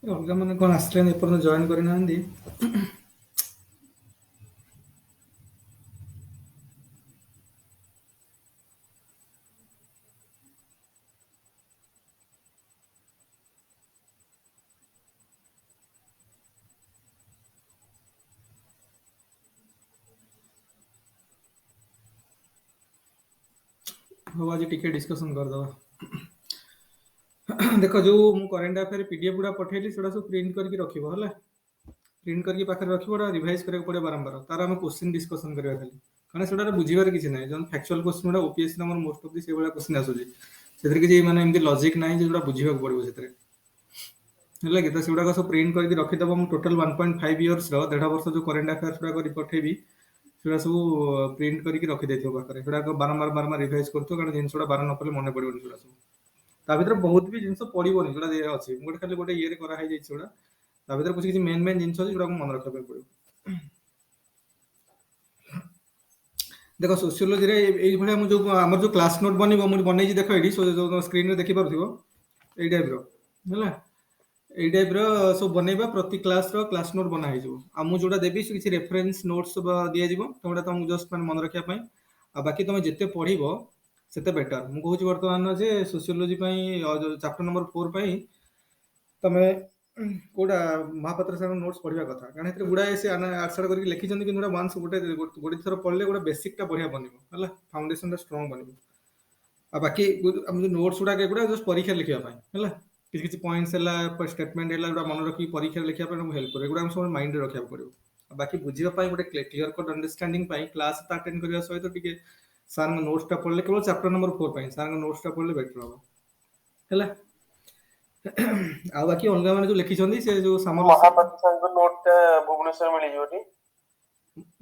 ଅଲଗା ମାନେ କଣ ଆସିଲେନି ଏପର୍ଯ୍ୟନ୍ତ ଜଏନ୍ କରିନାହାନ୍ତି। ହଉ ଆଜି ଟିକେ ଡିସ୍କସନ୍ କରିଦବା। ଦେଖ ଯୋଉ ମୁଁ କରେଣ୍ଟ ଆଫେୟାର ପିଡିଏଫ୍ ଗୁଡ଼ା ପଠେଇଲି ସେଗୁଡ଼ା ସବୁ ପ୍ରିଣ୍ଟ କରିକି ରଖିବ ହେଲା। ପ୍ରିଣ୍ଟ କରିକି ପାଖରେ ରଖିବ, ଗୋଟା ରିଭାଇଜ କରିବାକୁ ପଡ଼ିବ ବାରମ୍ବାର। ତାର ଆମେ କୋଶ୍ଚିନ୍ ଡିସ୍କସନ୍ କରିବା ଖାଲି, କାରଣ ସେଗୁଡ଼ା ବୁଝିବାର କିଛି ନାହିଁ। ଯୋଉ ଫ୍ୟାକ୍ଚୁଆଲ କୋଶ୍ଚିନ୍ ଗୁଡ଼ା ଓପିଏସସି ଆମର ମୋଷ୍ଟ ଅଫ୍ ସେଇଭଳିଆ କୋଶ୍ଚିନ୍ ଆସୁଛି। ସେଥିରେ କିଛି ମାନେ ଏମିତି ଲଜିକ୍ ନାହିଁ ଯେ ଯୋଉଟା ବୁଝିବାକୁ ପଡ଼ିବ ସେଥିରେ, ହେଲା କି? ତ ସେଗୁଡ଼ାକ ସବୁ ପ୍ରିଣ୍ଟ କରିକି ରଖିଦବ। ମୁଁ ଟୋଟାଲ 1.5 ଇୟର୍ସର 1.5 ବର୍ଷ ଯୋଉ କରେଣ୍ଟ ଆଫେୟାର୍ସ ଗୁଡ଼ା କରି ପଠେଇବି ସେଗୁଡ଼ା ସବୁ ପ୍ରିଣ୍ଟ କରିକି ରଖିଦେଇଥିବ ପାଖରେ। ସେଗୁଡ଼ାକ ବାରମ୍ବାର ବାରମ୍ବାର ରିଭାଇଜ କରୁଥିବ, କାରଣ ଜିନିଷ ଗୁଡ଼ା ବାର ନ କଲେ ମନେ ପଡ଼ିବନି ସେଗୁଡ଼ା ସବୁ। ତା ଭିତରେ ବହୁତ ବି ଜିନିଷ ପଡ଼ିବନି, ଯୋଉଟା ଅଛି ଗୋଟେ ଖାଲି ଗୋଟେ ଇଏରେ କରାହେଇଯାଇଛି ସେଗୁଡ଼ା। ତା ଭିତରେ କିଛି କିଛି ମେନ୍ ମେନ୍ ଜିନିଷ ଅଛି ଯୋଉଟାକୁ ମନେ ରଖିବା ପାଇଁ ପଡ଼ିବ। ଦେଖ ସୋସିଓଲୋଜିରେ ଏଇଭଳିଆ ମୁଁ ଯୋଉ ଆମର ଯୋଉ କ୍ଲାସ ନୋଟ୍ ବନିବ, ମୁଁ ବନେଇଛି ଦେଖ ଏଇଠି ସ୍କ୍ରିନରେ ଦେଖିପାରୁଥିବ ଏଇ ଟାଇପର, ହେଲା। ଏଇ ଟାଇପର ସବୁ ବନେଇବା, ପ୍ରତି କ୍ଲାସର କ୍ଲାସ ନୋଟ୍ ବନା ହେଇଯିବ। ଆଉ ମୁଁ ଯୋଉଟା ଦେବି ସେ କିଛି ରେଫରେନ୍ସ ନୋଟ୍ସ ଦିଆଯିବ, ତମକୁ ଜଷ୍ଟ ମାନେ ମନେ ରଖିବା ପାଇଁ। ଆଉ ବାକି ତମେ ଯେତେ ପଢିବ ସେତେ ବେଟର। ମୁଁ କହୁଛି ବର୍ତ୍ତମାନ ଯେ ସୋସିଓଲୋଜି ପାଇଁ ଚାପ୍ଟର ନମ୍ବର 4 ପାଇଁ ତମେ କୋଉଟା ମହାପାତ୍ର ସାର୍ ନୋଟ୍ସ ପଢିବା କଥା, କାରଣ ଏଥିରେ ଗୁଡାଏ ସେ ଆଡ୍ କରିକି ଲେଖିଛନ୍ତି। କିନ୍ତୁ ୱାନ୍ସ ଗୋଟେ ଥର ପଢିଲେ ଗୋଟେ ବେସିକ୍ ଟା ବଢିଆ ବନିବ, ହେଲା। ଫାଉଣ୍ଡେସନ ଟା ଷ୍ଟ୍ରଙ୍ଗ ବନିବ। ଆଉ ବାକି ଆମ ଯୋଉ ନୋଟ୍ସ ଗୁଡାକ ଏଗୁଡା ଜଷ୍ଟ ପରୀକ୍ଷା ଲେଖିବା ପାଇଁ, ହେଲା। କିଛି କିଛି ପଏଣ୍ଟସ ହେଲା, ଷ୍ଟେଟମେଣ୍ଟ ହେଲା, ଯୋଉଟା ମନେ ରଖିକି ପରୀକ୍ଷାରେ ଲେଖିବା ପାଇଁ ଆମକୁ ହେଲ୍ପ କରିବ। ଏଗୁଡା ଆମେ ସବୁ ମାଇଣ୍ଡରେ ରଖିବାକୁ ପଡିବ। ଆଉ ବାକି ବୁଝିବା ପାଇଁ ଗୋଟେ କ୍ଲିୟର କଟ୍ ଅଣ୍ଡରଷ୍ଟାଣ୍ଡିଂ ପାଇଁ କ୍ଲାସ ଆଟେଣ୍ଡ କରିବା ସହିତ ଟିକେ ସାରଙ୍କ ନୋଟ୍ସ ଟା ପଢିଲେ, କେବଳ ଚାପ୍ଟର ନମ୍ବର 4 ପାଇଁ ସାରଙ୍କ ନୋଟ୍ସ ଟା ପଢିଲେ ବେଟର ହବ, ହେଲା। ଆଉ ବାକି ଅଲଗା ମାନେ ଯୋଉ ଲେଖିଛନ୍ତି ସେ ଯୋଉ ମହାପାତ୍ର ସାରଙ୍କ ନୋଟ ଟା ଭୁବନେଶ୍ୱର ମିଳିଯିବ ଟି?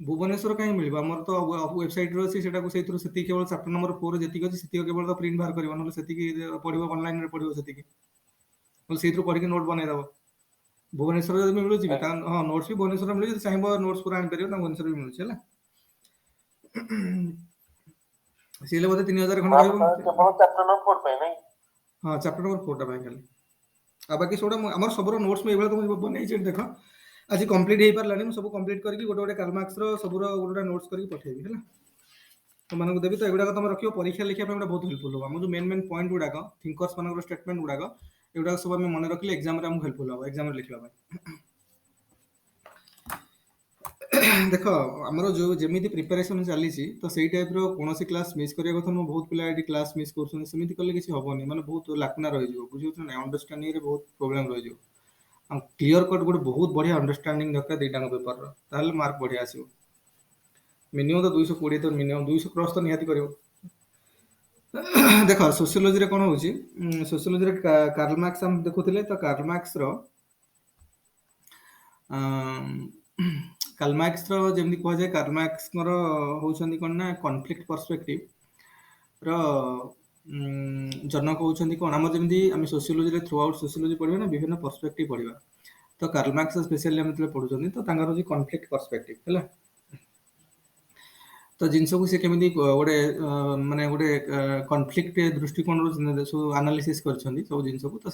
ଭୁବନେଶ୍ୱର କାହିଁ ମିଳିବ? ଆମର ତ ୱେବସାଇଟ ରେ ଅଛି, ସେଟାକୁ ସେଇଥିରୁ ସେତିକି କେବଳ ଚାପ୍ଟର ନମ୍ବର 4 ଯେତିକି ଅଛି ସେତିକି କେବଳ ପ୍ରିଣ୍ଟ ବାହାର କରିବ, ନହେଲେ ସେତିକି ପଢିବ ଅନଲାଇନ ରେ ପଢିବ ସେତିକି। ସେଇଥିରୁ ପଢିକି ନୋଟ ବନେଇଦବ। ଭୁବନେଶ୍ୱରରେ ଯଦି ମିଳୁଛି ବି, ହଁ ନୋଟ୍ସ ବି ଭୁବନେଶ୍ୱରରେ ମିଳୁଛି। ଯଦି ଚାହିଁବ ନୋଟ୍ସ ପୁରା ଆଣିପାରିବ, ନା ଭୁବନେଶ୍ୱରରେ ବି ମିଳୁଛି, ହେଲା। ସିଏ ହେଲେ ବୋଧେ 3000 ଖଣ୍ଡେ ରହିବ। କେବଳ ଚାପ୍ଟର ନମ୍ବର 4 ପାଇଁ ନାଇଁ? ହଁ ଚାପ୍ଟର ନମ୍ବର 4 ଟା ପାଇଁ ଖାଲି। ଆଉ ବାକି ସବୁଟା ଆମର ସବୁର ନୋଟ୍ସ ମୁଁ ଏଇଭଳିଆ ତମକୁ ବନେଇଛି, ଏଠି ଦେଖ। ଆଜି କମ୍ପ୍ଲିଟ ହେଇପାରିଲାନି, ମୁଁ ସବୁ କମ୍ପ୍ଲିଟ କରିକି ଗୋଟେ ଗୋଟେ କାଲମାର୍କସର ସବୁର ଗୋଟେ ନୋଟ୍ସ କରିକି ପଠେଇବି, ହେଲା। ତମମାନଙ୍କୁ ଦେବି। ତ ଏଗୁଡାକ ତମେ ରଖିବ, ପରୀକ୍ଷା ଲେଖିବା ପାଇଁ ବହୁତ ହେଲ୍ପଫୁଲ ହବ। ଆମର ଯୋଉ ମେନ୍ ମେନ୍ ପଏଣ୍ଟ ଗୁଡାକ, ଥିଙ୍କର୍ସ ମାନଙ୍କର ଷ୍ଟେଟମେଣ୍ଟ ଗୁଡାକ, ଏଗୁଡାକ ସବୁ ଆମେ ମନେ ରଖିଲେ ଏକ୍ସାମରେ ଆମକୁ ହେଲ୍ପଫୁଲ ହବ, ଏକ୍ସାମରେ ଲେଖିବା ପାଇଁ। ଦେଖ ଆମର ଯୋଉ ଯେମିତି ପ୍ରିପାରେସନ ଚାଲିଛି, ତ ସେଇ ଟାଇପର କୌଣସି କ୍ଲାସ ମିସ୍ କରିବା କଥା ନୁହଁ। ବହୁତ ପିଲା ଏଠି କ୍ଲାସ ମିସ୍ କରୁଛନ୍ତି, ସେମିତି କଲେ କିଛି ହବନି। ମାନେ ବହୁତ ଲାକୁନା ରହିଯିବ, ବୁଝିପାରୁଛ ନା? ଅଣ୍ଡରଷ୍ଟାଣ୍ଡିଂରେ ବହୁତ ପ୍ରୋବ୍ଲେମ ରହିଯିବ। ଆଉ କ୍ଲିୟର କଟ୍ ଗୋଟେ ବହୁତ ବଢିଆ ଅଣ୍ଡରଷ୍ଟାଣ୍ଡିଂ ଦରକାର ଦିଟାଙ୍କ ପେପରର, ତାହେଲେ ମାର୍କ ବଢିଆ ଆସିବ। ମିନିମମ୍ ତ 220 ତ ମିନିମମ୍ 200 କ୍ରସ ତ ନିହାତି କରିବ। ଦେଖ ସୋସିଓଲୋଜିରେ କଣ ହଉଛି, ସୋସିଓଲୋଜିରେ କାର୍ଲମାର୍କସ ଆମେ ଦେଖୁଥିଲେ। ତ କାର୍ଲମାର୍କସର କାର୍ଲମାର୍କସର ଯେମିତି କୁହାଯାଏ, କାର୍ଲମାର୍କସଙ୍କର ହଉଛନ୍ତି କଣ ନା କନଫ୍ଲିକ୍ଟ ପର୍ସପେକ୍ଟିଭ ର ଜନକ ହଉଛନ୍ତି କଣ, ଆମର ଯେମିତି ଆମେ ସୋସିଓଲୋଜିରେ ଥ୍ରୁ ଆଉଟ୍ ସୋସିଓଲୋଜି ପଢିବା ନା, ବିଭିନ୍ନ ପର୍ସପେକ୍ଟିଭ ପଢିବା। ତ କାର୍ଲମାର୍କସ ସ୍ପେସିଆଲି ଆମେ ଯେତେବେଳେ ପଢୁଛନ୍ତି, ତ ତାଙ୍କର ହଉଛି କନଫ୍ଲିକ୍ଟ ପର୍ସପେକ୍ଟିଭ, ହେଲା। ତ ଜିନିଷକୁ ସେ କେମିତି ଗୋଟେ ମାନେ ଗୋଟେ କନଫ୍ଲିକ୍ଟ ଦୃଷ୍ଟିକୋଣରୁ ସବୁ ଆନାଲିସିସ୍ କରିଛନ୍ତି ସବୁ ଜିନିଷକୁ। ତ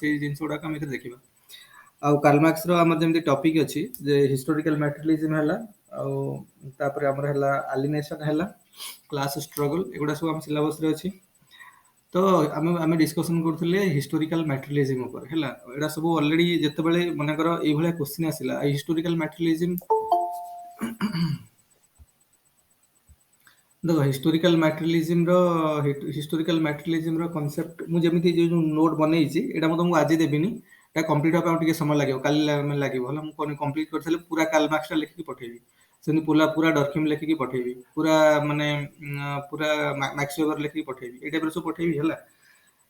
ସେଇ ଜିନିଷ ଗୁଡାକ ଆମେ ଏଥିରେ ଦେଖିବା। ଆଉ କାର୍ଲମାର୍କସର ଆମର ଯେମିତି ଟପିକ୍ ଅଛି ଯେ ହିଷ୍ଟୋରିକାଲ ମ୍ୟାଟେରିଆଲିଜମ ହେଲା, ଆଉ ତାପରେ ଆମର ହେଲା ଆଲିନେସନ ହେଲା, କ୍ଲାସ ଷ୍ଟ୍ରଗଲ, ଏଗୁଡା ସବୁ ଆମ ସିଲାବସରେ ଅଛି। ତ ଆମେ ଡିସ୍କସନ କରୁଥିଲେ ହିଷ୍ଟୋରିକାଲ ମ୍ୟାଟେରିଆଲିଜମ ଉପରେ, ହେଲା। ଏଇଟା ସବୁ ଅଲରେଡି ଯେତେବେଳେ ମନେକର ଏଇଭଳିଆ କୋଶ୍ଚିନ୍ ଆସିଲା, ହିଷ୍ଟୋରିକାଲ ମ୍ୟାଟେରିଆଲିଜମ ଦେଖ ହିଷ୍ଟୋରିକାଲ ମ୍ୟାଟେରିଆଲିଜମର କନସେପ୍ଟ ମୁଁ ଯେମିତି ଯୋଉ ନୋଟ୍ ବନେଇଛି, ଏଇଟା ମୁଁ ତମକୁ ଆଜି ଦେବିନି। ଏଟା କମ୍ପ୍ଲିଟ ହବା ପାଇଁ ଆଉ ଟିକେ ସମୟ ଲାଗିବ, କାଲି ଲାଗିବ, ହେଲା। ମୁଁ କମ୍ପ୍ଲିଟ କରିସାରିଲେ ପୁରା କାଲମାର୍କସଟା ଲେଖିକି ପଠେଇବି। ସେମିତି ପୁରା ଡରଫିମ୍ ଲେଖିକି ପଠେଇବି, ପୁରା ମାନେ ପୁରା ମାକ୍ସ ୱେବର ଲେଖିକି ପଠେଇବି। ଏଇ ଟାଇପର ସବୁ ପଠେଇବି, ହେଲା।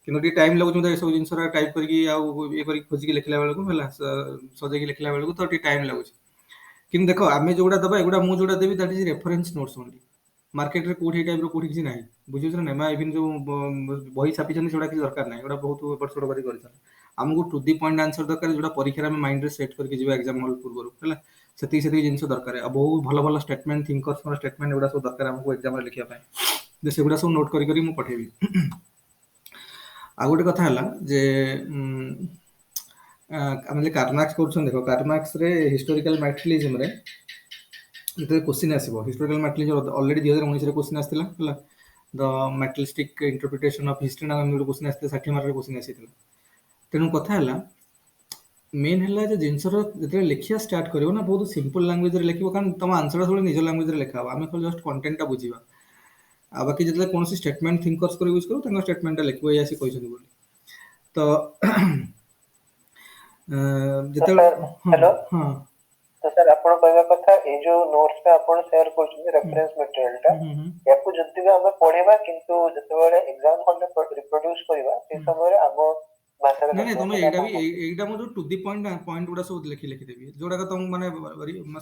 କିନ୍ତୁ ଟିକେ ଟାଇମ ଲାଗୁଛି ମତେ ଏସବୁ ଜିନିଷ ଟାଇପ କରିକି ଆଉ ଇଏ କରିକି ଖୋଜିକି ଲେଖିଲା ବେଳକୁ, ହେଲା। ସଜେଇକି ଲେଖିଲା ବେଳକୁ ତ ଟିକେ ଟାଇମ ଲାଗୁଛି। କିନ୍ତୁ ଦେଖ ଆମେ ଯୋଉଗୁଡ଼ା ଦବା, ଏଗୁଡ଼ା ମୁଁ ଯୋଉଟା ଦେବି that is reference notes only. ମାର୍କେଟରେ କୋଉଠି ଏଇ ଟାଇପର କୋଉଠି କିଛି ନାହିଁ, ବୁଝିପାରୁଛ ନା? ଇଭିନ୍ ଯୋଉ ବହି ଛାପିଛନ୍ତି ସେଗୁଡ଼ା କିଛି ଦରକାର ନାହିଁ, ଏଗୁଡ଼ା ବହୁତ ଏପଟ ସେପଟ କରି କରିଛନ୍ତି। ଆମକୁ ଟୁ ଦି ପଏଣ୍ଟ ଆନ୍ସର ଦରକାର, ଯୋଉଟା ପରୀକ୍ଷାରେ ଆମେ ମାଇଣ୍ଡରେ ସେଟ୍ କରିକି ଯିବା ଏକ୍ସାମ ହଲ୍ ପୂର୍ବରୁ, ହେଲା। ସେତିକି ଜିନିଷ ଦରକାର। ଆଉ ବହୁତ ଭଲ ଭଲ ଷ୍ଟେଟମେଣ୍ଟ, ଥିଙ୍କର୍ସଙ୍କର ଷ୍ଟେଟମେଣ୍ଟ, ଏଗୁଡ଼ା ସବୁ ଦରକାର ଆମକୁ ଏକ୍ସାମରେ ଲେଖିବା ପାଇଁ। ସେଗୁଡ଼ା ସବୁ ନୋଟ୍ କରି ମୁଁ ପଠେଇବି। ଆଉ ଗୋଟେ କଥା ହେଲା ଯେ ଆମେ କାର୍ମାକ୍ସ କରୁଛନ୍ତି ଦେଖ କାର୍ମାକ୍ସରେ ହିଷ୍ଟୋରିକାଲ ମ୍ୟାଟରିଲିଜିମରେ ଯେତେବେଳେ କୋଶ୍ଚିନ୍ ଆସିବ ହିଷ୍ଟୋରିକାଲ ମ୍ୟାଟରିଲିଜିମ ଅଲରେଡି 2019ରେ କୋଶ୍ଚିନ୍ ଆସିଥିଲା ହେଲା ଦ ମ୍ୟାଟରିଲିଷ୍ଟିକ ଇଣ୍ଟରପ୍ରିଟେସନ ଅଫ ହିଷ୍ଟ୍ରି ନା ଗୋଟେ କୋଶ୍ଚିନ୍ ଆସିଥିଲା 60 ମାର୍କର କୋଶ୍ଚିନ୍ ଆସିଥିଲା। ତେଣୁ କଥା ହେଲା ମେନ୍ ହେଲା ଯେ ଜିନିଷର ଯେତେବେଳେ ଲେଖିବା ଷ୍ଟାର୍ଟ କରିବ ନା ବହୁତ ସିମ୍ପଲ ଲାଙ୍ଗୁଏଜରେ ଲେଖିବ କାରଣ ତମ ଆନ୍ସରଟା ସବୁବେଳେ ନିଜ ଲାଙ୍ଗୁଏଜରେ ଲେଖା ହବ ଆମେ ଖାଲି ଜଷ୍ଟ କଣ୍ଟେଣ୍ଟଟା ବୁଝିବା ଆଉ ବାକି ଯେତେବେଳେ କୌଣସି ଷ୍ଟେଟମେଣ୍ଟ ଥିଙ୍କର୍ସ କରି ୟୁଜ୍ କରୁ ତାଙ୍କ ଷ୍ଟେଟମେଣ୍ଟଟା ଲେଖିବ ଏଇଆ ସେ କହିଛନ୍ତି ବୋଲି ତ ତ ଯେତେବେଳେ ସାର୍ ହ୍ୟାଲୋ ହଁ ତ ସାର୍ ଆପଣ କହିବା କଥା ଏଇ ଯୋଉ ନୋଟ୍ସଟା ଆପଣ ସେୟାର କରୁଛନ୍ତି ରେଫରେନ୍ସ ମେଟେରିଆଲଟା ୟାକୁ ଯଦି ବି ଆମେ ପଢିବା କିନ୍ତୁ ଯେତେବେଳେ ଏକ୍ସାମ ହଲରେ ରିପ୍ରଡ୍ୟୁସ କରିବା ସେ ସମୟରେ ଆମ ଭାଷାରେ ନାଇଁ ନାଇଁ ଲେଖିବା ତମେ ସେଇଟା ଏଇଟା ବି ଆପଣ ଏଇଟା ମୁଁ ଯୋଉ ଟୁ ଦି ପଏଣ୍ଟ ଗୁଡା ସବୁ ଲେଖିଦେବି ଯୋଉଟାକ ତମକୁ ମାନେ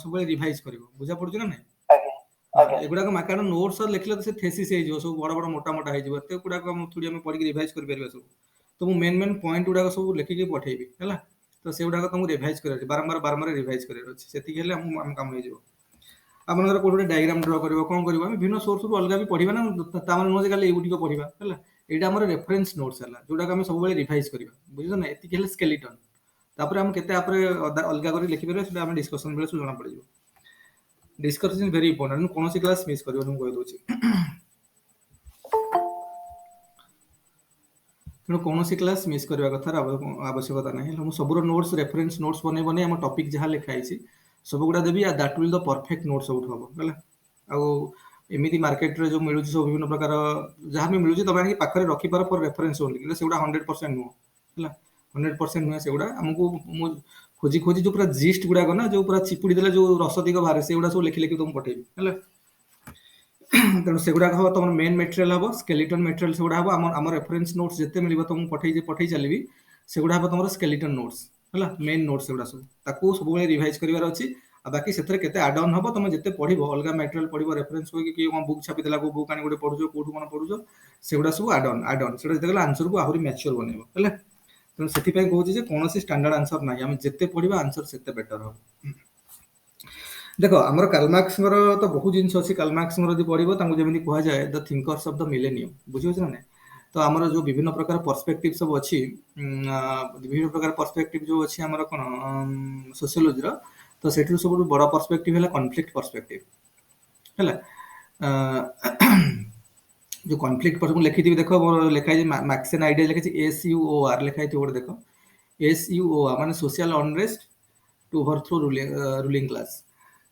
ସବୁବେଳେ ରିଭାଇଜ କରିବ ବୁଝା ପଡୁଛି ନା ନାଇଁ ଆଜ୍ଞା ଆଜ୍ଞା ଏଗୁଡାକ କାରଣ ନୋଟ୍ସ ଲେଖିଲେ ତ ସେ ଥେସିସ୍ ହେଇଯିବ ସବୁ ବଡ ବଡ ମୋଟା ମୋଟା ହେଇଯିବ ଏତେ ଗୁଡାକ ଥୋଡି ଆମେ ପଢିକି ରିଭାଇଜ କରିପାରିବା ସବୁ ତ ମୁଁ ମେନ୍ ପଏଣ୍ଟ ଗୁଡାକ ସବୁ ଲେଖିକି ପଠେଇବି ହେଲା ତ ସେଗୁଡାକ ତମକୁ ରିଭାଇଜ କରିବାର ଅଛି ବାରମ୍ବାର ରିଭାଇଜ କରିବାର ଅଛି ସେତିକି ହେଲେ ଆମ କାମ ହେଇଯିବ। ଆପଣଙ୍କର କୋଉଠି ଗୋଟେ ଡାଇଗ୍ରାମ ଡ୍ର କରିବ କଣ କରିବ ଆମେ ବିଭିନ୍ନ ସୋର୍ସରୁ ଅଲଗା ବି ପଢିବା ନା ତାମାନେ ନୁହଁ ଯେ ଖାଲି ଏଇଗୁଡ଼ିକ ପଢିବା ହେଲା ଏଇଟା ଆମର ରେଫରେନ୍ସ ନୋଟ୍ସ ହେଲା ଯୋଉଟାକୁ ଆମେ ସବୁବେଳେ ରିଭାଇଜ କରିବା ବୁଝୁଛ ନା ଏତିକି ହେଲେ ସ୍କେଲିଟନ ତାପରେ ଆମେ କେତେ ଆପରେ ଅଲଗା କରି ଲେଖିପାରିବା ସେଟା ଆମେ ଡିସ୍କସନ ବେଳେ ସବୁ ଜଣା ପଡିଯିବ। ଡିସ୍କସନ ଭେରି ଇମ୍ପୋର୍ଟାଣ୍ଟ କୌଣସି କ୍ଲାସ ମିସ୍ କରିବନି ମୁଁ କହିଦଉଛି ତେଣୁ କୌଣସି କ୍ଲାସ ମିସ୍ କରିବା କଥାର ଆବଶ୍ୟକତା ନାହିଁ ମୁଁ ସବୁର ନୋଟ୍ସ ରେଫରେନ୍ସ ନୋଟ୍ସ ବନେଇ ଆମ ଟପିକ ଯାହା ଲେଖା ହେଇଛି ସବୁଗୁଡା ଦେବି that will the perfect note ସବୁଠୁ ହବ ହେଲା ଆଉ ଏମିତି ମାର୍କେଟରେ ଯୋଉ ମିଳୁଛି ସବୁ ବିଭିନ୍ନ ପ୍ରକାର ଯାହା ବି ମିଳୁଛି ତମେ ଆଣିକି ପାଖରେ ରଖିପାର ଫର ରେଫରେନ୍ସ ଓନ୍ଲି କିନ୍ତୁ ସେଗୁଡ଼ା 100% ନୁହଁ ହେଲା 100% ନୁହେଁ ସେଗୁଡ଼ା ଆମକୁ ମୁଁ ଖୋଜି ଯୋଉ ପୁରା ଜିଷ୍ଟ ଗୁଡାକ ନା ଯୋଉ ପୁରା ଚିପୁଡି ଦେଲେ ଯୋଉ ରସଦିଗ ବାହାରେ ସେଗୁଡ଼ା ସବୁ ଲେଖି ତମକୁ ପଠେଇବି ହେଲା ତେଣୁ ସେଗୁଡାକ ହବ ତମର ମେନ୍ ମେଟେରିଆଲ ହବ ସ୍କେଲିଟନ ମେଟେରିଆଲ ସେଗୁଡ଼ା ହବ ଆମ ରେଫରେନ୍ସ ନୋଟ୍ସ ଯେତେ ମିଳିବ ତମକୁ ପଠେଇ ଚାଲିବି ସେଗୁଡ଼ା ହବ ତମର ସ୍କେଲିଟନ ନୋଟ୍ସ ହେଲା ମେନ୍ ନୋଟ୍ସ ସେଗୁଡ଼ା ସବୁ ତାକୁ ସବୁବେଳେ ରିଭାଇଜ କରିବାର ଅଛି ଆଉ ବାକି ସେଥିରେ କେତେ ଆଡ ଅନ୍ ହବ ତମେ ଯେତେ ପଢିବ ଅଲଗା ମେଟେରିଆଲ ପଢିବ ରେଫରେନ୍ସ ହୋଇକି କିଏ କଣ ବୁକ୍ ଛାପିଦେଲା କୋଉ ବୁକ୍ ଆଣି ଗୋଟେ ପଢୁଛ କୋଉଠୁ କଣ ପଢୁଛ ସେଗୁଡ଼ା ସବୁ ଆଡ ଅନ୍ ସେଟା ଯେତେବେଳେ ଆନ୍ସରକୁ ଆହୁରି ମ୍ୟାଚୁର ବନେଇବ ହେଲା ତେଣୁ ସେଥିପାଇଁ କହୁଛି ଯେ କୌଣସି ଷ୍ଟାଣ୍ଡାର୍ଡ ଆନ୍ସର ନାହିଁ ଆମେ ଯେତେ ପଢିବା ଆନ୍ସର ସେତେ ବେଟର ହବ। ଦେଖ ଆମର କାଲମାର୍କସଙ୍କର ତ ବହୁତ ଜିନିଷ ଅଛି କାଲମାର୍କସଙ୍କର ଯଦି ପଢିବ ତାଙ୍କୁ ଯେମିତି କୁହାଯାଏ ଦ ଥିଙ୍କର୍ସ ଅଫ ଦ ମିଲେନିୟମ ବୁଝିପାରୁଛ ନା ନାଇଁ ତ ଆମର ଯୋଉ ବିଭିନ୍ନ ପ୍ରକାର ପର୍ସପେକ୍ଟିଭ ସବୁ ଅଛି ବିଭିନ୍ନ ପ୍ରକାର ପର୍ସପେକ୍ଟିଭ ଯୋଉ ଅଛି ଆମର କଣ ସୋସିଓଲୋଜିର ତ ସେଠିରୁ ସବୁଠୁ ବଡ ପର୍ସପେକ୍ଟିଭ ହେଲା କନଫ୍ଲିକ୍ଟ ପର୍ସପେକ୍ଟିଭ ହେଲା ଯୋଉ କନଫ୍ଲିକ୍ଟ ମୁଁ ଲେଖିଥିବି ଦେଖ ମୋର ଲେଖା ହେଇଛି ମାକ୍ସେନ ଆଇଡିଆ ଲେଖିଛି SUOR ଲେଖା ହେଇଥିବ ଗୋଟେ ଦେଖ SUOR ମାନେ social unrest to overthrow ruling class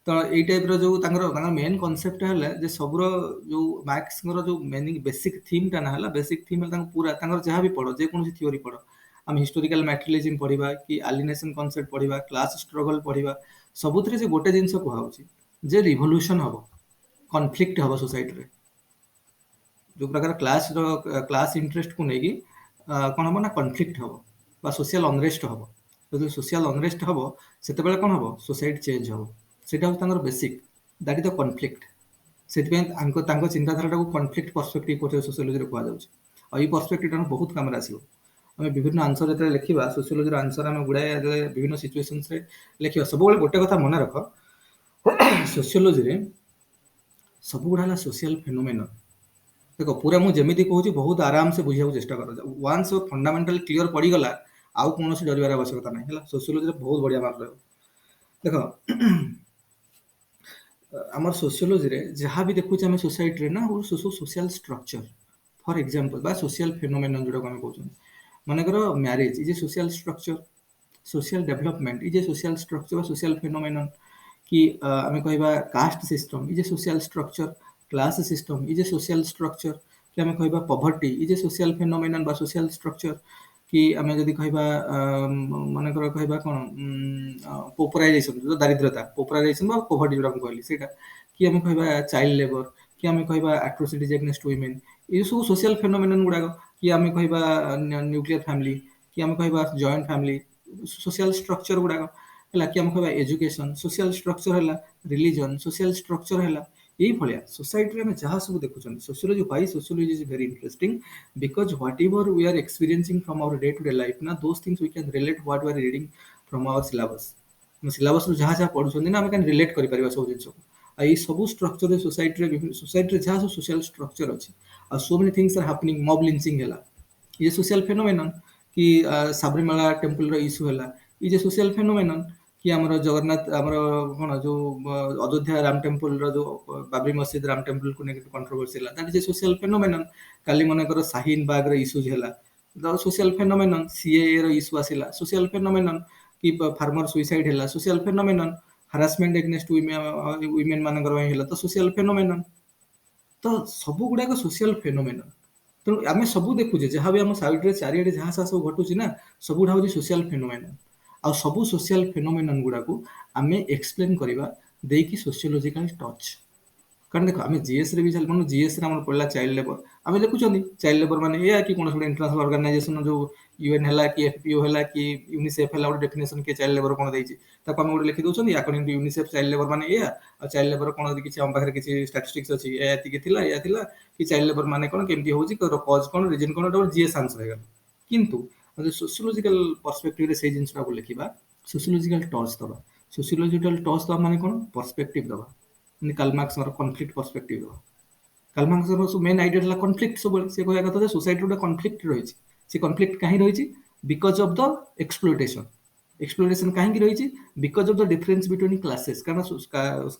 ତ ଏଇ ଟାଇପର ଯୋଉ ତାଙ୍କର ମେନ୍ କନସେପ୍ଟ ହେଲା ଯେ ସବୁର ଯୋଉ ମାର୍କସଙ୍କର ଯୋଉ ବେସିକ ଥିମ୍ଟା ନା ହେଲା ବେସିକ ଥିମ୍ ହେଲା ତାଙ୍କର ଯାହା ବି ପଢ ଯେକୌଣସି ଥିଓରି ପଢ ଆମେ ହିଷ୍ଟୋରିକାଲ ମ୍ୟାଟରିଲିଜିମ୍ ପଢିବା କି ଆଲିନେସନ କନସେପ୍ଟ ପଢିବା କ୍ଲାସ ଷ୍ଟ୍ରଗଲ ପଢିବା ସବୁଥିରେ ସେ ଗୋଟେ ଜିନିଷ କୁହାହଉଛି ଯେ ରିଭଲ୍ୟୁସନ ହବ କନଫ୍ଲିକ୍ଟ ହବ ସୋସାଇଟିରେ ଯୋଉ ପ୍ରକାର କ୍ଲାସ ଇଣ୍ଟରେଷ୍ଟକୁ ନେଇକି କଣ ହବ ନା କନଫ୍ଲିକ୍ଟ ହବ ବା ସୋସିଆଲ ଅନରେଷ୍ଟ ହବ ଯଦି ସୋସିଆଲ ଅନରେଷ୍ଟ ହବ ସେତେବେଳେ କଣ ହବ ସୋସାଇଟି ଚେଞ୍ଜ ହବ ସେଇଟା ହଉଛି ତାଙ୍କର basic that is the conflict ସେଥିପାଇଁ ତାଙ୍କ ଚିନ୍ତାଧାରାଟାକୁ କନଫ୍ଲିକ୍ଟ ପର୍ସପେକ୍ଟିଭ ସୋସିଓଲୋଜିରେ କୁହାଯାଉଛି ଆଉ ଏଇ ପର୍ସପେକ୍ଟିଭ ଟା ବହୁତ କାମରେ ଆସିବ ଆମେ ବିଭିନ୍ନ ଆନ୍ସର ଯେତେବେଳେ ଲେଖିବା ସୋସିଓଲୋଜିର ଆନ୍ସର ଆମେ ଗୁଡାଏ ବିଭିନ୍ନ ସିଚୁଏସନ୍ସରେ ଲେଖିବା ସବୁବେଳେ ଗୋଟେ କଥା ମନେ ରଖ ସୋସିଓଲୋଜିରେ ସବୁଗୁଡା ହେଲା ସୋସିଆଲ ଫେନୋମେନନ ଦେଖ ପୁରା ମୁଁ ଯେମିତି କହୁଛି ବହୁତ ଆରାମସେ ବୁଝିବାକୁ ଚେଷ୍ଟା କର ୱାନ୍ସ ଫଣ୍ଡାମେଣ୍ଟାଲ କ୍ଲିୟର ପଡିଗଲା ଆଉ କୌଣସି ଡରିବାର ଆବଶ୍ୟକତା ନାହିଁ ହେଲା ସୋସିଓଲୋଜିରେ ବହୁତ ବଢିଆ ମାର୍କ ରହିବ ଦେଖ ଆମର ସୋସିଓଲୋଜିରେ ଯାହା ବି ଦେଖୁଛେ ଆମେ ସୋସାଇଟିରେ ନା ସୋସିଆଲ ଷ୍ଟ୍ରକ୍ଚର ଫର ଏକ୍ସାମ୍ପଲ ବା ସୋସିଆଲ ଫେନୋମେନନ ଯୋଉଟାକୁ ଆମେ କହୁଛନ୍ତି ମନେକର marriage is a social structure social development is a social structure ବା ସୋସିଆଲ ଫେନୋମେନନ କି ଆମେ କହିବା caste system is a social structure class system is a social structure କି ଆମେ କହିବା poverty is a social phenomenon ବା ସୋସିଆଲ ଷ୍ଟ୍ରକ୍ଚର କି ଆମେ ଯଦି କହିବା ମନେକର କହିବା କଣ ପୋପରାଇଜେସନ ଦାରିଦ୍ରତା ପୋପରାଇଜେସନ ବା ପଭର୍ଟି ଯୋଉଟା ମୁଁ କହିଲି ସେଇଟା କି ଆମେ କହିବା ଚାଇଲ୍ଡ ଲେବର କି ଆମେ କହିବା ଆଟ୍ରୋସିଟିଜ ଏଗେନ୍ଷ୍ଟ ୱିମେନ୍ ଏଇ ସବୁ ସୋସିଆଲ ଫେନୋମେନନ ଗୁଡାକ କି ଆମେ କହିବା ନ୍ୟୁକ୍ଲିୟର ଫ୍ୟାମିଲି କି ଆମେ କହିବା ଜଏଣ୍ଟ ଫ୍ୟାମିଲି ସୋସିଆଲ ଷ୍ଟ୍ରକ୍ଚର ଗୁଡାକ ହେଲା କି ଆମେ କହିବା ଏଜୁକେସନ ସୋସିଆଲ ଷ୍ଟ୍ରକ୍ଚର ହେଲା ରିଲିଜନ ସୋସିଆଲ ଷ୍ଟ୍ରକ୍ଚର ହେଲା ଏଇଭଳିଆ ସୋସାଇଟିରେ ଆମେ ଯାହା ସବୁ ଦେଖୁଛନ୍ତି sociology why sociology is very interesting because whatever we are experiencing from our day to day life ना those things we can relate what we are reading from our syllabus syllabus ଯାହା ଯାହା ପଢୁଛନ୍ତି ନା ଆମେ କେନ୍ relate କରିପାରିବା ସବୁ ଜିନିଷକୁ ଆଉ ଏଇ ସବୁ ଷ୍ଟ୍ରକ୍ଚର सोसाइटी ଯାହା ସବୁ ସୋସିଆଲ ଷ୍ଟ୍ରକ୍ଚର ଅଛି ଆଉ so many things are happening mob lynching ହେଲା ये सोशल फेनोमेनन कि ସାବରିମାଳା ଟେମ୍ପଲର ଇସ୍ୟୁ ହେଲା ଇଜ୍ ଏ ସୋସିଆଲ ଫେନୋମେନନ୍ କି ଆମର ଜଗନ୍ନାଥ ଆମର କଣ ଯୋଉ ଅଯୋଧ୍ୟା ରାମ ଟେମ୍ପଲର ଯୋଉ ବାବରି ମସଜିଦ ରାମ ଟେମ୍ପଲକୁ ନେଇକି କଣ୍ଟ୍ରୋଭର୍ସି ହେଲା, that is a social phenomenon. କାଲି ମନେକର ସାହିନ ବାଗର ଇସ୍ୟୁଜ ହେଲା, ସୋସିଆଲ ଫେନୋମେନନ୍। ସିଏଏ ର ଇସ୍ୟୁ ଆସିଲା, ସୋସିଆଲ ଫେନୋମେନନ୍। କି ଫାର୍ମର ସୁଇସାଇଡ ହେଲା, social phenomenon. Harassment against women ମାନଙ୍କର ପାଇଁ ହେଲା ତ ସୋସିଆଲ ଫେନୋମେନନ୍। ତ ସବୁ ଗୁଡାକ ସୋସିଆଲ ଫେନୋମେନନ୍। ତେଣୁ ଆମେ ସବୁ ଦେଖୁଛେ, ଯାହା ବି ଆମ ସାଇଡରେ ଚାରିଆଡେ ଯାହା ସବୁ ଘଟୁଛି ନା, ସବୁଗୁଡା ହଉଛି ସୋସିଆଲ ଫେନୋମେନନ୍। ଆଉ ସବୁ ସୋସିଆଲ ଫେନୋମେନନ୍ ଗୁଡାକୁ ଆମେ ଏକ୍ସପ୍ଲେନ କରିବା ଦେଇକି ସୋସିଓଲୋଜିକାଲ ଟଚ୍। କାରଣ ଦେଖ ଆମେ ଜିଏସ୍ ରେ ବି ଜିଏସ୍ ରେ ଆମର ପଡିଲା ଚାଇଲ୍ଡ ଲେବର। ଆମେ ଦେଖୁଛନ୍ତି ଚାଇଲ୍ଡ ଲେବର ମାନେ ଏଇଆ କି କୌଣସି ଗୋଟେ ଇଣ୍ଟରନ୍ୟାସନାଲ ଅର୍ଗାନାଇଜେସନ ଯୋଉ ୟୁଏନ୍ ହେଲା କି ଏଫପିଓ ହେଲା କି ୟୁନିସେଫ ହେଲା, ଗୋଟେ ଡେଫିନେସନ କିଏ ଚାଇଲ୍ଡ ଲେବର କଣ ଦେଇଛି ତାକୁ ଆମେ ଗୋଟେ ଲେଖି ଦଉଛନ୍ତି according to UNICEF child labour ମାନେ ଏଇଆ। ଆଉ ଚାଇଲ୍ଡ ଲେବର କଣ ଯଦି କିଛି ଆମ ପାଖରେ କିଛି ଷ୍ଟାଟିଷ୍ଟିକ୍ସ ଅଛି, ଏତିକି ଥିଲା ଏଇଆ ଥିଲା, କି ଚାଇଲ୍ଡ ଲେବର ମାନେ କଣ, କେମିତି ହଉଛି, କଜ କଣ, ରିଜିନ କଣ, ଗୋଟେ ଜିଏସ୍ ଆନ୍ସର ହେଇଗଲା। କିନ୍ତୁ ସୋସିଓଲୋଜିକାଲ ପର୍ସପେକ୍ଟିଭରେ ସେଇ ଜିନିଷଟାକୁ ଲେଖିବା, ସୋସିଓଲୋଜିକାଲ ଟଚ୍ ଦବା। ସୋସିଓଲୋଜିକାଲ ଟଚ୍ ଦବା ମାନେ କଣ, ପର୍ସପେକ୍ଟିଭ ଦବା। କାଲମାର୍କସଙ୍କର କନଫ୍ଲିକ୍ଟ ପର୍ସପେକ୍ଟିଭ ଦବା। କାଲମାର୍କସଙ୍କର ମେନ୍ ଆଇଡିଆ ଥିଲା କନଫ୍ଲିକ୍ଟ। ସବୁବେଳେ ସେ କହିବା କଥା ଯେ ସୋସାଇଟିରେ ଗୋଟେ କନଫ୍ଲିକ୍ଟ ରହିଛି। ସେ କନଫ୍ଲିକ୍ଟ କାହିଁ ରହିଛି? Because of the ଏକ୍ସପ୍ଲୋଇଟେସନ। ଏକ୍ସପ୍ଲୋଇଟେସନ କାହିଁକି ରହିଛି? Because of the difference between classes. କାରଣ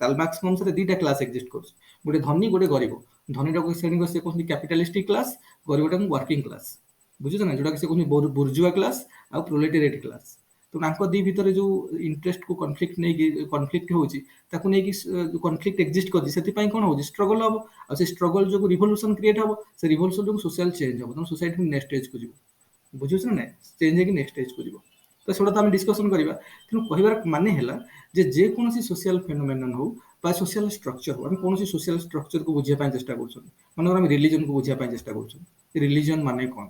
କାଲମାର୍କସ ଅନୁସାରେ ଦିଟା କ୍ଲାସ ଏକ୍ଜିଷ୍ଟ କରୁଛି, ଗୋଟେ ଧନୀ, ଗୋଟେ ଗରିବ। ଧନୀଟାକୁ ଶ୍ରେଣୀକୁ ସେ କହୁଛନ୍ତି କ୍ୟାପିଟାଲିଷ୍ଟିକ କ୍ଲାସ, ଗରିବଟାକୁ ୱାର୍କିଂ କ୍ଲାସ। ବୁଝୁଛ ନା, ଯୋଉଟା ସେ କହୁଛନ୍ତି ବୁର୍ଜୁଆ କ୍ଲାସ ଆଉ ପ୍ରୋଲେଟେରିଏଟ କ୍ଲାସ। ତ ତାଙ୍କ ଦି ଭିତରେ ଯୋଉ ଇଣ୍ଟରେଷ୍ଟକୁ କନଫ୍ଲିକ୍ଟ ନେଇକି କନଫ୍ଲିକ୍ଟ ହଉଛି, ତାକୁ ନେଇକି କନଫ୍ଲିକ୍ଟ ଏକ୍ଜିଷ୍ଟ କରିଛି, ସେଥିପାଇଁ କଣ ହଉଛି, ଷ୍ଟ୍ରଗଲ ହବ। ଆଉ ସେ ଷ୍ଟ୍ରଗଲ ଯୋଗୁଁ ରିଭଲ୍ୟୁସନ କ୍ରିଏଟ ହବ, ସେ ରିଭଲ୍ୟୁସନ ଯୋଗୁଁ ସୋସିଆଲ ଚେଞ୍ଜ ହବ, ତମ ସୋସାଇଟି ନେକ୍ସଟ ଷ୍ଟେଜକୁ ଯିବ। ବୁଝୁଛ ନା ନାଇଁ, ଚେଞ୍ଜ ହେଇକି ନେକ୍ସଟ ଷ୍ଟେଜକୁ ଯିବ। ତ ସେଗୁଡ଼ା ତ ଆମେ ଡିସ୍କସନ କରିବା। ତେଣୁ କହିବାର ମାନେ ହେଲା ଯେ ଯେକୌଣସି ସୋସିଆଲ ଫେନୋମେନନ୍ ହଉ ବା ସୋସିଆଲ ଷ୍ଟ୍ରକ୍ଚର ହଉ, ଆମେ କୌଣସି ସୋସିଆଲ ଷ୍ଟ୍ରକ୍ଚରକୁ ବୁଝିବା ପାଇଁ ଚେଷ୍ଟା କରୁଛନ୍ତି। ମନେକର ଆମେ ରିଲିଜନକୁ ବୁଝିବା ପାଇଁ ଚେଷ୍ଟା କରୁଛନ୍ତି, ରିଲିଜନ ମାନେ କଣ,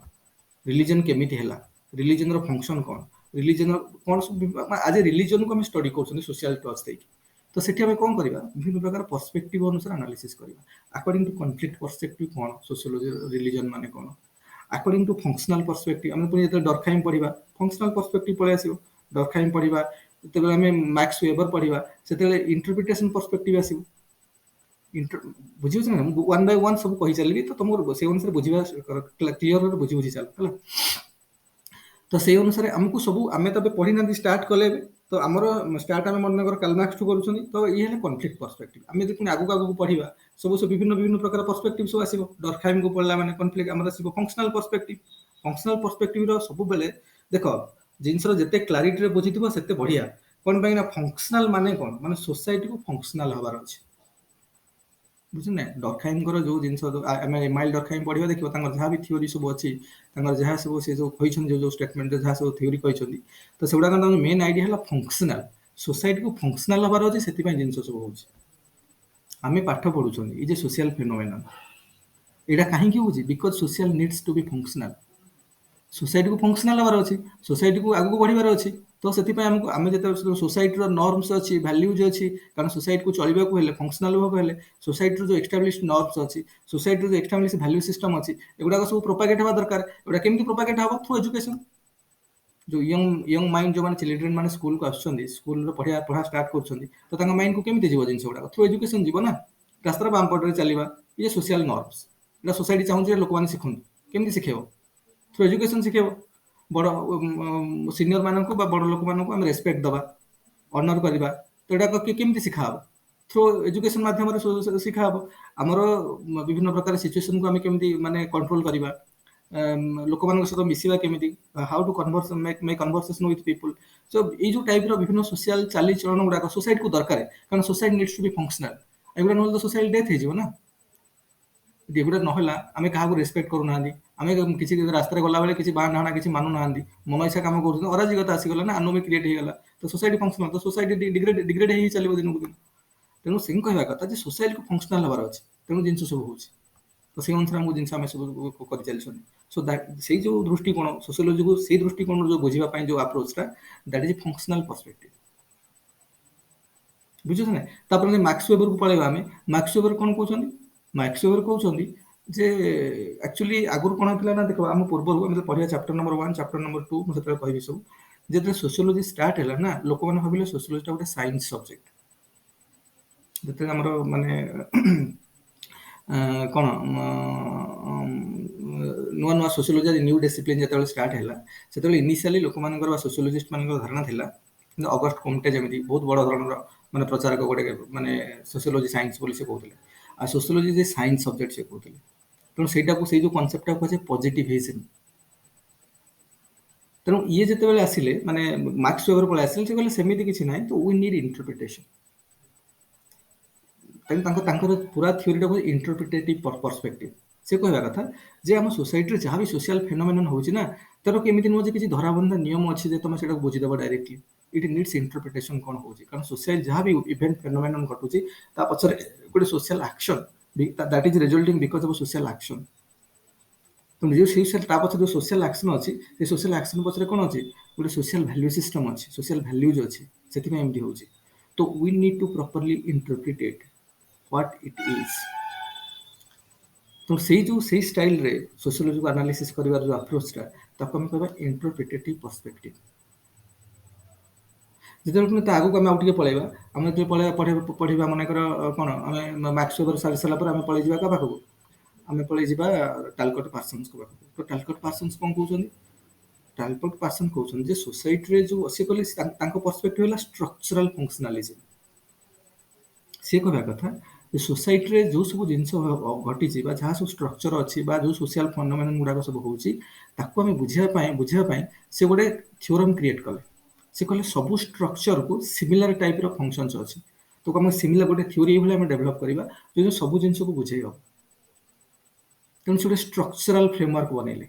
ରିଲିଜନ କେମିତି ହେଲା, ରିଲିଜନର ଫଙ୍କସନ କଣ, ରିଲିଜନର କଣ ସବୁ, ଆଜ ଏ ରିଲିଜନକୁ ଆମେ ଷ୍ଟଡି କରୁଛନ୍ତି ସୋସିଆଲ ଟଚ୍ ଦେଇକି। ତ ସେଠି ଆମେ କଣ କରିବା, ବିଭିନ୍ନ ପ୍ରକାର ପର୍ସପେକ୍ଟିଭ ଅନୁସାରେ ଆନାଲିସିସ୍ କରିବା। ଆକର୍ଡିଂ ଟୁ କନଫ୍ଲିକ୍ଟ ପର୍ସପେକ୍ଟିଭ କଣ, ସୋସିଓଲୋଜି ରିଲିଜନ ମାନେ କଣ। ଆକର୍ଡିଂ ଟୁ ଫଙ୍କସନାଲ ପର୍ସପେକ୍ଟିଭ, ଆମେ ପୁଣି ଯେତେବେଳେ ଡରଖାଇମ ପଢିବା, ଫଙ୍କସନାଲ ପର୍ସପେକ୍ଟିଭ ପଳେଇ ଆସିବ। ଡରଖାଇମ ପଢିବା, ଯେତେବେଳେ ଆମେ ମାକ୍ସ ୱେବର ପଢିବା, ସେତେବେଳେ ଇଣ୍ଟରପ୍ରିଟେସନ ପର୍ସପେକ୍ଟିଭ ଆସିବ। ବୁଝିପାରୁଛ ନା, ମୁଁ ୱାନ୍ ବାଇ ୱାନ୍ ସବୁ କହିଚାଲିବି, ତ ତମକୁ ସେଇ ଅନୁସାରେ ବୁଝିବା କ୍ଲିୟର ବୁଝି ଚାଲ ହେଲା। ତ ସେଇ ଅନୁସାରେ ଆମକୁ ସବୁ, ଆମେ ତ ଏବେ ପଢିନାହାନ୍ତି, ଷ୍ଟାର୍ଟ କଲେ ଏବେ। ତ ଆମର ଷ୍ଟାର୍ଟ ଆମେ ମନେକର କାଲମାର୍କସଠୁ କରୁଛନ୍ତି, ତ ଇଏ ହେଲେ କନଫ୍ଲିକ୍ଟ ପର୍ସପେକ୍ଟିଭ। ଆମେ ଯଦି ପୁଣି ଆଗକୁ ପଢିବା, ସବୁ ବିଭିନ୍ନ ପ୍ରକାର ପର୍ସପେକ୍ଟିଭ ସବୁ ଆସିବ। ଡରଖାଇମକୁ ପଢିଲା ମାନେ କନଫ୍ଲିକ୍ଟ ଆମର ଆସିବ ଫଙ୍କସନାଲ ପର୍ସପେକ୍ଟିଭ। ଫଙ୍କସନାଲ ପର୍ସପେକ୍ଟିଭର ସବୁବେଳେ ଦେଖ, ଜିନିଷର ଯେତେ କ୍ଲାରିଟିରେ ବୁଝିଥିବ ସେତେ ବଢିଆ। କଣ ପାଇଁ ନା, ଫଙ୍କସନାଲ ମାନେ କଣ, ମାନେ ସୋସାଇଟିକୁ ଫଙ୍କସନାଲ ହବାର ଅଛି। ବୁଝୁଛ ନା, ଡରଖାଇମଙ୍କର ଯୋଉ ଜିନିଷ, ଆମେ ଏମାଇଲ ଡରଖାଇମ ପଢିବା, ଦେଖିବ ତାଙ୍କର ଯାହା ବି ଥିଓରି ସବୁ ଅଛି, ତାଙ୍କର ଯାହା ସବୁ ସେ ଯୋଉ କହିଛନ୍ତି, ଯୋଉ ଷ୍ଟେଟମେଣ୍ଟରେ ଯାହା ସବୁ ଥିଓରି କହିଛନ୍ତି, ତ ସେଗୁଡାକ ତାଙ୍କର ମେନ୍ ଆଇଡିଆ ହେଲା ଫଙ୍କସନାଲ। ସୋସାଇଟିକୁ ଫଙ୍କସନାଲ ହବାର ଅଛି, ସେଥିପାଇଁ ଜିନିଷ ସବୁ ହଉଛି। ଆମେ ପାଠ ପଢୁଛନ୍ତି, ଏଇ ଯେ ସୋସିଆଲ ଫେନୋମେନନ୍, ଏଇଟା କାହିଁକି ହଉଛି? Because social needs to be functional. ସୋସାଇଟିକୁ ଫଙ୍କସନାଲ ହବାର ଅଛି, ସୋସାଇଟିକୁ ଆଗକୁ ବଢିବାର ଅଛି। ତ ସେଥିପାଇଁ ଆମକୁ, ଆମେ ଯେତେବେଳେ ସୋସାଇଟିର ନର୍ମସ ଅଛି, ଭ୍ୟାଲ୍ୟୁଜ ଅଛି, କାରଣ ସୋସାଇଟିକୁ ଚଳିବାକୁ ହେଲେ, ଫଙ୍କସନାଲ ହବାକୁ ହେଲେ, ସୋସାଇଟିର ଯୋଉ ଏଷ୍ଟାବ୍ଲିଶ ନର୍ମସ ଅଛି, ସୋସାଇଟିର ଯୋଉ ଏଷ୍ଟାବ୍ଲିଶ ଭ୍ୟାଲ୍ୟୁ ସିଷ୍ଟମ ଅଛି, ଏଗୁଡାକ ସବୁ ପ୍ରୋପାଗେଟ ହବା ଦରକାର। ଏଗୁଡା କେମିତି ପ୍ରୋପାଗେଟ ହବ? Through education. ଯୋଉ ୟଙ୍ଗ ମାଇଣ୍ଡ, ଯୋଉମାନେ ଚିଲଡ୍ରେନ ମାନେ ସ୍କୁଲକୁ ଆସୁଛନ୍ତି, ସ୍କୁଲରେ ପଢା ଷ୍ଟାର୍ଟ କରୁଛନ୍ତି, ତ ତାଙ୍କ ମାଇଣ୍ଡକୁ କେମିତି ଯିବ ଜିନିଷ ଗୁଡାକ? ଥ୍ରୁ ଏଜୁକେସନ ଯିବ ନା। ରାସ୍ତାର ବାମ ପଟରେ ଚାଲିବା, ଇଏ ସୋସିଆଲ ନର୍ମସ। ଏଇଟା ସୋସାଇଟି ଚାହୁଁଛି ଯେ ଲୋକମାନେ ଶିଖନ୍ତୁ। କେମିତି ଶିଖେଇବ? Through education ଶିଖେଇବ। ବଡ ସିନିୟର ମାନଙ୍କୁ ବା ବଡ ଲୋକମାନଙ୍କୁ ଆମେ ରେସପେକ୍ଟ ଦବା, ଅନର କରିବା। ତ ଏଇଟା କେମିତି ଶିଖାହବ? ଥ୍ରୁ ଏଜୁକେସନ ମାଧ୍ୟମରେ ଶିଖା ହବ। ଆମର ବିଭିନ୍ନ ପ୍ରକାର ସିଚୁଏସନକୁ ଆମେ କେମିତି ମାନେ କଣ୍ଟ୍ରୋଲ କରିବା, ଲୋକମାନଙ୍କ ସହିତ ମିଶିବା କେମିତି, how to make conversation with people. So ଏଇ ଯୋଉ ଟାଇପର ବିଭିନ୍ନ ସୋସିଆଲ ଚାଲିଚଳନ ଗୁଡାକ ସୋସାଇଟିକୁ ଦରକାର, କାରଣ society needs to be functional. ଏଗୁଡ଼ା ନହେଲେ ତ ସୋସାଇଟି ଡେଥ୍ ହେଇଯିବ ନା। ଏଗୁଡ଼ା ନହେଲା, ଆମେ କାହାକୁ ରେସପେକ୍ଟ କରୁନାହାନ୍ତି, ଆମେ କିଛି ରାସ୍ତାରେ ଗଲାବେଳେ କିଛି ବାହାନା ହାଣା କିଛି ମାନୁନାହାନ୍ତି, ମନ ଇଚ୍ଛା କାମ କରୁଛନ୍ତି, ଅରାଜକତା ଆସିଗଲା ନା, ଆନୋମି କ୍ରିଏଟ ହେଇଗଲା। ତ ସୋସାଇଟି ଫଙ୍କସନାଲ, ତ ସୋସାଇଟି ଡିଗ୍ରେଡ ହେଇ ଚାଲିବ ଦିନକୁ ଦିନ। ତେଣୁ ସେ କହିବା କଥା ଯେ ସୋସାଇଟିକୁ ଫଙ୍କସନାଲ ହବାର ଅଛି, ତେଣୁ ଜିନିଷ ସବୁ ହଉଛି। ତ ସେଇ ଅନୁସାରେ ଆମକୁ ଜିନିଷ ଆମେ ସବୁ କରିଚାଲିଛନ୍ତି। ସୋ ସେଇ ଯୋଉ ଦୃଷ୍ଟିକୋଣ, ସୋସିଓଲୋଜିକୁ ସେଇ ଦୃଷ୍ଟିକୋଣରୁ ଯୋଉ ବୁଝିବା ପାଇଁ ଯୋଉ ଆପ୍ରୋଚଟା, ଦ୍ୟାଟ୍ ଇଜ ଫଙ୍କସନାଲ ପର୍ସପେକ୍ଟିଭ। ବୁଝୁଛ ନା। ତାପରେ ମାକ୍ସ ୱେବରକୁ ପଳେଇବା ଆମେ। ମାକ୍ସ ୱେବର କଣ କହୁଛନ୍ତି? ମାକ୍ସ ୱେବର କହୁଛନ୍ତି ଯେ ଆକ୍ଚୁଆଲି ଆଗରୁ କଣ ହେଇଥିଲା ନା, ଦେଖ ଆମ ପୂର୍ବରୁ ଆମେ ପଢିବା ଚାପ୍ଟର ନମ୍ବର 1, ଚାପ୍ଟର ନମ୍ବର 2, ମୁଁ ସେତେବେଳେ କହିବି ସବୁ। ଯେତେବେଳେ ସୋସିଓଲୋଜି ଷ୍ଟାର୍ଟ ହେଲା ନା, ଲୋକମାନେ ଭାବିଲେ ସୋସିଓଲୋଜିଟା ଗୋଟେ ସାଇନ୍ସ ସବଜେକ୍ଟ। ଯେତେବେଳେ ଆମର ମାନେ କ'ଣ ନୂଆ ନୂଆ ସୋସିଓଲୋଜି ନ୍ୟୁ ଡିସିପ୍ଲିନ୍ ଯେତେବେଳେ ଷ୍ଟାର୍ଟ ହେଲା ସେତେବେଳେ ଇନିସିଆଲି ଲୋକମାନଙ୍କର ବା ସୋସିଓଲୋଜିଷ୍ଟ ମାନଙ୍କର ଧାରଣା ଥିଲା କିନ୍ତୁ ଅଗଷ୍ଟ କୋମ୍ଟେ ଯେମିତି ବହୁତ ବଡ଼ ଧରଣର ମାନେ ପ୍ରଚାରକ ଗୋଟେ ମାନେ ସୋସିଓଲୋଜି ସାଇନ୍ସ ବୋଲି ସେ କହୁଥିଲେ ଆଉ ସୋସିଓଲୋଜି ଯେ ସାଇନ୍ସ ସବଜେକ୍ଟ ସେ କହୁଥିଲେ ତେଣୁ ସେଇଟାକୁ ସେଇ ଯେଉଁ କନସେପ୍ଟଟାକୁ କୁହାଯାଏ ପଜିଟିଭିଜମ୍। ତେଣୁ ଇଏ ଯେତେବେଳେ ଆସିଲେ ମାନେ ମାର୍କ୍ସ ୱେବର ପଳେଇ ଆସିଲେ ସେ କହିଲେ ସେମିତି କିଛି ନାହିଁ ତ ୱି ନିଡ୍ ଇଣ୍ଟରପ୍ରିଟେସନ୍। ତେଣୁ ତାଙ୍କର ପୁରା ଥିଓରିଟାକୁ ଇଣ୍ଟରପ୍ରିଟେଟିଭ ପର୍ସପେକ୍ଟିଭ। ସେ କହିବା କଥା ଯେ ଆମ ସୋସାଇଟିରେ ଯାହା ବି ସୋସିଆଲ ଫେନୋମେନନ୍ ହେଉଛି ନା ତାର କେମିତି ନୁହଁ ଯେ କିଛି ଧରାବନ୍ଧା ନିୟମ ଅଛି ଯେ ତମେ ସେଟାକୁ ବୁଝିଦେବ ଡାଇରେକ୍ଟଲି। ଇଟ୍ ନିଡ୍ସ ଇଣ୍ଟରପ୍ରିଟେସନ୍ କ'ଣ ହେଉଛି କାରଣ ସୋସିଆଲ ଯାହା ବି ଇଭେଣ୍ଟ ଫେନୋମେନନ୍ ଘଟୁଛି ତା ପଛରେ ଗୋଟେ social action that is resulting because of social action. ତେଣୁ ଯେଉଁ ସେଇ ତା ପଛରେ ଯେଉଁ ସୋସିଆଲ ଆକ୍ସନ୍ ଅଛି ସେ ସୋସିଆଲ ଆକ୍ସନ୍ ପଛରେ କ'ଣ ଅଛି ଗୋଟେ ସୋସିଆଲ ଭ୍ୟାଲ୍ୟୁ ସିଷ୍ଟମ୍ ଅଛି ସୋସିଆଲ ଭ୍ୟାଲ୍ୟୁଜ୍ ଅଛି ସେଥିପାଇଁ ଏମିତି ହେଉଛି। ତ we need to properly interpret it what it is। तो ସେଇ ଷ୍ଟାଇଲରେ ସୋସିଓଲୋଜିକୁ ଆନାଲିସିସ୍ କରିବାର ଯେଉଁ ଆପ୍ରୋଚଟା ତାକୁ ଆମେ କହିବା ଇଣ୍ଟରପ୍ରିଟେଟିଭ ପର୍ସପେକ୍ଟିଭ। ଯେତେବେଳେ ତା ଆଗକୁ ଆମେ ଆଉ ଟିକେ ପଳେଇବା ଆମେ ଯେତେବେଳେ ପଢ଼ିବା ମନେକର କ'ଣ ଆମେ ମାର୍କ୍ସ ୱେବର ସାରି ସାରିଲା ପରେ ଆମେ ପଳେଇଯିବା କାହା ପାଖକୁ ଆମେ ପଳେଇଯିବା ଟାଲକଟ୍ ପାର୍ସନ୍ସଙ୍କ ପାଖକୁ। ତ ଟାଲକଟ୍ ପାର୍ସନ୍ସ କ'ଣ କହୁଛନ୍ତି ଟାଲକଟ୍ ପାର୍ସନ୍ କହୁଛନ୍ତି ଯେ ସୋସାଇଟିରେ ଯେଉଁ ସେ କହିଲେ ତାଙ୍କ ପର୍ସପେକ୍ଟିଭ ହେଲା ଷ୍ଟ୍ରକ୍ଚରାଲ ଫଙ୍କସନାଲିଜିମ୍। ସେ କହିବା କଥା ଯେ ସୋସାଇଟିରେ ଯେଉଁ ସବୁ ଜିନିଷ ଘଟିଛି ବା ଯାହା ସବୁ ଷ୍ଟ୍ରକ୍ଚର ଅଛି ବା ଯେଉଁ ସୋସିଆଲ ଫେନୋମେନନ୍ ଗୁଡ଼ାକ ସବୁ ହେଉଛି ତାକୁ ଆମେ ବୁଝିବା ପାଇଁ ସେ ଗୋଟେ ଥିଓରମ୍ କ୍ରିଏଟ୍ କଲେ। ସେ କହିଲେ ସବୁ ଷ୍ଟ୍ରକ୍ଚରକୁ ସିମିଲାର ଟାଇପ୍ର ଫଙ୍କସନ୍ସ ଅଛି ତ ଆମେ ସିମିଲାର ଗୋଟେ ଥିଓରି ଏଇଭଳି ଆମେ ଡେଭଲପ୍ କରିବା ଯେଉଁ ସବୁ ଜିନିଷକୁ ବୁଝେଇ ହେବ। ତେଣୁ ସେ ଗୋଟେ ଷ୍ଟ୍ରକ୍ଚରାଲ ଫ୍ରେମୱାର୍କ ବନେଇଲେ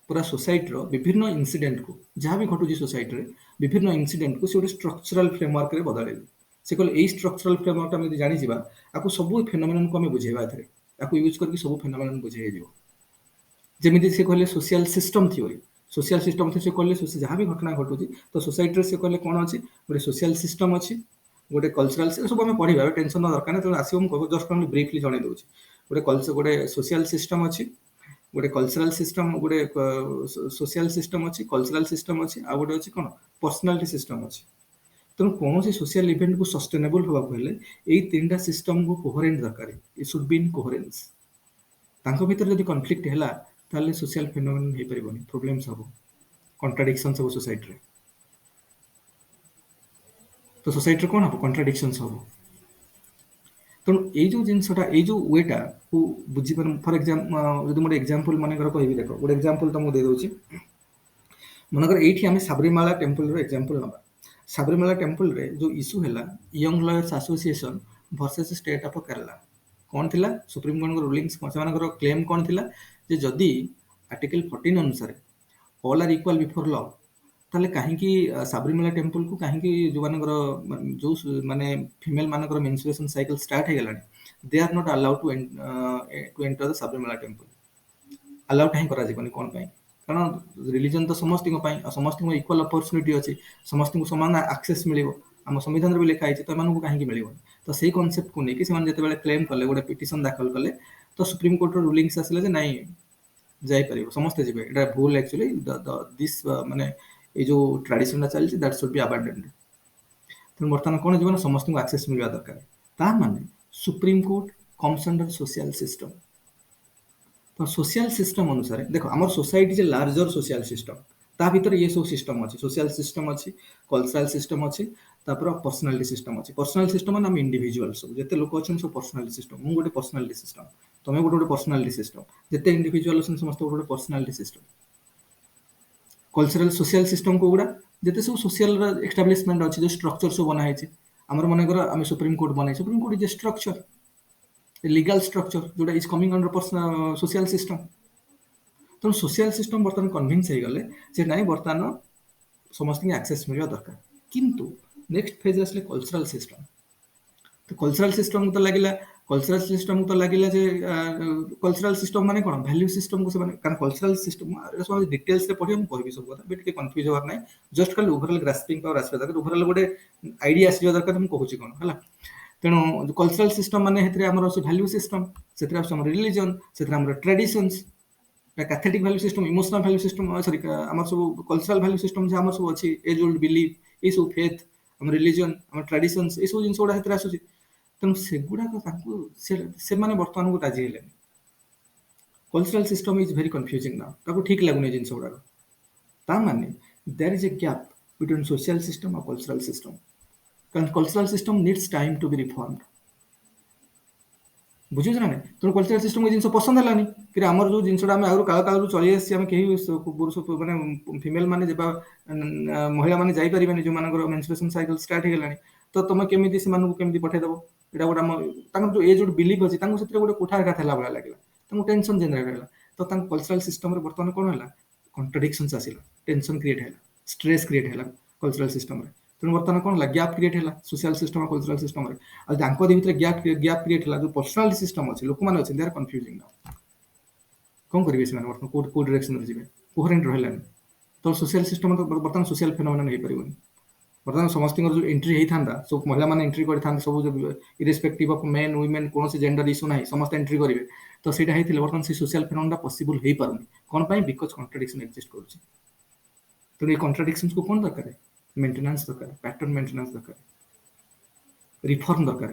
ପୁରା ସୋସାଇଟିର ବିଭିନ୍ନ ଇନସିଡେଣ୍ଟକୁ ଯାହା ବି ଘଟୁଛି ସୋସାଇଟିରେ ବିଭିନ୍ନ ଇନସିଡେଣ୍ଟକୁ ସେ ଗୋଟେ ଷ୍ଟ୍ରକ୍ଚରାଲ ଫ୍ରେମୱାର୍କରେ ବଦଳେଇଲେ। ସେ କହିଲେ ଏଇ ଷ୍ଟ୍ରକ୍ଚରାଲ ଫ୍ରେମୱାର୍କଟା ଆମେ ଯଦି ଜାଣିଯିବା ଆକୁ ସବୁ ଫେନୋମେନନ୍କୁ ଆମେ ବୁଝେଇବା ଏଥିରେ ତାକୁ ୟୁଜ୍ କରିକି ସବୁ ଫେନୋମେନନ୍ ବୁଝେଇ ହେଇଯିବ। ଯେମିତି ସେ କହିଲେ social system theory social system ସେ କହିଲେ ଯାହା ବି ଘଟଣା ଘଟୁଛି ତ ସୋସାଇଟିରେ ସେ କହିଲେ କ'ଣ ଅଛି ଗୋଟେ ସୋସିଆଲ ସିଷ୍ଟମ ଅଛି ଗୋଟେ କଲଚରାଲ ସବୁ ଆମେ ପଢ଼ିବା ଟେନସନ୍ ଦରକାର ନାହିଁ ତେଣୁ ଆସିବ ମୁଁ କହିବ ଜଷ୍ଟ ଆମେ ବ୍ରିଫଲି ଜଣେଇ ଦେଉଛି ଗୋଟେ ସୋସିଆଲ ସିଷ୍ଟମ ଅଛି ଗୋଟେ କଲଚରାଲ ସିଷ୍ଟମ ଗୋଟେ ସୋସିଆଲ ସିଷ୍ଟମ ଅଛି କଲଚରାଲ ସିଷ୍ଟମ ଅଛି ଆଉ ଗୋଟେ ଅଛି କ'ଣ ପର୍ସନାଲିଟି ସିଷ୍ଟମ ଅଛି। ତେଣୁ କୌଣସି ସୋସିଆଲ ଇଭେଣ୍ଟକୁ ସଷ୍ଟେନେବଲ୍ ହେବାକୁ ହେଲେ ଏଇ ତିନିଟା ସିଷ୍ଟମକୁ କୋହରେଣ୍ଟ ଦରକାର। ଇଟ୍ ସୁଡ୍ ବି ଇନ୍ କୋହରେନ୍ସ। ତାଙ୍କ ଭିତରେ ଯଦି କନଫ୍ଲିକ୍ଟ ହେଲା ତାହେଲେ ସୋସିଆଲ ଫେନୋମେନନ୍ ହେଇପାରିବନି ପ୍ରୋବ୍ଲେମ୍ସ ହେବ କଣ୍ଟ୍ରାଡିକ୍ସନ୍ସ ହେବ ସୋସାଇଟିରେ। ତ ସୋସାଇଟିରେ କ'ଣ ହେବ କଣ୍ଟ୍ରାଡିକ୍ସନ୍ସ ହେବ। ତେଣୁ ଏଇ ଯେଉଁ ଜିନିଷଟା ଏଇ ଯେଉଁ ୱେଟାକୁ ବୁଝିପାର ଫର ଏକ୍ଜାମ୍ପଲ୍ ଯଦି ଗୋଟେ ଏକ୍ଜାମ୍ପଲ୍ ମନେକର କହିବି ଦେଖ ଗୋଟେ ଏକ୍ଜାମ୍ପଲ୍ ତୁମକୁ ଦେଇଦେଉଛି ମନେକର ଏଇଠି ଆମେ ସାବରିମାଳା ଟେମ୍ପଲର ଏକ୍ଜାମ୍ପଲ୍ ନେବା। ସାବରିମାଳା ଟେମ୍ପଲରେ ଯେଉଁ ଇସ୍ୟୁ ହେଲା young lawyers association versus state of Kerala କ'ଣ ଥିଲା ସୁପ୍ରିମକୋର୍ଟଙ୍କ ରୁଲିଂସ୍ ସେମାନଙ୍କର କ୍ଲେମ୍ କ'ଣ ଥିଲା ଯେ ଯଦି ଆର୍ଟିକଲ୍ 14 ଅନୁସାରେ ଅଲ୍ ଆର୍ ଇକ୍ୱାଲ୍ ବିଫୋର୍ ଲ ତାହେଲେ କାହିଁକି ସାବରିମାଳା ଟେମ୍ପଲକୁ କାହିଁକି ଯେଉଁମାନଙ୍କର ଯେଉଁ ମାନେ ଫିମେଲ୍ ମାନଙ୍କର ମେନ୍ସୁରେସନ୍ ସାଇକେଲ୍ ଷ୍ଟାର୍ଟ ହେଇଗଲାଣି they are not allowed to enter the Sabarimala temple. Allow କାହିଁ କରାଯିବନି କ'ଣ ପାଇଁ କାରଣ ରିଲିଜନ୍ ତ ସମସ୍ତଙ୍କ ପାଇଁ ଆଉ ସମସ୍ତଙ୍କୁ ଇକ୍ୱାଲ୍ ଅପରଚ୍ୟୁନିଟି ଅଛି ସମସ୍ତଙ୍କୁ ସମାନ ଆକ୍ସେସ୍ ମିଳିବ ଆମ ସମ୍ବିଧାନରେ ବି ଲେଖା ହେଇଛି ତ ଏମାନଙ୍କୁ କାହିଁକି ମିଳିବନି। ତ ସେଇ କନସେପ୍ଟକୁ ନେଇକି ସେମାନେ ଯେତେବେଳେ କ୍ଲେମ୍ କଲେ ଗୋଟେ ପିଟିସନ୍ ଦାଖଲ କଲେ ତ ସୁପ୍ରିମକୋର୍ଟର ରୁଲିଂସ୍ ଆସିଲା ଯେ ନାଇଁ ଯାଇପାରିବ ସମସ୍ତେ ଯିବେ ଏଇଟା ଭୁଲ ଆକ୍ଚୁଆଲି ଦିସ୍ ମାନେ ଏଇ ଯେଉଁ ଟ୍ରାଡିସନଟା ଚାଲିଛି ଦ୍ୟାଟ୍ ସୁଡ୍ ବି ଆବାଣ୍ଡନ୍ଡ। ତେଣୁ ବର୍ତ୍ତମାନ କ'ଣ ଯିବ ନା ସମସ୍ତଙ୍କୁ ଆକ୍ସେସ୍ ମିଳିବା ଦରକାର। ତା ମାନେ supreme court comes under social system. ତ ସୋସିଆଲ ସିଷ୍ଟମ ଅନୁସାରେ ଦେଖ ଆମର ସୋସାଇଟି ଯେ ଲାର୍ଜର ସୋସିଆଲ ସିଷ୍ଟମ ତା ଭିତରେ ଇଏ ସବୁ ସିଷ୍ଟମ ଅଛି ସୋସିଆଲ ସିଷ୍ଟମ ଅଛି କଲଚରାଲ ସିଷ୍ଟମ ଅଛି ତାପରେ ପର୍ସନାଲିଟି ସିଷ୍ଟମ ଅଛି। ପର୍ସନାଲ ସିଷ୍ଟମ ମାନେ ଆମେ ଇଣ୍ଡିଭିଜୁଆଲ ସବୁ ଯେତେ ଲୋକ ଅଛନ୍ତି ସବୁ ପର୍ସନାଲିଟି ସିଷ୍ଟମ ମୁଁ ଗୋଟେ ପର୍ସନାଲିଟି ସିଷ୍ଟମ ତମେ ଗୋଟେ ପର୍ସନାଲିଟି ସିଷ୍ଟମ ଯେତେ ଇଣ୍ଡିଭିଜୁଆଲ ଅଛନ୍ତି ସମସ୍ତେ ଗୋଟେ personality system. Cultural social system କୋଉଗୁଡ଼ା ଯେତେ ସବୁ ସୋସିଆଲର ଏଷ୍ଟାବ୍ଲିଶମେଣ୍ଟ ଅଛି ଯେଉଁ ଷ୍ଟ୍ରକ୍ଚର ସବୁ ବନା ହେଇଛି ଆମର ମନେକର ଆମେ ସୁପ୍ରିମକୋର୍ଟ ବନାଇ Supreme Court is a structure legal structure ଯେଉଁଟା is coming under social system. ତେଣୁ ସୋସିଆଲ ସିଷ୍ଟମ ବର୍ତ୍ତମାନ କନଭିନ୍ସ ହେଇଗଲେ ଯେ ନାଇଁ ବର୍ତ୍ତମାନ ସମସ୍ତଙ୍କୁ ଆକ୍ସେସ୍ ମିଳିବା ଦରକାର। କିନ୍ତୁ ନେକ୍ସଟ ଫେଜ୍ ଆସିଲେ କଲଚରାଲ ସିଷ୍ଟମ। ତ କଲଚରାଲ ସିଷ୍ଟମକୁ ତ ଲାଗିଲା ଯେ କଲଚରାଲ ସିଷ୍ଟମ ମାନେ କ'ଣ ଭ୍ୟାଲ୍ୟୁ ସିଷ୍ଟମକୁ ସେମାନେ କାରଣ କଲଚରାଲ ସିଷ୍ଟମ ଡିଟେଲ୍ସରେ ପଢ଼ିବେ ମୁଁ କହିବି ସବୁ କଥା ଟିକେ କନଫ୍ୟୁଜ୍ ହେବାର ନାହିଁ ଜଷ୍ଟ ଖାଲି ଓଭରଅଲ୍ ଗ୍ରାସ୍ପିଂ ପାୱାର ଆସିବା ଦରକାର ଓଭରଅଲ୍ ଗୋଟେ ଆଇଡ଼ିଆ ଆସିବା ଦରକାର ମୁଁ କହୁଛି କ'ଣ ହେଲା। ତେଣୁ କଲଚରାଲ ସିଷ୍ଟମ ମାନେ ସେଥିରେ ଆମର ଅଛି ଭ୍ୟାଲ୍ୟୁ ସିଷ୍ଟମ ସେଥିରେ ଆସୁଛି ଆମର ରିଲିଜନ୍ ସେଥିରେ ଆମର traditions cathectic value system emotional value system sorry ଆମର ସବୁ କଲଚରାଲ ଭ୍ୟାଲ୍ୟୁ ସିଷ୍ଟମ ଯାହା ଆମର ସବୁ ଅଛି ଏଜ୍ ଓଲ୍ଡ ବିଲିଫ୍ ଏଇ ସବୁ ଫେଥ୍ ଆମର ରିଲିଜନ୍ ଆମର ଟ୍ରାଡିସନ୍ସ ଏସବୁ ଜିନିଷ ଗୁଡ଼ା ସେଥିରେ ଆସୁଛି। ତେଣୁ ସେଗୁଡ଼ାକ ତାଙ୍କୁ ସେମାନେ ବର୍ତ୍ତମାନକୁ ରାଜି ହେଲେନି। Cultural system is very confusing ନା, ତାକୁ ଠିକ୍ ଲାଗୁନି ଜିନିଷ ଗୁଡ଼ାକ। ତା ମାନେ there is a gap between social system ଆଉ କଲଚରାଲ ସିଷ୍ଟମ। କାରଣ cultural system needs time to be reformed. ବୁଝୁଛ ନା ନାଇଁ? ତେଣୁ କଲଚରାଲ ସିଷ୍ଟମ ଏ ଜିନିଷ ପସନ୍ଦ ହେଲାନି କି ଆମର ଯୋଉ ଜିନିଷଟା ଆମେ ଆଗରୁ କାଳ କାଳରୁ ଚଳି ଆସିଛି, ଆମେ କେହି ପୁରୁଷ ମାନେ ଫିମେଲ ମାନେ ଯିବା ମହିଳା ମାନେ ଯାଇପାରିବେନି ଯୋଉମାନଙ୍କର ମେନସୁରେସନ ସାଇକେଲ ଷ୍ଟାର୍ଟ ହେଇଗଲାଣି, ତ ତମେ କେମିତି ସେମାନଙ୍କୁ କେମିତି ପଠେଇଦବ? ଏଇଟା ଗୋଟେ ଆମ ତାଙ୍କର ଯୋଉ ଏଜ ଗୋଟେ ବିଲିଭ ଅଛି, ତାଙ୍କୁ ସେଥିରେ ଗୋଟେ କୁଠାରଘାତ ହେଲା ଭଳିଆ ଲାଗିଲା, ତାଙ୍କୁ ଟେନସନ ଜେନେରେଟ ହେଲା। ତ ତାଙ୍କ କଲଚରାଲ ସିଷ୍ଟମରେ ବର୍ତ୍ତମାନ କଣ ହେଲା, କଣ୍ଟ୍ରାଡିକ୍ସନ୍ସ ଆସିଲା, ଟେନସନ କ୍ରିଏଟ ହେଲା, ଷ୍ଟ୍ରେସ କ୍ରିଏଟ ହେଲା କଲଚରାଲ ସିଷ୍ଟମରେ। ତେଣୁ ବର୍ତ୍ତମାନ କଣ ହେଲା, ଗ୍ୟାପ୍ କ୍ରିଏଟ ହେଲା ସୋସିଆଲ ସିଷ୍ଟମ ଆଉ କଲଚରାଲ ସିଷ୍ଟମରେ। ଆଉ ତାଙ୍କ ଭିତରେ ଗ୍ୟାପ୍ କ୍ରିଏଟ ହେଲା, ଯୋଉ ପର୍ସନାଲ ସିଷ୍ଟମ ଅଛି, ଲୋକମାନେ ଅଛନ୍ତି, ଦେ ଆର୍ କନଫ୍ୟୁଜିଂ ନାଉ। କଣ କରିବେ ସେମାନେ ବର୍ତ୍ତମାନ, କୋଉ ଡିରେକ୍ସନରେ ଯିବେ, କୋହେରେଣ୍ଟ ରହିଲାନି। ତ ସୋସିଆଲ ସିଷ୍ଟମ ବର୍ତ୍ତମାନ ସୋସିଆଲ ଫିନୋମିନନ ହେଇପାରିବନି। ବର୍ତ୍ତମାନ ସମସ୍ତଙ୍କର ଯୋଉ ଏଣ୍ଟ୍ରି ହେଇଥାନ୍ତା, ସବୁ ମହିଳାମାନେ ଏଣ୍ଟ୍ରି କରିଥାନ୍ତେ, ସବୁ ଇରେସ୍ପେକ୍ଟିଭ ଅଫ ମେନ୍ ୱିମେନ୍, କୌଣସି ଜେଣ୍ଡର ଇସ୍ୟୁ ନାହିଁ, ସମସ୍ତେ ଏଣ୍ଟ୍ରି କରିବେ। ତ ସେଇଟା ହେଇଥିଲେ ବର୍ତ୍ତମାନ ସେ ସୋସିଆଲ ଫିନୋମିନନଟା ପସିବଲ ହେଇପାରୁନି। କଣ ପାଇଁ? ବିକଜ କଣ୍ଟ୍ରାଡିକ୍ସନ ଏକ୍ଜିଷ୍ଟ କରୁଛି। ତେଣୁ ଏଇ କଣ୍ଟ୍ରାଡିକ୍ସନକୁ କଣ ଦରକାର? ମେଣ୍ଟେନାନ୍ସ ଦରକାର, ପ୍ୟାଟର୍ନ ମେଣ୍ଟେନାନ୍ସ ଦରକାର, ରିଫର୍ମ ଦରକାର।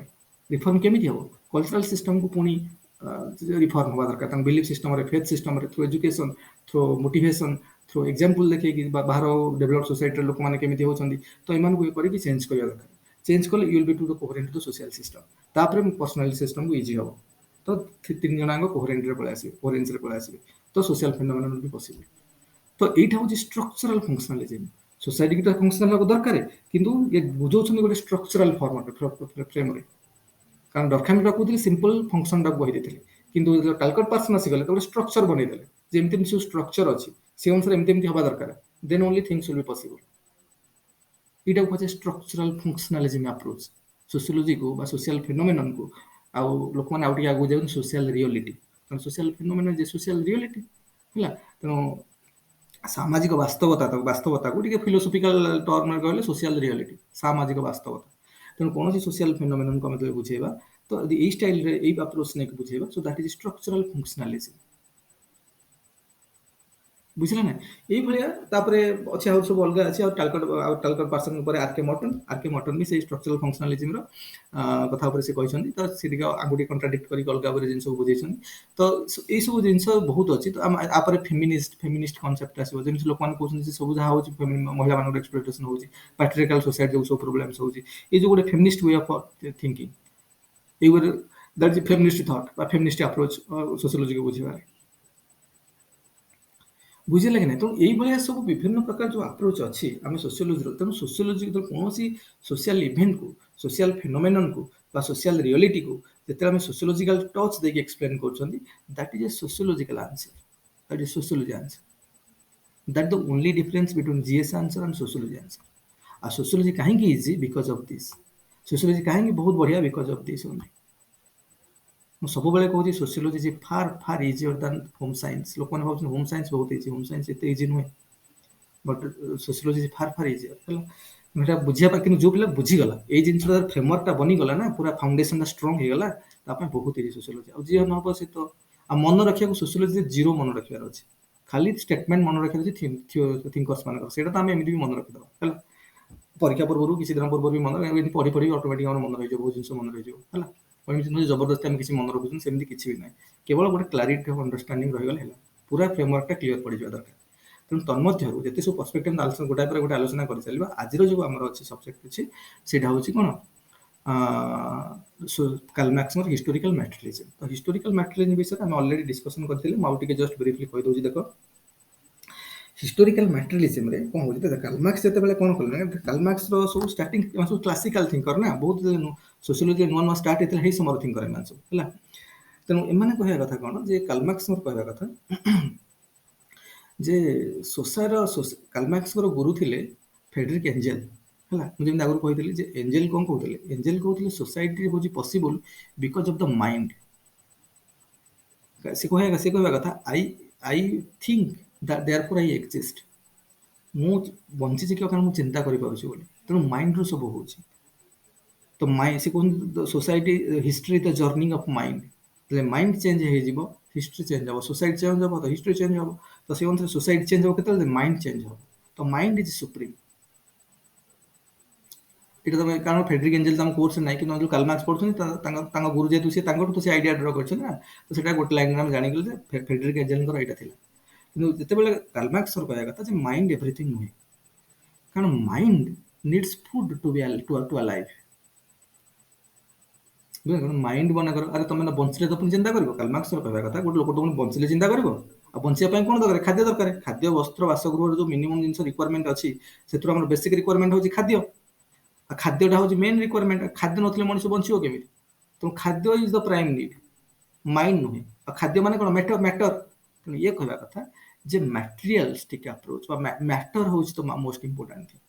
ରିଫର୍ମ କେମିତି ହବ? କଲଚରାଲ ସିଷ୍ଟମକୁ ପୁଣି ରିଫର୍ମ ହବା ଦରକାର, ତାଙ୍କ ବିଲିଫ ସିଷ୍ଟମରେ, ଫେଥ ସିଷ୍ଟମରେ, through education, through motivation, through example ଦେଖେଇକି, ବାହାର ଡେଭଲପ ସୋସାଇଟିର ଲୋକମାନେ କେମିତି ହଉଛନ୍ତି, ତ ଏମାନଙ୍କୁ ଇଏ କରିକି ଚେଞ୍ଜ କରିବା ଦରକାର। ଚେଞ୍ଜ କଲେ you will be to the coherent to social system. ତାପରେ ପର୍ସନାଲ ସିଷ୍ଟମକୁ ଇଜି ହବ। ତ ତିନି ଜଣଙ୍କ କୋହେରେଣ୍ଟରେ ପଳେଇ ଆସିବେ, କୋହେରେନ୍ସରେ ପଳେଇ ଆସିବେ, ତ ସୋସିଆଲ ଫିନୋମିନନ ବି ପସିବଲ। ତ ଏଇଟା ହଉଛି ଷ୍ଟ୍ରକ୍ଚରାଲ ଫଙ୍କସନାଲିଜିମ୍। ସୋସାଇଟିକି ତ ଫଙ୍କସନାଲ ହବାକୁ ଦରକାର, କିନ୍ତୁ ଇଏ ବୁଝଉଛନ୍ତି ଗୋଟେ ଷ୍ଟ୍ରକ୍ଚରାଲ ଫ୍ରେମରେ। କାରଣ ଡରଖାମି କହୁଥିଲେ ସିମ୍ପଲ ଫଙ୍କସନଟାକୁ କହି ଦେଇଥିଲେ, କିନ୍ତୁ କାଲକଟ ପାର୍ସନ ଆସିଗଲେ ତ ଗୋଟେ ଷ୍ଟ୍ରକ୍ଚର ବନେଇଦେଲେ, ଯେ ଏମିତି ଏମିତି ସବୁ ଷ୍ଟ୍ରକ୍ଚର ଅଛି, ସେ ଅନୁସାରେ ଏମିତି ଏମିତି ହବା ଦରକାର, then only things will be possible. ଏଇଟାକୁ କୁହାଯାଏ ଷ୍ଟ୍ରକ୍ଚରାଲ ଫଙ୍କସନାଲିଜିମ୍ ଆପ୍ରୋଚ। ସୋସିଓଲୋଜିକୁ ବା ସୋସିଆଲ ଫିନୋମିନନକୁ ଆଉ ଲୋକମାନେ ଆଉ ଟିକେ ଆଗକୁ ଯାଉଛନ୍ତି ସୋସିଆଲ ରିଅଲିଟି। କାରଣ ସୋସିଆଲ ଫିନୋମିନନ ଯେ ସୋସିଆଲ ରିଅଲିଟି ହେଲା। ତେଣୁ ସାମାଜିକ ବାସ୍ତବତାକୁ ଟିକେ ଫିଲୋସଫିକାଲ ଟର୍ମରେ କହିଲେ ସୋସିଆଲ ରିଅଲିଟି, ସାମାଜିକ ବାସ୍ତବତା। ତେଣୁ କୌଣସି ସୋସିଆଲ ଫିନୋମିନନକୁ ଆମେ ଯେତେବେଳେ ବୁଝେଇବା, ତ ଯଦି ଏଇ ଷ୍ଟାଇଲରେ ଏଇ ଆପ୍ରୋଚ ନେଇକି ବୁଝେଇବା, ସୋ ଦ୍ୟାଟ୍ ଇଜ ଷ୍ଟ୍ରକ୍ଚରାଲ ଫଙ୍କସନାଲିଜିମ୍। ବୁଝିଲେ ନା? ଏଇଭଳିଆ ତାପରେ ଅଛି, ଆହୁରି ସବୁ ଅଲଗା ଅଛି। ଆଉ ଟାଲକଟ ପାର୍ସନ ପରେ ଆରକେ ମଟନ ବି ସେଇ ଷ୍ଟ୍ରକ୍ଚରାଲ ଫଙ୍କସନାଲିଜିମର କଥା ଉପରେ ସେ କହିଛନ୍ତି। ତ ସେ ଟିକେ ଆଗକୁ ଟିକେ କଣ୍ଟ୍ରାଡିକ୍ଟ କରିକି ଅଲଗା ଉପରେ ଜିନିଷକୁ ବୁଝେଇଛନ୍ତି। ତ ଏଇ ସବୁ ଜିନିଷ ବହୁତ ଅଛି। ତ ଆପରେ ଫେମିନିଷ୍ଟ କନସେପ୍ଟ ଆସିବ, ଯେମିତି ଲୋକମାନେ କହୁଛନ୍ତି ଯେ ସବୁ ଯାହା ହଉଛି ମହିଳାମାନଙ୍କର ଏକ୍ସପ୍ଲୋଇଟେସନ ହଉଛି, ପାଟ୍ରିଆର୍କାଲ ସୋସାଇଟି ଯୋଉ ସବୁ ପ୍ରୋବ୍ଲେମସ ହଉଛି, ଏଇ ଯୋଉ ଗୋଟେ ଫେମିନିଷ୍ଟ ୱେ ଅଫ ଥିଙ୍କିଂ, ଏଇ ଗୋଟେ ଦ୍ୟାଟ୍ ଇଜ ଫେମିନିଷ୍ଟ ଥଟ୍ ବା ଫେମିନିଷ୍ଟ ଆପ୍ରୋଚ ସୋସିଓଲୋଜିକୁ ବୁଝିବାରେ। ବୁଝିଲେ କି ନାହିଁ? ତେଣୁ ଏଇଭଳିଆ ସବୁ ବିଭିନ୍ନ ପ୍ରକାର ଯୋଉ ଆପ୍ରୋଚ ଅଛି ଆମେ ସୋସିଓଲୋଜିର, ତେଣୁ ସୋସିଓଲୋଜି କୌଣସି ସୋସିଆଲ ଇଭେଣ୍ଟକୁ, ସୋସିଆଲ ଫିନୋମିନନକୁ ବା ସୋସିଆଲ ରିଅଲିଟିକୁ ଯେତେବେଳେ ଆମେ ସୋସିଓଲୋଜିକାଲ ଟଚ୍ ଦେଇକି ଏକ୍ସପ୍ଲେନ କରୁଛନ୍ତି, that is a sociological answer, that is sociology answer. That the only difference between GS answer and sociology answer. ଆଉ ସୋସିଓଲୋଜି କାହିଁକି easy? Because of this. Sociology କାହିଁକି ବହୁତ ବଢିଆ? Because of this only. ମୁଁ ସବୁବେଳେ କହୁଛି ସୋସିଓଲୋଜି ଇଜ ଫାର ଇଜିୟର ଦାନ ହୋମ ସାଇନ୍ସ। ଲୋକମାନେ ଭାବୁଛନ୍ତି ହୋମ ସାଇନ୍ସ ବହୁତ ଇଜି, ହୋମ ସାଇନ୍ସ ଏତେ ଇଜି ନୁହେଁ, ବଟ୍ ସୋସିଓଲୋଜି ଇଜ ଫାର ଇଜିୟର ହେଲା। ଏଇଟା ବୁଝିବା ପାଇଁ, କିନ୍ତୁ ଯୋଉ ପିଲା ବୁଝିଗଲା ଏଇ ଜିନିଷର ଫ୍ରେମୱାର୍କଟା ବନିଗଲା ନା, ପୁରା ଫାଉଣ୍ଡେସନଟା ଷ୍ଟ୍ରଙ୍ଗ ହେଇଗଲା, ତା ପାଇଁ ବହୁତ ଇଜି ସୋସିଓଲୋଜି। ଆଉ ଯିଏ ନ ହବ ସେ ତ, ଆଉ ମନେ ରଖିବାକୁ ସୋସିଓଲୋଜିରେ ଜିରୋ ମନେ ରଖିବାର ଅଛି, ଖାଲି ଷ୍ଟେଟମେଣ୍ଟ ମନେ ରଖିବାର ଅଛି ଥିଙ୍କର୍ସ ମାନଙ୍କର। ସେଇଟା ତ ଆମେ ଏମିତି ବି ମନେ ରଖିଦବା ହେଲା, ପରୀକ୍ଷା ପୂର୍ବରୁ କିଛି ଦିନ ପୂର୍ବରୁ ବି ଏମିତି ପଢି ଅଟୋମେଟିକ ଆମର ମନେ ରହିଯିବ, ବହୁତ ଜିନିଷ ମନେ ରହିଯିବ ହେଲା। ଏମିତି ନୁହେଁ ଜବରଦସ୍ତି ଆମେ କିଛି ମନେ ରଖୁଛନ୍ତି, ସେମିତି କିଛି ବି ନାହିଁ। କେବଳ ଗୋଟେ କ୍ଲାରିଟି ଅଫ ଅଣ୍ଡରଷ୍ଟାଣ୍ଡିଂ ରହିଗଲେ ହେଲା, ପୁରା ଫ୍ରେମୱାର୍କଟା କ୍ଲିୟର ପଡ଼ିଯିବା ଦରକାର। ତେଣୁ ତନ୍ମଧ୍ୟରୁ ଯେତେ ସବୁ ପର୍ସପେକ୍ଟିଭ ଆଲୋଚନା, ଗୋଟାଏ ପରେ ଗୋଟେ ଆଲୋଚନା କରିଚାଲିବା। ଆଜିର ଯୋଉ ଆମର ଅଛି ସବଜେକ୍ଟ ଅଛି, ସେଇଟା ହଉଛି କଣ, କାର୍ଲ ମାର୍କ୍ସଙ୍କର ହିଷ୍ଟୋରିକାଲ ମ୍ୟାଟେରିଆଲିଜମ। ତ ହିଷ୍ଟୋରିକାଲ ମ୍ୟାଟେରିଆଲିଜମ ବିଷୟରେ ଆମେ ଅଲରେଡି ଡିସ୍କସନ କରିଥିଲେ, ମୁଁ ଆଉ ଟିକେ ଜଷ୍ଟ ବ୍ରିଫଲି କହିଦଉଛି। ଦେଖ, ହିଷ୍ଟୋରିକାଲ ମ୍ୟାଟେରିଆଲିଜମରେ କଣ ହଉଛି, କାର୍ଲ ମାର୍କ୍ସ ଯେତେବେଳେ କଣ କଲେ ନା, କାର୍ଲ ମାର୍କ୍ସର ସବୁ ଷ୍ଟାର୍ଟିଂ ସବୁ କ୍ଲାସିକାଲ ଥିଙ୍କର ନା, ବହୁତ ସୋସିଓଲୋଜି ନୂଆ ନୂଆ ଷ୍ଟାର୍ଟ ହେଇଥିଲା, ହେଇ ସମୟର ଥିଙ୍କର ଏମାନେ ସବୁ ହେଲା। ତେଣୁ ଏମାନେ କହିବା କଥା କଣ, ଯେ କାର୍ଲ ମାର୍କ୍ସଙ୍କର କହିବା କଥା ଯେ କାର୍ଲ ମାର୍କ୍ସଙ୍କର ଗୁରୁ ଥିଲେ ଫ୍ରେଡରିକ ଏଞ୍ଜେଲ ହେଲା। ମୁଁ ଯେମିତି ଆଗରୁ କହିଥିଲି ଯେ ଏଞ୍ଜେଲ କଣ କହୁଥିଲେ, ଏଞ୍ଜେଲ କହୁଥିଲେ ସୋସାଇଟି ହଉଛି possible because of the mind. ସେ କହିବା କଥା I think that therefore I exist. ମୁଁ ବଞ୍ଚିଛି କି କାରଣ ମୁଁ ଚିନ୍ତା କରିପାରୁଛି ବୋଲି। ତେଣୁ ମାଇଣ୍ଡରୁ ସବୁ ହଉଛି। ତ ସେ କୁହନ୍ତି society history the journey of mind. ତାହେଲେ ମାଇଣ୍ଡ ଚେଞ୍ଜ ହେଇଯିବ, ହିଷ୍ଟ୍ରି ଚେଞ୍ଜ ହବ, ସୋସାଇଟି ଚେଞ୍ଜ ହବ, ତ ହିଷ୍ଟ୍ରି ଚେଞ୍ଜ ହବ। ତ ସେ ଅନୁସାରେ ସୋସାଇଟି ଚେଞ୍ଜ ହବ କେତେବେଳେ, ମାଇଣ୍ଡ ଚେଞ୍ଜ ହବ। ତ ମାଇଣ୍ଡ ଇଜ ସୁପ୍ରିମ। এটা ତମେ କାରଣ ଫ୍ରେଡରିକ୍ ଏଞ୍ଜେଲ ତମ କୋର୍ସରେ ନାହିଁ କିନ୍ତୁ ଯୋଉ କାର୍ଲ ମାର୍କ୍ସ ପଢୁଛନ୍ତି ତାଙ୍କ ଗୁରୁ ଯେହେତୁ ସେ ତାଙ୍କଠୁ ତ ସେ ଆଇଡିଆ ଡ୍ର କରିଛନ୍ତି ନା, ତ ସେଟା ଗୋଟେ ଲାଇନରେ ଆମେ ଜାଣିଗଲୁ ଯେ ଫ୍ରେଡରିକ୍ ଏଞ୍ଜେଲଙ୍କର ଏଇଟା ଥିଲା। କିନ୍ତୁ ଯେତେବେଳେ କାର୍ଲ ମାର୍କ୍ସର କହିବା କଥା ଯେ ମାଇଣ୍ଡ ଏଭ୍ରିଥିଙ୍ଗ ନୁହେଁ, କାରଣ ମାଇଣ୍ଡ ନିଡ୍ସ ଫୁଡ ଟୁ ବି ଟୁ ଆଲାଇଭ୍। ମାଇଣ୍ଡ ମନେକର ଆରେ ତମେ ନା ବଞ୍ଚିଲେ ତ ପୁଣି ଚିନ୍ତା କରିବ। କାର୍ଲ ମାର୍କ୍ସର କହିବା କଥା ଗୋଟେ ଲୋକ ତ ପୁଣି ବଞ୍ଚିଲେ ଚିନ୍ତା କରିବ, ଆଉ ବଞ୍ଚିବା ପାଇଁ କଣ ଦରକାର? ଖାଦ୍ୟ ଦରକାର। ଖାଦ୍ୟ, ବସ୍ତ୍ର, ବାସଗୃହର ଯୋଉ ମିନିମମ୍ ଜିନିଷ ରିକ୍ୱାରମେଣ୍ଟ ଅଛି, ସେଥିରୁ ଆମର ବେସିକ ରିକ୍ୱାରମେଣ୍ଟ ହଉଛି ଖାଦ୍ୟ। ଆଉ ଖାଦ୍ୟଟା ହଉଛି ମେନ୍ ରିକ୍ୱାରମେଣ୍ଟ। ଖାଦ୍ୟ ନଥିଲେ ମଣିଷ ବଞ୍ଚିବ କେମିତି? ତେଣୁ ଖାଦ୍ୟ is the prime need, mind ନୁହେଁ। ଆଉ ଖାଦ୍ୟ ମାନେ କଣ? ମ୍ୟାଟର। ତେଣୁ ଇଏ କହିବା କଥା ଯେ ମ୍ୟାଟେରିଆଲିଷ୍ଟିକ ଆପ୍ରୋଚ ବା ମ୍ୟାଟର ହଉଛି ତ most important thing,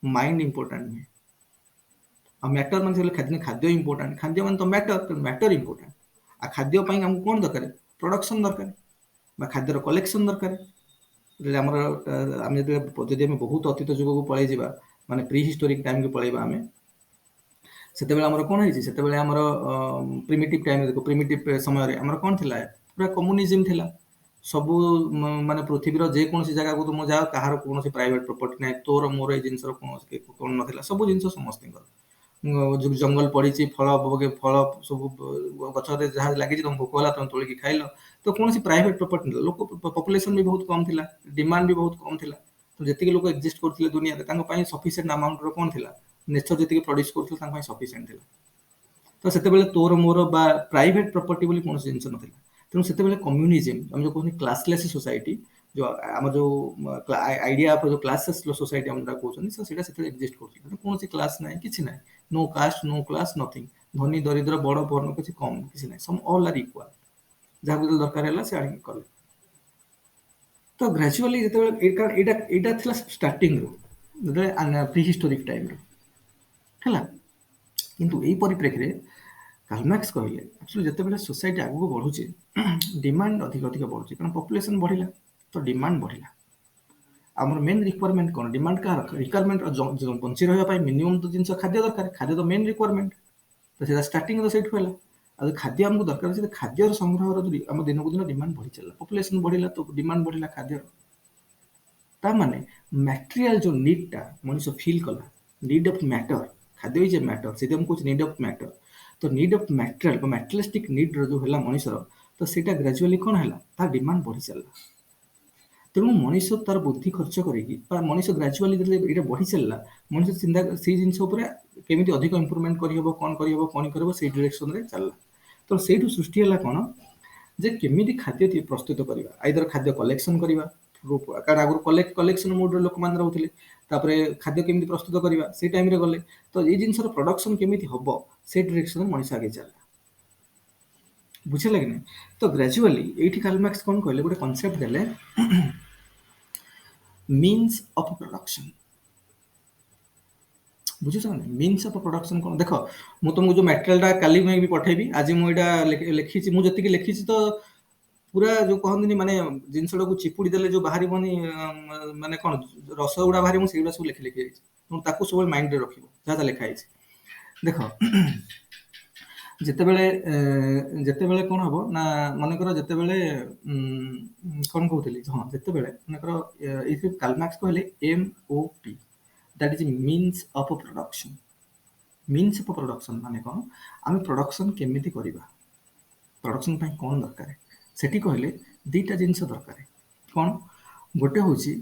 mind important ନୁହେଁ। ଆଉ ମ୍ୟାଟର ମାନେ ଖାଦ୍ୟ ଇମ୍ପୋର୍ଟାଣ୍ଟ, ଖାଦ୍ୟ ମାନେ ତ ମ୍ୟାଟର ଇମ୍ପୋର୍ଟାଣ୍ଟ। ଆଉ ଖାଦ୍ୟ ପାଇଁ ଆମକୁ କଣ ଦରକାର? ପ୍ରଡକ୍ସନ ଦରକାର ବା ଖାଦ୍ୟର କଲେକ୍ସନ ଦରକାର। ଆମର ଆମେ ଯଦି ଆମେ ବହୁତ ଅତୀତ ଯୁଗକୁ ପଳେଇ ଯିବା, ମାନେ ପ୍ରି ହିଷ୍ଟୋରିକ ଟାଇମକୁ ପଳେଇବା ଆମେ, ସେତେବେଳେ ଆମର କଣ ହେଇଛି? ସେତେବେଳେ ଆମର ପ୍ରିମିଟିଭ ଟାଇମ, ପ୍ରିମିଟିଭ ସମୟରେ ଆମର କଣ ଥିଲା? ପୁରା କମ୍ୟୁନିଜିମ ଥିଲା। ସବୁ ମାନେ ପୃଥିବୀର ଯେକୌଣସି ଜାଗାକୁ ତୁମ ଯାଅ, କାହାର କୌଣସି ପ୍ରାଇଭେଟ ପ୍ରପର୍ଟି ନାହିଁ। ତୋର ମୋର ଏଇ ଜିନିଷର କୌଣସି କଣ ନଥିଲା, ସବୁ ଜିନିଷ ସମସ୍ତଙ୍କର। ଜଙ୍ଗଲ ପଡିଛି, ଫଳ ସବୁ ଗଛରେ ଯାହା ଲାଗିଛି, ତମ ଭୋକ ହେଲା ତମେ ତୋଳିକି ଖାଇଲ। ତ କୌଣସି ପ୍ରାଇଭେଟ ପ୍ରପର୍ଟି ନଥିଲା। ଲୋକ ପପୁଲେସନ ବି ବହୁତ କମ ଥିଲା, ଡିମାଣ୍ଡ ବି ବହୁତ କମ ଥିଲା। ତ ଯେତିକି ଲୋକ ଏକ୍ଜିଷ୍ଟ କରୁଥିଲେ ଦୁନିଆରେ, ତାଙ୍କ ପାଇଁ ସଫିସିଏଣ୍ଟ ଆମାଉଣ୍ଟର କଣ ଥିଲା? ନେଚର ଯେତିକି ପ୍ରଡ୍ୟୁସ କରୁଥିଲେ ତାଙ୍କ ପାଇଁ ସଫିସିଏଣ୍ଟ ଥିଲା। ତ ସେତେବେଳେ ତୋର ମୋର ବା ପ୍ରାଇଭେଟ ପ୍ରପର୍ଟି ବୋଲି କୌଣସି ଜିନିଷ ନଥିଲା। ତେଣୁ ସେତେବେଳେ କମ୍ୟୁନିଜିମ, ଆମେ ଯୋଉ କହୁଛନ୍ତି କ୍ଲାସଲେସ୍ ସୋସାଇଟି, ଯୋଉ ଆମର ଯୋଉ ଆଇଡିଆ ଅଫ ଯୋଉ କ୍ଲାସେସ୍ ସୋସାଇଟି ଆମେ କହୁଛନ୍ତି, ସେଇଟା ସେତେବେଳେ ଏକ୍ଜିଷ୍ଟ କରୁଥିଲା। କୌଣସି କ୍ଲାସ ନାହିଁ, କିଛି ନାହିଁ। No caste, no class, nothing. ଧନୀ ଦରିଦ୍ର, ବଡ ବର୍ଣ୍ଣ କିଛି କମ କିଛି ନାହିଁ, ଅଲ୍ ଆର୍ ଇକ୍ୱାଲ। ଯାହାକୁ ଯେତେବେଳେ ଦରକାର ହେଲା ସେ ଆଣିକି କଲେ। ତ ଗ୍ରାଜୁଆଲି ଯେତେବେଳେ ଏଇଟା ଥିଲା ଷ୍ଟାର୍ଟିଂରୁ, ଯେତେବେଳେ ପ୍ରି ହିଷ୍ଟୋରିକ ଟାଇମରେ ହେଲା। କିନ୍ତୁ ଏଇ ପରିପ୍ରେକ୍ଷୀରେ କାର୍ଲ ମାର୍କ୍ସ କହିଲେ ଆକ୍ଚୁଆଲି ଯେତେବେଳେ ସୋସାଇଟି ଆଗକୁ ବଢୁଛି, ଡିମାଣ୍ଡ ଅଧିକ ବଢୁଛି, କାରଣ ପପୁଲେସନ ବଢିଲା, ତ ଡିମାଣ୍ଡ ବଢିଲା। ଆମର ମେନ୍ ରିକ୍ୱାରମେଣ୍ଟ କଣ? ଡିମାଣ୍ଡ କାହାର? ରିକ୍ୱାରମେଣ୍ଟ ବଞ୍ଚି ରହିବା ପାଇଁ ମିନିମମ୍ ତ ଜିନିଷ ଖାଦ୍ୟ ଦରକାର। ଖାଦ୍ୟ ତ ମେନ୍ ରିକ୍ୱାରମେଣ୍ଟ। ତ ସେଇଟା ଷ୍ଟାର୍ଟିଂ ତ ସେଇଠୁ ହେଲା। ଆଉ ଖାଦ୍ୟ ଆମକୁ ଦରକାର ଅଛି, ଖାଦ୍ୟର ସଂଗ୍ରହର ଆମ ଦିନକୁ ଦିନ ଡିମାଣ୍ଡ ବଢି ଚାଲିଲା, ପପୁଲେସନ ବଢିଲା, ତ ଡିମାଣ୍ଡ ବଢିଲା ଖାଦ୍ୟର। ତା ମାନେ ମ୍ୟାଟେରିଆଲ ଯୋଉ ନିଡଟା ମଣିଷ ଫିଲ୍ କଲା, ନିଡ୍ ଅଫ ମ୍ୟାଟର, ଖାଦ୍ୟ ଇଜ ଏ ମ୍ୟାଟର, ସେଥିପାଇଁ ମୁଁ କହୁଛି ନିଡ୍ ଅଫ ମ୍ୟାଟର। ତ ନିଡ୍ ଅଫ ମ୍ୟାଟେରିଆଲ ବା ମ୍ୟାଟେରିଆଲିଷ୍ଟିକ ନିଡ୍ର ଯୋଉ ହେଲା ମଣିଷର, ତ ସେଇଟା ଗ୍ରାଜୁଆଲି କଣ ହେଲା? ତା ଡିମାଣ୍ଡ ବଢି ଚାଲିଲା। ତେଣୁ ମଣିଷ ତାର ବୁଦ୍ଧି ଖର୍ଚ୍ଚ କରିକି, ବା ମଣିଷ ଗ୍ରାଜୁଆଲି ଯେତେବେଳେ ଏଇଟା ବଢି ଚାଲିଲା, ମଣିଷ ଚିନ୍ତା ସେଇ ଜିନିଷ ଉପରେ କେମିତି ଅଧିକ ଇମ୍ପ୍ରୁଭମେଣ୍ଟ କରିହବ, କଣ କରିବ, ସେଇ ଡିରେକ୍ସନରେ ଚାଲିଲା। ତ ସେଇଠୁ ସୃଷ୍ଟି ହେଲା କଣ? ଯେ କେମିତି ଖାଦ୍ୟ ପ୍ରସ୍ତୁତ କରିବା, ଆଇଦର ଖାଦ୍ୟ କଲେକ୍ସନ କରିବା, କାରଣ ଆଗରୁ କଲେକ୍ସନ ମୋଡରେ ଲୋକମାନେ ରହୁଥିଲେ। ତାପରେ ଖାଦ୍ୟ କେମିତି ପ୍ରସ୍ତୁତ କରିବା, ସେଇ ଟାଇମରେ ଗଲେ। ତ ଏଇ ଜିନିଷର ପ୍ରଡକ୍ସନ କେମିତି ହବ, ସେଇ ଡିରେକ୍ସନରେ ମଣିଷ ଆଗେଇ ଚାଲିଲା। ବୁଝିଲା କି ନାହିଁ? ତ ଗ୍ରାଜୁଆଲି ଏଇଠି କାର୍ଲ ମାର୍କ୍ସ କଣ କହିଲେ? ଗୋଟେ କନସେପ୍ଟ ଦେଲେ, ମିନ୍ସ ଅଫ ପ୍ରଡକ୍ସନ। ବୁଝୁଛ ନା? ମିନ୍ସ ଅଫ ପ୍ରଡକ୍ସନ କଣ? ଦେଖ, ମୁଁ ତମକୁ ଯୋଉ ମ୍ୟାଟେରିଆଲଟା କାଲି ମୁଁ ବି ପଠେଇବି, ଆଜି ମୁଁ ଏଇଟା ଲେଖିଛି, ମୁଁ ଯେତିକି ଲେଖିଛି ତ ପୁରା ଯୋଉ କହନ୍ତିନି ମାନେ ଜିନିଷଟାକୁ ଚିପୁଡି ଦେଲେ ଯୋଉ ବାହାରିବନି, ମାନେ କଣ ରସ ଗୁଡା ବାହାରି, ମୁଁ ସେଇଗୁଡା ସବୁ ଲେଖି ଯାଇଛି। ତାକୁ ସବୁବେଳେ ମାଇଣ୍ଡରେ ରଖିବ ଯାହା ଲେଖା ହେଇଛି। ଦେଖ, ଯେତେବେଳେ କଣ ହବ ନା, ମନେକର ଯେତେବେଳେ କଣ କହୁଥିଲି, ହଁ, ଯେତେବେଳେ ମନେକର ଏଇଠି କାର୍ଲ ମାର୍କ୍ସ କହିଲେ MOP, that is means of production. means of production ମାନେ କଣ? ଆମେ ପ୍ରଡକ୍ସନ କେମିତି କରିବା, ପ୍ରଡକ୍ସନ ପାଇଁ କଣ ଦରକାର? ସେଠି କହିଲେ ଦିଟା ଜିନିଷ ଦରକାର। କଣ? ଗୋଟେ ହଉଛି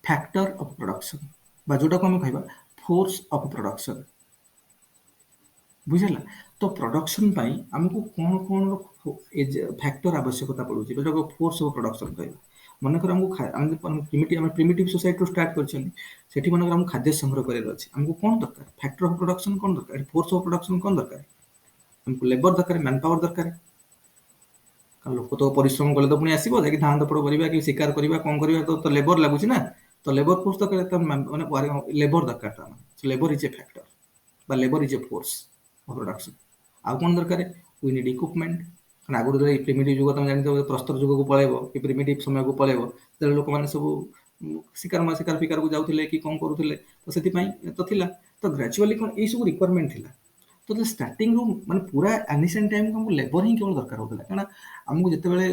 ଫ୍ୟାକ୍ଟର ଅଫ ପ୍ରଡକ୍ସନ, ବା ଯୋଉଟାକୁ ଆମେ କହିବା ଫୋର୍ସ ଅଫ ପ୍ରଡକ୍ସନ। ବୁଝିଲା? ତ ପ୍ରଡକ୍ସନ ପାଇଁ ଆମକୁ କଣ ଫ୍ୟାକ୍ଟର ଆବଶ୍ୟକତା ପଡୁଛି, ଯୋଉଟାକୁ ଫୋର୍ସ ଅଫ ପ୍ରଡକ୍ସନ କହିବା। ମନେକର ଆମକୁ ଆମେ ପ୍ରିମିଟିଭ ସୋସାଇଟିରୁ ଷ୍ଟାର୍ଟ କରିଛନ୍ତି, ସେଠି ମନେକର ଆମକୁ ଖାଦ୍ୟ ସଂଗ୍ରହ କରିବାର ଅଛି, ଆମକୁ କଣ ଦରକାର? ଫ୍ୟାକ୍ଟର ଅଫ ପ୍ରଡକ୍ସନ କଣ ଦରକାର? ଫୋର୍ସ ଅଫ ପ୍ରଡକ୍ସନ କଣ ଦରକାର? ଆମକୁ ଲେବର ଦରକାର, ମ୍ୟାନ ପାୱାର ଦରକାର। କାରଣ ଲୋକ ତ ପରିଶ୍ରମ କଲେ ତ ପୁଣି ଆସିବ, ଯାଇକି ଧାନ ଦପଡ କରିବା, କି ଶିକାର କରିବା, କଣ କରିବା, ତ ଲେବର ଲାଗୁଛି ନା। ତ ଲେବର ଫୋର୍ସ ଦରକାର, ମାନେ ଲେବର ଦରକାର। ଲେବର ଇଜ ଏ ଫ୍ୟାକ୍ଟର ବା labour is a force of production. ଆଉ କଣ ଦରକାର? We need equipment. କାରଣ ଆଗରୁ ଯଦି ପ୍ରିମିଟିଭ ଯୁଗ ତମେ ଜାଣିଥିବ, ପ୍ରସ୍ତର ଯୁଗକୁ ପଳେଇବ କି ପ୍ରିମିଟିଭ ସମୟକୁ ପଳେଇବ, ତେଣୁ ଲୋକମାନେ ସବୁ ଶିକାର ଫିକାରକୁ ଯାଉଥିଲେ କି କଣ କରୁଥିଲେ, ତ ସେଥିପାଇଁ ତ ଥିଲା। ତ ଗ୍ରାଜୁଆଲି କଣ ଏଇ ସବୁ ରିକ୍ୱାରମେଣ୍ଟ ଥିଲା। ତ ଷ୍ଟାର୍ଟିଂରୁ ମାନେ ପୁରା ଆନିସେଣ୍ଟ ଟାଇମକୁ ଆମକୁ ଲେବର ହିଁ କେବଳ ଦରକାର ହଉଥିଲା। କାରଣ ଆମକୁ ଯେତେବେଳେ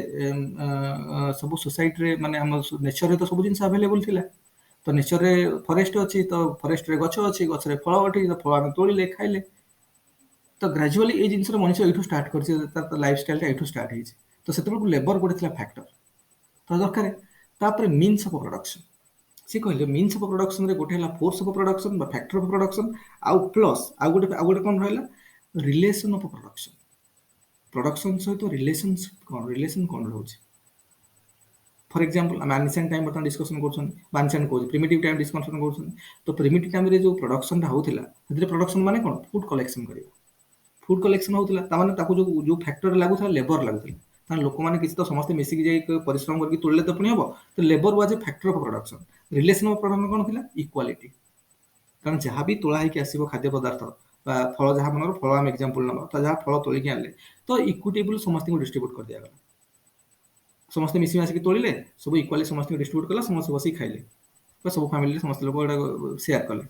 ସବୁ ସୋସାଇଟିରେ, ମାନେ ଆମ ନେଚରରେ ତ ସବୁ ଜିନିଷ ଆଭେଲେବୁଲ ଥିଲା। ତ तो नेचर रे फॉरेस्ट अच्छी तो फॉरेस्ट रे गछ अच्छी गछ रे फल अच्छी तो फल आम तोड़िले खाइले तो ग्राजुअली ये जिनस मनुष्य ये स्टार्ट कर लाइफ स्टाइल ये स्टार्ट होती तो से लेबर गोटे फैक्टर तो दरकार तापर मीन्स ऑफ प्रोडक्शन सी कहले मीन्स ऑफ प्रोडक्शन रे गोटे है force of production factor of production आउ प्लस आउ गोटे कौन रहा रिलेशन ऑफ प्रोडक्शन सहित रिलेशन कौन रोचे फॉर एग्जांपल आम एनसिएंट टाइम बर्तमान डिस्कशन कर प्रिमिटिव टाइम डिस्कशन कर तो प्रिमिटिव टाइम रे जो प्रोडक्शन होता प्रोडक्शन माने कौन फूड कलेक्शन करियो फूड कलेक्शन होता तामाने ताको जो फैक्टर लागुला लेबर लागुला लोक मैंने किसी तो समस्त मिसिक जाए परिश्रम करके तोड़े तो पुणी हम तो labour was a factor of production relation of production कौन थी इक्वालिटी कारण जहाँ भी तोड़ा होकर आसो खाद्य पदार्थ फल जहाँ मन फल आम एग्जांपल नवा तो जहाँ फल तोलिक आने तो इक्विटेबल समस्त डिस्ट्रीब्यूट कर दिया गला समस्ते मिसी मासिक तोड़े सब इक्वाली समस्त डिस्ट्रीब्यूट कला समस्त बस खाइले सब फैमिली समस्त लोग शेयर कले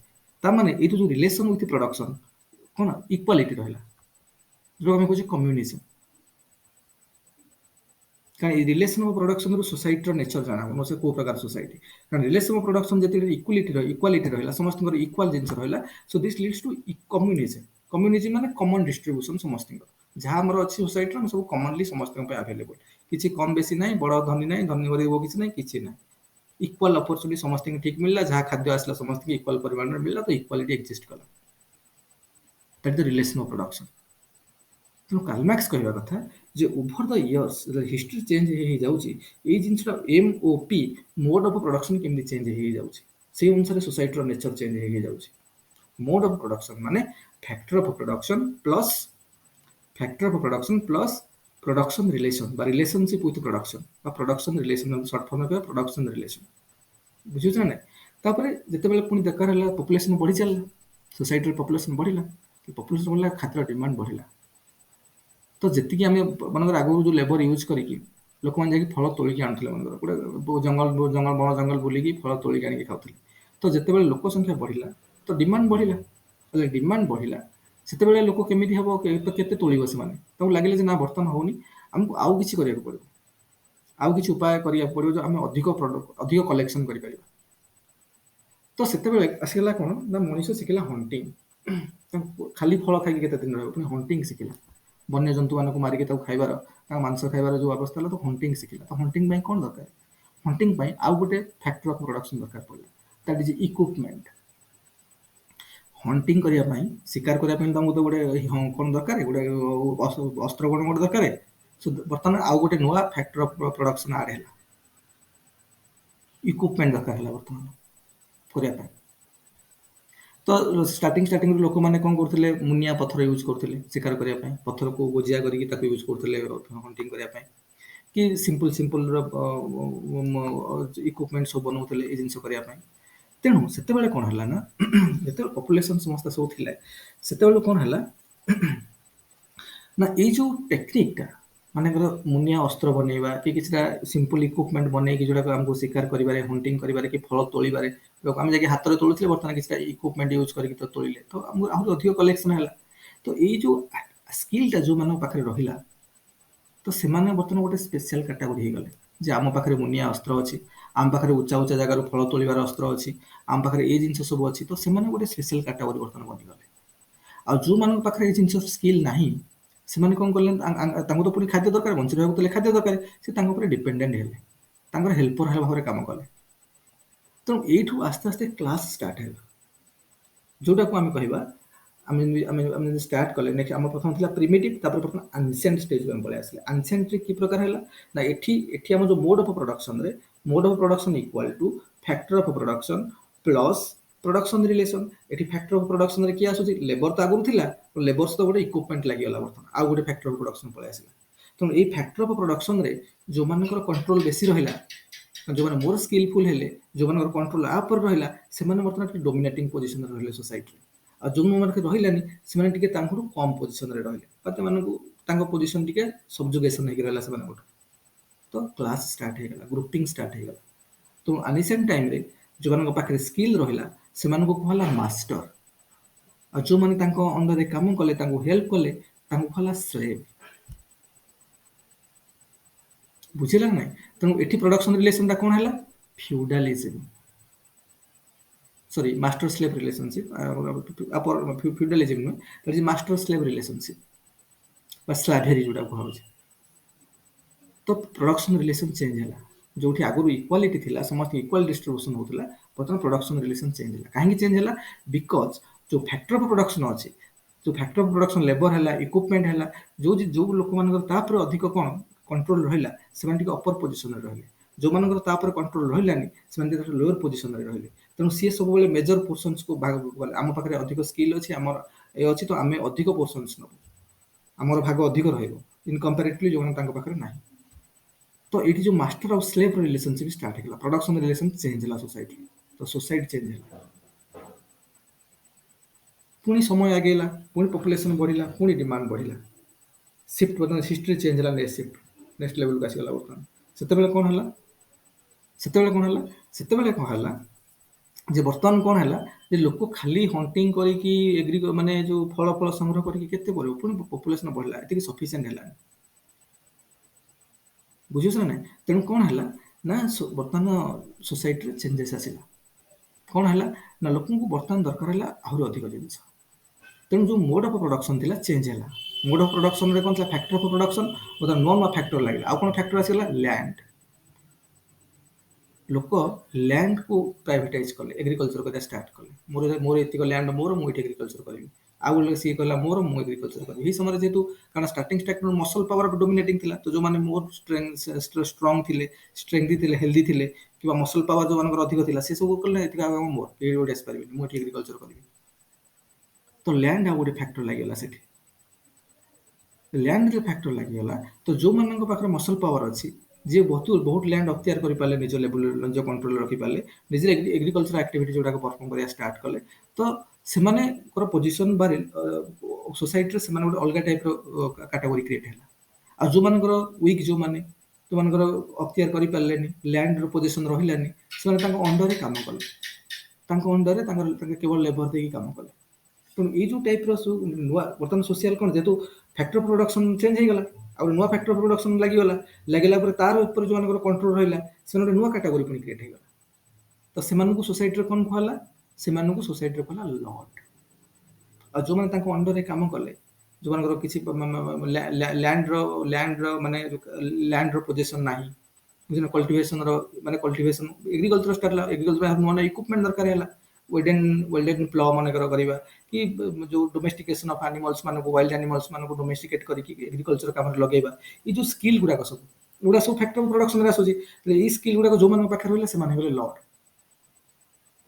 तार ये जो रिलेशन विथ प्रोडक्शन कौन इक्वालिटी रहा जो आम कहे कम्युनिज्म कारण relation of production society nature जाना से कौ प्रकार सोसाइटी कारण रिलेशन ऑफ प्रोडक्शन जितने इक्वालिटी रहा समस्त इक्वाल जिन रहा so this leads to communism communism माने कॉमन डिस्ट्रीब्यूशन समस्त जहाँ आम अच्छी सोसाइटी सब कमनली समस्त आवेलेबल किसी कम बेसी ना बड़ धनी ना धनी गरीब किसी ना कि ना इक्वाल अपरचुनिटी समस्त ठीक मिलला जहाँ खाद्य आसला समस्त इक्वाल परिमाण में मिलला तो इक्वालिटी एक्जिस्ट कला that the relation of production तेणु कार्ल मार्क्स कहवा कथा जे over the years history change हो जाउची ए जिनसटा एमओपी मोड ऑफ प्रोडक्शन केमती चेंज हो जाउची से अनुसार सोसाइटी रो नेचर चेंज हो जाउची मोड ऑफ प्रोडक्शन माने factor of production plus production relation बा relationship with production relation short form में प्रोडक्शन रिलेशन बुझुछ ना तापरे जेतेबेले पुनी दरकार हला पॉपुलेशन बढ़ी चलला सोसाइटी पॉपुलेशन बढ़िला पॉपुलेशन बढ़ला खाद्य डिमांड बढ़िला तो जी आम मन आगु जो लेबर यूज करके लोक मैंने फल तोलिक आणुले मन गोटे जंगल जंगल बड़ जंगल बुलिकी फल तोलिक आनिक खाऊले तो जिते लोक संख्या बढ़िला तो डिमांड बढ़िला डिमांड बढ़िला से लोक केमी हम केते तोड़ से लगे ना बर्तमान होनी आमको आउ कि पड़ो आउ कि उपाय करा पड़ो जो आम अधिक कलेक्शन कर तो से आसगला कौन ना मनीष शिखला हंटिंग खाली फल खाई के दिन रहा हंटिंग शिखला वन्य जंतु मान को मारिक खाइबार मांस खाइबार जो अवस्था है तो हंटिंग शिखला तो हंटिंग कौन दरकार हंटिंग आउ गोटे फैक्टर ऑफ प्रोडक्शन दरकार पड़ा दैट इज इक्विपमेंट हंटिंग करने शिकार करने तो गोटे कौन दरकार गोटे अस्त्र कौन गोटे दरकार सो बर्तमान आउ गोटे नुआ फैक्टर ऑफ प्रोडक्शन आड है इक्विपमेंट दरकार है बर्तमान करने तो स्टार्टिंग लोक मैंने कौन करते मुनिया पत्थर यूज करते शिकार करने पत्थर को गोजिया करके यूज करते हंटिंग करने कि सिंपल इक्विपमेंट सब बनाते जिन करने तेणु से कौन है ना जो पॉपुलेशन समस्त सब थिले से कौन है ना ये जो टेक्निकटा माने मुनिया अस्त्र बनइबा कि किछटा सिंपल इक्विपमेंट बनै कि जोटा हमको शिकार करिबारे हंटिंग करिबारे कि फल तोलिबारे लोक हम जाके हाथ रे तोलुथिले बर्तमान किछटा इक्विपमेंट यूज करके तो तोलिले तो हमको आहुरी अधिक कलेक्शन हैला तो ये जो स्किलटा जो मानक पाखरे रहिला तो से बर्तमान गोटे स्पेशल कैटेगरी हो गले जे आम पाखे मुनिया अस्त्र अच्छी आम पाखे उच्चा उच्चा जगार फल तोलिबार अस्त्र अच्छी आम पाखे ये जिन सब अच्छी तो से गोटे स्पेशल कैटेगरी बर्तमान बनीगले आ जो मान पाखे जिन स्किल नहीं से कौन कले तो पुणी खाद्य दरकार बंची रहा खाद्य दरकार से डिपेंडेंट हेल्पर भाव में कम कले तेणु यू आस्ते आस्ते क्लास स्टार्ट है जोटा को आम कह स्टार्ट कले नेक्स्ट आम प्रथम था प्रिमिटिव प्रथम एनसिएंट स्टेज को पलि आसे एनसिएंट कि प्रकार है ना ये आम जो mode of production equal two factor of production plus production relation ये फैक्टर ऑफ प्रोडक्शन रे किए आसुची लेबर तो आगुरी थिला लेबर सहित गोटे इक्विपमेंट लगिगला बर्तमान आउ गोटे फैक्टर ऑफ प्रोडक्शन पलि आसला तेणु ये फैक्टर ऑफ प्रोडक्शन रे जो मानकर कंट्रोल बेसी रहिला जो माने मोर स्किलफुल हेले जो मानकर कंट्रोल आप पर रहिला से माने बर्तमान डोमिनेटिंग पोजीशन रे रहिले सोसाइटी आ जो मानकर रहिलानी से माने टिके तांकरू कम पोजीशन रे रहिले पते मानकू तांको पोजीशन टिके सबजुगेशन हेकि रहिला से माने तो क्लास स्टार्ट हे गला ग्रुपिंग स्टार्ट हे गला तो एनिसेंट टाइम रे जो मानक पाखरे स्किल रहिला से मानकू कहला मास्टर आ जो माने तांको अंडर रे काम कले तांको हेल्प कले तांको कहला स्लेव बुझिला नै तेणु एठी प्रोडक्शन रिलेशन ता कोन हैला फ्यूडालिज्म sorry, master slave relationship, feudalism नुहे, that is master slave relationship বা slavery जोटा कुहाउछि। तो प्रोडक्शन रिलेशन चेंज है जो आगुरी इक्वालिटी थिला समस्त इक्वाल डिस्ट्रीब्यूशन होता बर्तमान प्रोडक्शन रिलेशन चेंज है कहीं चेंज है बिकज जो फैक्टर ऑफ प्रोडक्शन अच्छी जो फैक्टर ऑफ प्रोडक्शन लेबर है इक्विपमेंट है जो जो लोक मान अधिक कौन कंट्रोल रहा से अपर पोजिशन रही जो मान कंट्रोल रही से लोअर पोजिशन रही तेणु सी सब मेजर पोर्सन को आम पाखे अधिक स्किल अच्छी आम ये अच्छी तो आम अधिक पोर्सन नबू आमर भाग अधिक इन कंपेरेटिवली जो पाखे ना तो ये जो master of slave relationship start है प्रोडक्शन रिलेशन चेंज है सोसाइटी तो सोसाइटी चेंज है पुणी समय आगेला पुणी पॉपुलेशन बढ़िला पुणी डिमांड बढ़िला शिफ्ट बर्तमान हिस्ट्री चेंज है नेक्स्ट लेवल को आसीगला बर्तमान से कौन है से कौन है जे बर्तमान कौन है जे लोक खाली हंटिंग करी एग्री माने जो फल फल संग्रह करके केते करिवो पुणी पॉपुलेशन बढ़िला एतिक सफिशिएंट है बुझुस ना तेणु कौन है ना बर्तमान सोसाइटी चेंजेस आसला कौन है ना लोक बर्तमान दरकार है आहरी अधिक जिनस तेणु जो मोड ऑफ प्रोडक्शन थिला चेंज है मोड ऑफ प्रोडक्शन रे कौन था फैक्टर ऑफ प्रोडक्शन बर्तमान नुआ नुआ फैक्टर लगे आउ कौन फैक्टर आसगला लैंड लोक लैंड को प्राइवेटाइज कले एग्रीकल्चर करने स्टार्ट कले मोर मोर एतिक लैंड मोर मुझे एग्रीकल्चर करी आउ सी कहला मोर मु एग्रीकल्चर करी यही समय जेहेतु कारण starting state muscle power dominating थिला तो जो माने मोर स्ट्रांग थिले स्ट्रेंथी थिले हेल्दी थिले कि मसल पावर जो मानकर अधिक थिला से सब कले एतिक मोर ये गोटे आस पारिबेनी मु एग्रीकल्चर करी तो लैंड आ गोटे फैक्टर लागिगला सेठी लैंड जो फैक्टर लागिगला तो जो मानक पाखरे मसल पावर अच्छी जे बहुत लैंड अख्तियार कर पाले निज लेवल निज कंट्रोल रखी पाले निज एग्रीकल्चर एक्टिविटी जोटा परफॉर्म करिया स्टार्ट कले तो से माने कोर पोजीशन बारे सोसाइटी रे से माने गोटे अलग टाइप रो कैटेगरी क्रिएट हैला आ जो मानकर वीक जो माने जो मानकर अख्तियार करि पालेनी लैंड रो पोजीशन रहिलानी से माने तांको अंडर रे काम कले तांको अंडर रे तांको केवल लेबर देकी काम कले तो ये जो टाइप रो नुआ बर्तमान सोशल कौन जेहेतु फैक्टर प्रोडक्शन चेंज हो गला और नुआ फैक्टर प्रोडक्शन लगिगला तार ऊपर जो मान कंट्रोल रहा से नुआ कैटेगरी पुणी क्रिएट हो तो से सोसाइटी कौन कहला से सोसाइटी कहला लॉर्ड और जो मैंने अंडर काम कले जो मान किसी लैंड माने लैंड रो पोजीशन नाही बुझना कल्टीवेशन रो माने कल्टीवेशन एग्रीकल्चर स्टार्ट एग्रीकल्चर नुआ इक्विपमेंट दरकार है वेल्डेन प्लॉ मन करवा कि जो डोमेस्टिकेशन ऑफ एनिमल्स मान को वाइल्ड एनिमल्स मान को डोमेस्टिकेट करके एग्रीकल्चर काम लगेगा ये जो स्किल गुड़ाक सब गुड़ा सब फैक्टर प्रोडक्शन आसूँ ये स्किल गुड़ाक जो मान पाखे रहा से लॉर्ड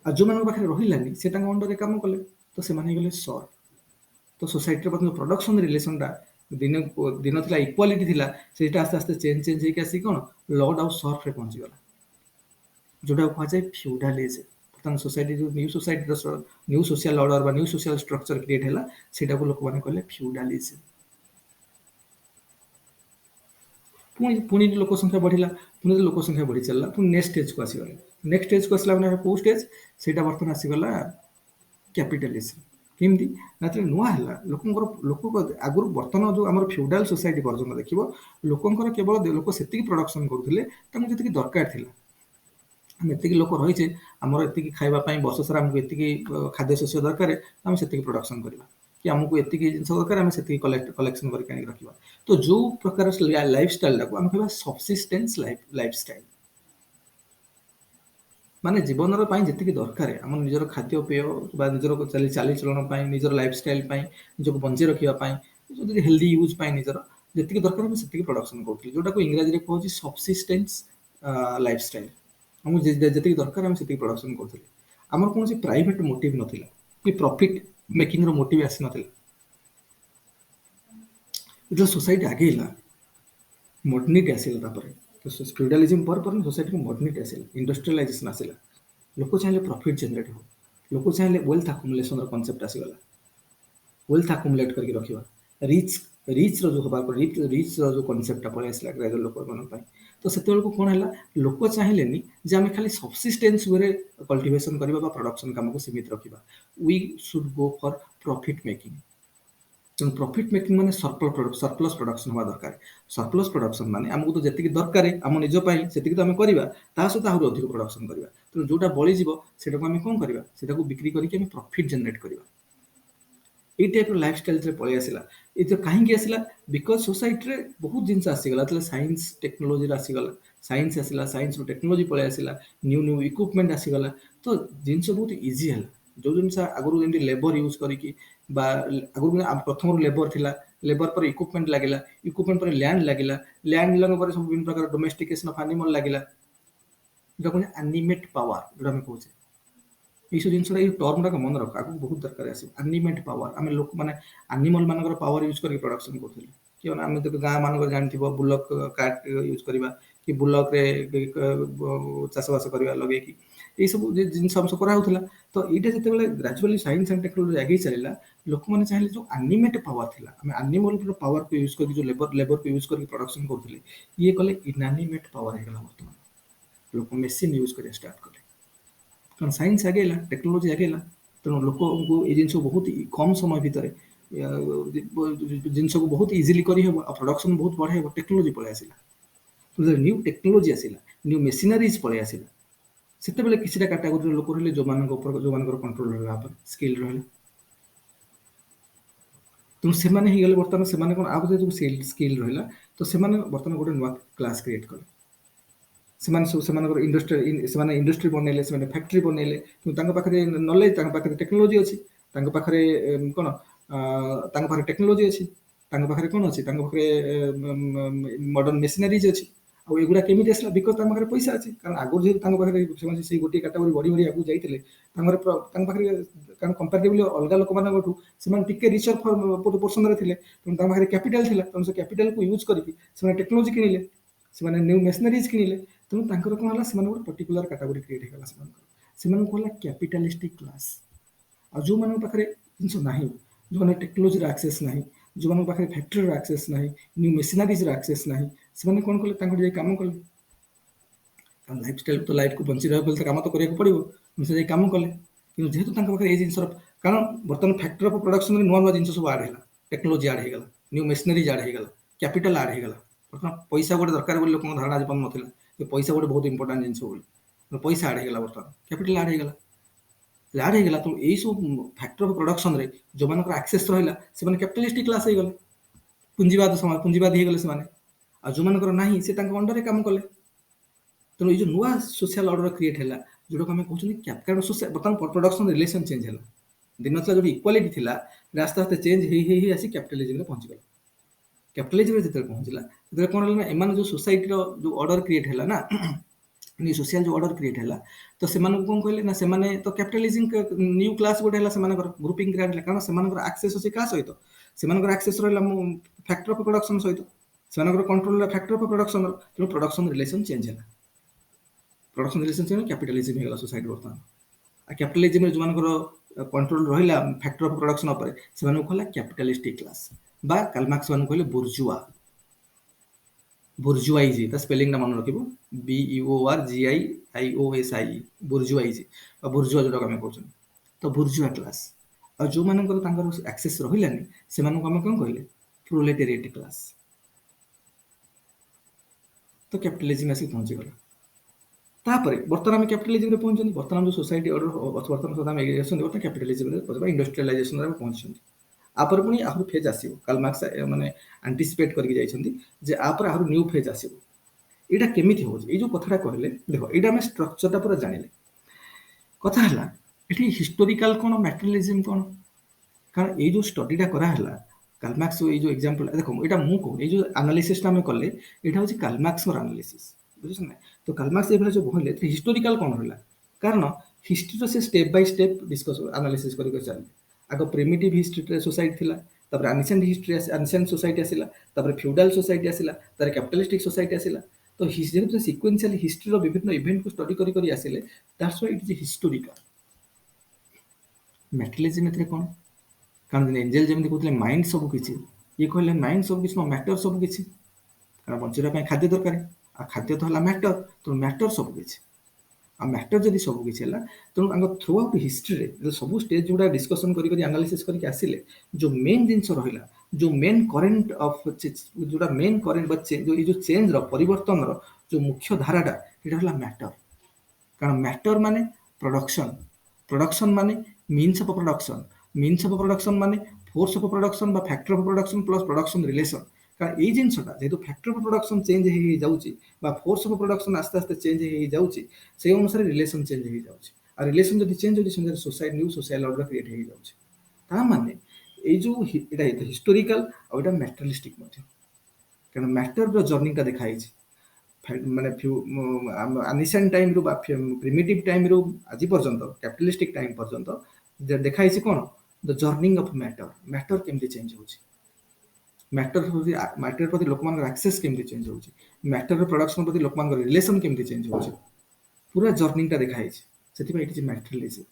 आ जो मान पाखे रही से अंडर काम कले तो से गले सर्फ तो सोसाइटी प्रोडक्शन रिलेशन टा दिन दिन था इक्वालिटी थिला सेटा आस्ते आस्ते चेंज होकर आसी कौन लॉर्ड आउ सर्फ रे पहुंचीगला जोटा कह जाए फ्यूडालिज्म बर्तमान सोसाइटी जो न्यू सोशल ऑर्डर बा न्यू सोशल स्ट्रक्चर क्रिएट है सेटा को लोक माने कहले फ्यूडालिज्म पुणी लोक संख्या बढ़िला पुणी लोक संख्या बढ़ी चलला पुणी नेक्स्ट स्टेज को आसीगला नेक्स्ट स्टेज को आसला माने को स्टेज सेटा बर्तमान आसीगला कैपिटलिज्म केमती ना नुआ है लोक आगुरी बर्तमान जो आम फ्यूडाल सोसाइटी पर्यटन देखो लोकंर केवल लोक से प्रोडक्शन करुले जी दरकार थिला आम एतिक लोक रही आमर एतिक खावाई वर्ष सारा आमको एतिक खाद्य शस्य दरकार आम से प्रोडक्शन करवा कि आमको एतिक जिन दरकार आम से कलेक्शन करके रखा तो जो प्रकार लाइफ स्टाइल आम कह सब्सिस्टेंस लाइफ स्टाइल माने जीवन जी दरकार आम निजर खाद्य पेय निजर चाली चलन निजर लाइफ स्टाइल निजक बंचे रखापी जो हेल्दी यूज निजर जी दरकार आम से प्रोडक्शन करें जोटा को इंग्राजी में कहूँ सब्सिस्टेंस लाइफ स्टाइल आमको जी दरकार आम से प्रोडक्शन करें आमर कौन प्राइवेट मोटिव नाला कि प्रॉफिट मेकिंग रो मोटिव आसी नाला जो सोसाइटी आगेला मॉडर्निटी आसला तो फ्यूडालिज्म पर सोसाइटी को मॉडर्निटी आसला इंडस्ट्रियलाइजेशन आसला लोक चाहिए प्रॉफिट जनरेट हो लोक चाहिए वेल्थ अक्युमुलेशन कॉन्सेप्ट आसीगला वेल्थ अक्युमुलेट करके रखा रिच रो जो हबार पर रिच रो जो कॉन्सेप्ट पळै आसला ग्रेजुअल लोक मन तो से कौन है लोक चाहिए जे आम खाली सब्सिस्टेंस वे कल्टिवेशन करवा प्रोडक्शन काम को सीमित रखा we should go for profit making ତେଣୁ ପ୍ରଫିଟ୍ ମେକିଂ ମାନେ ସରପ୍ଲସ୍ ପ୍ରଡକ୍ସନ୍ ହେବା ଦରକାର। ସରପ୍ଲସ୍ ପ୍ରଡକ୍ସନ୍ ମାନେ ଆମକୁ ତ ଯେତିକି ଦରକାର ଆମ ନିଜ ପାଇଁ ସେତିକି ତ ଆମେ କରିବା, ତା ସହିତ ଆହୁରି ଅଧିକ ପ୍ରଡକ୍ସନ୍ କରିବା। ତେଣୁ ଯୋଉଟା ବଳିଯିବ ସେଟାକୁ ଆମେ କଣ କରିବା, ସେଟାକୁ ବିକ୍ରି କରିକି ଆମେ ପ୍ରଫିଟ୍ ଜେନେରେଟ୍ କରିବା। ଏଇ ଟାଇପ୍ର ଲାଇଫଷ୍ଟାଇଲ୍ରେ ପଳେଇ ଆସିଲା। ଏଥିରେ କାହିଁକି ଆସିଲା, ବିକଜ ସୋସାଇଟିରେ ବହୁତ ଜିନିଷ ଆସିଗଲା, ଯେତେବେଳେ ସାଇନ୍ସ ଟେକ୍ନୋଲୋଜିରେ ଆସିଗଲା, ସାଇନ୍ସ ଆସିଲା, ସାଇନ୍ସରୁ ଟେକ୍ନୋଲୋଜି ପଳେଇ ଆସିଲା, ନ୍ୟୁ ଇକ୍ୱିପମେଣ୍ଟ ଆସିଗଲା, ତ ଜିନିଷ ବହୁତ ଇଜି ହେଲା। ଯୋଉ ଜିନିଷ ଆଗରୁ ଯେମିତି ଲେବର ୟୁଜ୍ କରିକି ବା ଆଗରୁ ପ୍ରଥମରୁ ଲେବର ଥିଲା, ଲେବର ପରେ ଇକ୍ୱିପମେଣ୍ଟ ଲାଗିଲା, ଇକ୍ୱିପମେଣ୍ଟ ପରେ ଲ୍ୟାଣ୍ଡ ଲାଗିଲା, ଲ୍ୟାଣ୍ଡ ଲାଗିଲା ପରେ ସବୁ ବିଭିନ୍ନ ପ୍ରକାର ଡୋମେଷ୍ଟିକେସନ ଅଫ୍ ଆନିମଲ୍ ଲାଗିଲା, ଯୋଉଟା କହୁଛେ ଆନିମେଟ୍ ପାୱାର, ଯୋଉଟା ଆମେ କହୁଛେ। এইসব ଜିନିଷଟା ଏଇ ଟର୍ମଟାକୁ ମନେ ରଖ, ଆଗକୁ ବହୁତ ଦରକାର ଆସିବ। ଆନିମେଟ୍ ପାୱାର, ଆମେ ଲୋକମାନେ ଆନିମଲ୍ ମାନଙ୍କର ପାୱାର ୟୁଜ୍ କରିକି ପ୍ରଡକ୍ସନ କରୁଥିଲେ। କି ଆମେ ଦେଖ ଗାଁ ମାନଙ୍କରେ ଜାଣିଥିବ ବୁଲକ କାର୍ଟ ୟୁଜ୍ କରିବା, କି ବୁଲକରେ ଚାଷବାସ କରିବା ଲଗେଇକି, ଏଇସବୁ ଜିନିଷ ଅଂଶ କରାହେଉଥିଲା। ତ ଏଇଟା ଯେତେବେଳେ ଗ୍ରାଜୁଆଲି ସାଇନ୍ସ ଆଣ୍ଡ ଟେକ୍ନୋଲୋଜି ଆଗେଇ ଚାଲିଲା, ଲୋକମାନେ ଚାହିଁଲେ ଯୋଉ ଆନିମେଟ୍ ପାୱାର ଥିଲା, ଆମେ ଆନିମଲ୍ର ପାୱାରକୁ ୟୁଜ୍ କରିକି ଯୋଉ ଲେବରକୁ ୟୁଜ୍ କରିକି ପ୍ରଡକ୍ସନ କରୁଥିଲେ, ଇଏ କଲେ ଇନାନିମେଟ୍ ପାୱାର ହେଇଗଲା। ବର୍ତ୍ତମାନ ଲୋକ ମେସିନ୍ ୟୁଜ୍ କରିବା ଷ୍ଟାର୍ଟ କଲେ, କାରଣ ସାଇନ୍ସ ଆଗେଇଲା, ଟେକ୍ନୋଲୋଜି ଆଗେଇଲା। ତେଣୁ ଲୋକଙ୍କୁ ଏଇ ଜିନିଷ ବହୁତ କମ୍ ସମୟ ଭିତରେ ଜିନିଷକୁ ବହୁତ ଇଜିଲି କରିହେବ, ଆଉ ପ୍ରଡକ୍ସନ ବହୁତ ବଢ଼େଇବ, ଟେକ୍ନୋଲୋଜି ପଳେଇ ଆସିଲା। ନ୍ୟୁ ଟେକ୍ନୋଲୋଜି ଆସିଲା, ନ୍ୟୁ ମେସିନାରିଜ୍ ପଳେଇ ଆସିଲା, ସେତେବେଳେ କିଛିଟା କାଟାଗୋରୀର ଲୋକ ରହିଲେ ଯୋଉମାନଙ୍କର କଣ୍ଟ୍ରୋଲ ରହିଲା, ଉପରେ ସ୍କିଲ୍ ରହିଲା। ତେଣୁ ସେମାନେ ହେଇଗଲେ, ବର୍ତ୍ତମାନ ସେମାନେ କଣ ଆଉ ଯୋଉ ସ୍କିଲ୍ ରହିଲା, ତ ସେମାନେ ବର୍ତ୍ତମାନ ଗୋଟେ ନୂଆ କ୍ଲାସ୍ କ୍ରିଏଟ୍ କଲେ। ସେମାନେ ସବୁ ସେମାନଙ୍କର ସେମାନେ ଇଣ୍ଡଷ୍ଟ୍ରି ବନେଇଲେ, ସେମାନେ ଫ୍ୟାକ୍ଟ୍ରି ବନେଇଲେ, କିନ୍ତୁ ତାଙ୍କ ପାଖରେ ନଲେଜ, ତାଙ୍କ ପାଖରେ ଟେକ୍ନୋଲୋଜି ଅଛି, ତାଙ୍କ ପାଖରେ କଣ ତାଙ୍କ ପାଖରେ ଟେକ୍ନୋଲୋଜି ଅଛି, ତାଙ୍କ ପାଖରେ କଣ ଅଛି, ତାଙ୍କ ପାଖରେ ମଡର୍ନ ମେସିନାରିଜ ଅଛି। ଆଉ ଏଗୁଡ଼ା କେମିତି ଆସିଲା, ବିକଜ ତାଙ୍କ ପାଖରେ ପଇସା ଅଛି। କାରଣ ଆଗରୁ ଯେହେତୁ ତାଙ୍କ ପାଖରେ ସେମାନେ ସେଇ ଗୋଟିଏ କାଟାଗୋରୀ ବଢି ବଢି ଆଗକୁ ଯାଇଥିଲେ, ତାଙ୍କ ପାଖରେ କାରଣ କମ୍ପାରେଟିଭଲି ଅଲଗା ଲୋକମାନଙ୍କଠୁ ସେମାନେ ଟିକେ ରିଚର ପୋର୍ସନରେ ଥିଲେ, ତେଣୁ ତାଙ୍କ ପାଖରେ କ୍ୟାପିଟାଲ ଥିଲା। ତେଣୁ ସେ କ୍ୟାପିଟାଲକୁ ୟୁଜ୍ କରିକି ସେମାନେ ଟେକ୍ନୋଲୋଜି କିଣିଲେ, ସେମାନେ ନ୍ୟୁ ମେସିନାରିଜ କିଣିଲେ। ତେଣୁ ତାଙ୍କର କଣ ହେଲା, ସେମାନେ ଗୋଟେ ପର୍ଟିକୁଲାର କାଟାଗୋରୀ କ୍ରିଏଟ୍ ହେଇଗଲା ସେମାନଙ୍କର, ସେମାନଙ୍କୁ ହେଲା କ୍ୟାପିଟାଲିଷ୍ଟିକ କ୍ଲାସ୍। ଆଉ ଯୋଉମାନଙ୍କ ପାଖରେ ଜିନିଷ ନାହିଁ, ଯୋଉମାନେ ଟେକ୍ନୋଲୋଜିର ଆକ୍ସେସ୍ ନାହିଁ, ଯୋଉମାନଙ୍କ ପାଖରେ ଫ୍ୟାକ୍ଟ୍ରିର ଆକ୍ସେସ୍ ନାହିଁ, ନ୍ୟୁ ମେସିନାରିଜର ଆକ୍ସେସ୍ ନାହିଁ, ସେମାନେ କଣ କଲେ, ତାଙ୍କର ଯାଇ କାମ କଲେ। ଲାଇଫଷ୍ଟାଇଲ ତ ଲାଇଫକୁ ବଞ୍ଚି ରହିବାକୁ ହେଲେ କାମ ତ କରିବାକୁ ପଡିବ, ସେ ଯାଇ କାମ କଲେ। କିନ୍ତୁ ଯେହେତୁ ତାଙ୍କ ପାଖରେ ଏଇ ଜିନିଷର, କାରଣ ବର୍ତ୍ତମାନ ଫ୍ୟାକ୍ଟ୍ରି ଅଫ୍ ପ୍ରଡକ୍ସନରେ ନୂଆ ନୂଆ ଜିନିଷ ସବୁ ଆଡ୍ ହେଲା, ଟେକ୍ନୋଲୋଜି ଆଡ୍ ହେଇଗଲା, ନ୍ୟୁ ମେସିନାରିଜ ଆଡ୍ ହେଇଗଲା, କ୍ୟାପିଟାଲ ଆଡ୍ ହେଇଗଲା। ବର୍ତ୍ତମାନ ପଇସା ଗୋଟେ ଦରକାର ବୋଲି ଲୋକଙ୍କ ଧାରଣା ଆଜି ପର୍ଯ୍ୟନ୍ତ ନଥିଲା, ଯେ ପଇସା ଗୋଟେ ବହୁତ ଇମ୍ପୋର୍ଟାଣ୍ଟ ଜିନିଷ ବୋଲି। ପଇସା ଆଡ୍ ହେଇଗଲା, ବର୍ତ୍ତମାନ କ୍ୟାପିଟାଲ ଆଡ୍ ହେଇଗଲା, ଆଡ୍ ହେଇଗଲା। ତ ଏଇ ସବୁ ଫ୍ୟାକ୍ଟର ଅଫ୍ ପ୍ରଡକ୍ସନରେ ଯୋଉମାନଙ୍କର ଆକ୍ସେସ୍ ରହିଲା, ସେମାନେ କ୍ୟାପିଟାଲିଷ୍ଟିକ କ୍ଲାସ୍ ହେଇଗଲେ, ପୁଞ୍ଜିବାଦୀ ହେଇଗଲେ ସେମାନେ। ଆଉ ଯୋଉମାନଙ୍କର ନାହିଁ, ସେ ତାଙ୍କ ଅଣ୍ଡରରେ କାମ କଲେ। ତେଣୁ ଏଇ ଯୋଉ ନୂଆ ସୋସିଆଲ ଅର୍ଡର କ୍ରିଏଟ୍ ହେଲା, ଯୋଉଟାକୁ ଆମେ କହୁଛନ୍ତି କାରଣ ବର୍ତ୍ତମାନ ପ୍ରଡକ୍ସନ ରିଲେସନ ଚେଞ୍ଜ ହେଲା। ଦିନ ଥିଲା ଯୋଉଠି ଇକ୍ୱାଲିଟି ଥିଲା, ଆସ୍ତେ ଆସ୍ତେ ଚେଞ୍ଜ ହେଇ ହେଇ ହେଇ ଆସି କ୍ୟାପିଟାଲିଜିମରେ ପହଞ୍ଚିଗଲା। କ୍ୟାପିଟାଲିଜିମରେ ଯେତେବେଳେ ପହଞ୍ଚିଲା, ସେତେବେଳେ କଣ ହେଲା ନା, ଏମାନେ ଯୋଉ ସୋସାଇଟିର ଯୋଉ ଅର୍ଡର କ୍ରିଏଟ୍ ହେଲା ନା, ସୋସିଆଲ ଯୋଉ ଅର୍ଡର କ୍ରିଏଟ୍ ହେଲା, ତ ସେମାନଙ୍କୁ କଣ କହିଲେ ନା, ସେମାନେ ତ କ୍ୟାପିଟାଲିଜିମ ନ୍ୟୁ କ୍ଲାସ ଗୋଟେ ହେଲା, ସେମାନଙ୍କର ଗ୍ରୁପିଂ କ୍ରିଏଟ୍ ହେଲା। କାରଣ ସେମାନଙ୍କର ଆକ୍ସେସ୍ ଅଛି କାହା ସହିତ, ସେମାନଙ୍କର ଆକ୍ସେସ୍ ରହିଲା ଫ୍ୟାକ୍ଟର ଅଫ୍ ପ୍ରଡକ୍ସନ ସହିତ, ସେମାନଙ୍କର କଣ୍ଟ୍ରୋଲ ହେଲା ଫ୍ୟାକ୍ଟର ଅଫ୍ ପ୍ରଡକ୍ସନ। ତେଣୁ ପ୍ରଡକ୍ସନ ରିଲେସନ ଚେଞ୍ଜ ହେଲା, ପ୍ରଡକ୍ସନ ରିଲେସନ ଚେଞ୍ଜ, କ୍ୟାପିଟାଲିଜିମ ହେଇଗଲା ସୋସାଇଟି ବର୍ତ୍ତମାନ। ଆଉ କ୍ୟାପିଟାଲିଜିମରେ ଯୋଉମାନଙ୍କର କଣ୍ଟ୍ରୋଲ ରହିଲା ଫ୍ୟାକ୍ଟର ଅଫ୍ ପ୍ରଡକ୍ସନ ଉପରେ, ସେମାନଙ୍କୁ କହିଲା କ୍ୟାପିଟାଲିଷ୍ଟିକ କ୍ଲାସ, ବା କାଲମାର୍କ୍ସ ସେମାନଙ୍କୁ କହିଲେ ବୁର୍ଜୁଆ। ବୁର୍ଜୁଆଇଜି, ତା ସ୍ପେଲିଂଟା ମନେ ରଖିବ, BUORGIIOSI, ବୁର୍ଜୁଆଇଜି ବା ବୁର୍ଜୁଆ ଯୋଉଟାକୁ ଆମେ କହୁଛନ୍ତି। ତ ବୁର୍ଜୁଆ କ୍ଲାସ। ଆଉ ଯୋଉମାନଙ୍କର ତାଙ୍କର ଆକ୍ସେସ୍ ରହିଲାନି, ସେମାନଙ୍କୁ ଆମେ କଣ କହିଲେ, ପ୍ରୋଲେଟେରିଏଟ କ୍ଲାସ। ତ କ୍ୟାପିଟାଲିଜିମ ଆସିକି ପହଞ୍ଚିଗଲା। ତାପରେ ବର୍ତ୍ତମାନ ଆମେ କ୍ୟାପିଟାଲିଜିମରେ ପହଞ୍ଚଛନ୍ତି। ବର୍ତ୍ତମାନ ଯୋଉ ସୋସାଇଟି ଅର୍ଡର ବର୍ତ୍ତମାନ ଆମେ ଆସନ୍ତି, ବର୍ତ୍ତମାନ କ୍ୟାପିଟାଲିଜିମରେ ଇଣ୍ଡଷ୍ଟ୍ରିଆଲାଇଜେସନରେ ଆମେ ପହଞ୍ଚିଛନ୍ତି। ଆପରେ ପୁଣି ଆହୁରି ଫେଜ୍ ଆସିବ, କାଲମାର୍କ୍ସ ମାନେ ଆଣ୍ଟିସିପେଟ୍ କରିକି ଯାଇଛନ୍ତି ଯେ ଆପରେ ଆହୁରି ନ୍ୟୁ ଫେଜ୍ ଆସିବ। ଏଇଟା କେମିତି ହଉଛି, ଏଇ ଯୋଉ କଥାଟା କହିଲେ, ଦେଖ ଏଇଟା ଆମେ ଷ୍ଟ୍ରକ୍ଚରଟା ପୁରା ଜାଣିଲେ। କଥା ହେଲା ଏଠି ହିଷ୍ଟୋରିକାଲ କଣ, ମ୍ୟାଟେରିଆଲିଜିମ କଣ। କାରଣ ଏଇ ଯୋଉ ଷ୍ଟଡିଟା କରାହେଲା, କାଲମାର୍କ୍ସ ଏଇ ଯୋଉ ଏକ୍ସାମ୍ପଲ, ଦେଖ ଏଇଟା ମୁଁ କହୁନି, ଏଇ ଯୋଉ ଆନାଲିସିସଟା ଆମେ କଲେ, ଏଇଟା ହଉଛି କାଲମାର୍କ୍ସର ଆନାଲିସିସ୍, ବୁଝୁଛନ୍ତି ନା। ତ କାଲମାର୍କ୍ସ ଏଇଭଳିଆ ଯୋଉ କହିଲେ, ହିଷ୍ଟୋରିକାଲ କଣ ରହିଲା, କାରଣ ହିଷ୍ଟ୍ରିର ସେ ଷ୍ଟେପ୍ ବାଇ ଷ୍ଟେପ୍ ଆନାଲିସିସ୍ କରିକି ଚାଲିଲେ। ଆଗ ପ୍ରିମିଟିଭ ହିଷ୍ଟ୍ରି ସୋସାଇଟି ଥିଲା, ତାପରେ ଆନସିଏଣ୍ଟ ସୋସାଇଟି ଆସିଲା, ତାପରେ ଫ୍ୟୁଡାଲ ସୋସାଇଟି ଆସିଲା, ତାପରେ କ୍ୟାପିଟାଲିଷ୍ଟିକ ସୋସାଇଟି ଆସିଲା। ତ ଯେହେତୁ ସିକ୍ୱେନ୍ସିଆଲି ହିଷ୍ଟ୍ରିର ବିଭିନ୍ନ ଇଭେଣ୍ଟକୁ ଷ୍ଟଡି କରି କରି ଆସିଲେ, that's why it is historical. Materialism ଏଥିରେ କଣ, କାରଣ ଏଞ୍ଜେଲ ଯେମିତି କହୁଥିଲେ ମାଇଣ୍ଡ ସବୁ କିଛି, ଇଏ କହିଲେ ମାଇଣ୍ଡ ସବୁ କିଛି, ମ୍ୟାଟର ସବୁ କିଛି। କାରଣ ବଞ୍ଚିବା ପାଇଁ ଖାଦ୍ୟ ଦରକାର, ଆଉ ଖାଦ୍ୟ ତ ହେଲା ମ୍ୟାଟର, ତେଣୁ ମ୍ୟାଟର ସବୁ କିଛି। आ मैटर जदि सब किछि हला तेणु थ्रू आउट हिस्ट्री रे सब स्टेज जोड़ा डिस्कशन करी एनालिसिस करके आसिले जो मेन जिनस रहिला जो मेन करेंट ऑफ जोड़ा मेन करेंट बा जो चेंज रो परिवर्तन रो जो मुख्य धाराटा एटा हला मैटर कारण मैटर माने प्रोडक्शन प्रोडक्शन माने मीन्स ऑफ प्रोडक्शन माने फोर्स ऑफ प्रोडक्शन बा factor of production plus production relation कारण ये जिनसटा जेहेतु फैक्टर ऑफ प्रोडक्शन चेंज हो जाउची बा फोर्स ऑफ प्रोडक्शन आस्ते आस्ते चेंज हो जाउची से अनुसार रिलेशन चेंज हो जाउची आ रिलेशन जदि चेंज होची संगे society new social order create हो जाउची ता माने ए जो एटा हिस्टोरिकल और एटा मैटरलिस्टिक मध्ये कारण मैटर रो जर्नी का देखाई माने एनिशिएंट टाइम रो बा प्रिमिटिव टाइम रो आज पर्यंत कैपिटलिस्टिक टाइम पर्यंत देखाई कोन द जर्नी ऑफ मैटर केमती चेंज होची मैटर प्रति लोक एक्सेस केमती चेंज होची मैटर प्रोडक्शन प्रति लोक रिलेशन केमती चेंज होची पूरा जर्नीटा देखाई से it is materialism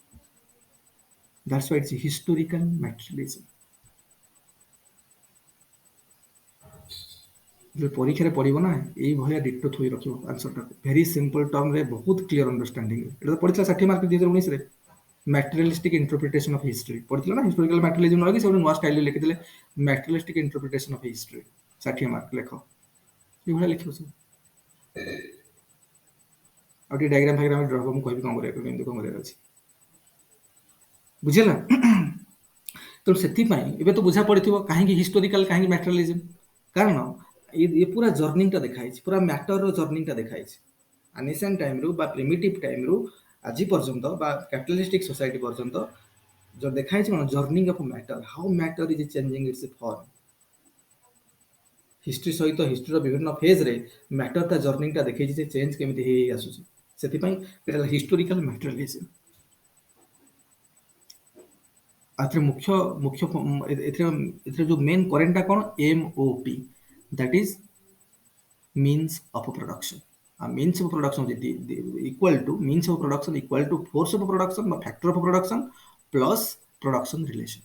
that's why it is historical materialism जो परीक्षा पढ़ो ना यही भाया डिक्टो थोड़ी रखो आंसर वेरी सिंपल टर्म रे बहुत क्लियर अंडरस्टैंडिंग ये पढ़ा 60 मार्क 2019 रे मैटेरियलिस्टिक इंटरप्रिटेशन ऑफ हिस्ट्री पढ़िला ना हिस्टोरिकल मैटेरियलिज्म लगे से नवा स्टाइल लिखिले materialistic interpretation of history 60 mark लेख ये भाया लिखो सब और डायग्राम फायग्राम ड्रा हम कहबी कोन करे केमती कोन करे अछि बुझिला तो सेति पई एबे तो बुझा पड़िथिबो काहे हिस्टोरिकल काहे मैटेरियलिज्म कारण ये पूरा जर्नीटा देखाई पूरा मैटर रो जर्नीटा देखाई एनिशिएंट टाइम रो बा प्रिमिटिव टाइम रो आज पर्यंत बा कैपिटलिस्टिक सोसाइटी पर्यंत जो देखाई कोन journey of matter how matter is changing its form history सहित हिस्ट्री रो विभिन्न फेज रे मैटर ता जर्नीटा देखै जे चेंज केमिति हे आसु सेति पई एटा हिस्टोरिकल मैटेरियलिज्म आथरे मुख्य मुख्य एथरे जो मेन करेंटा कोन MOP that is means of production means of production equal to means of production equal to force of production or factor of production plus production relation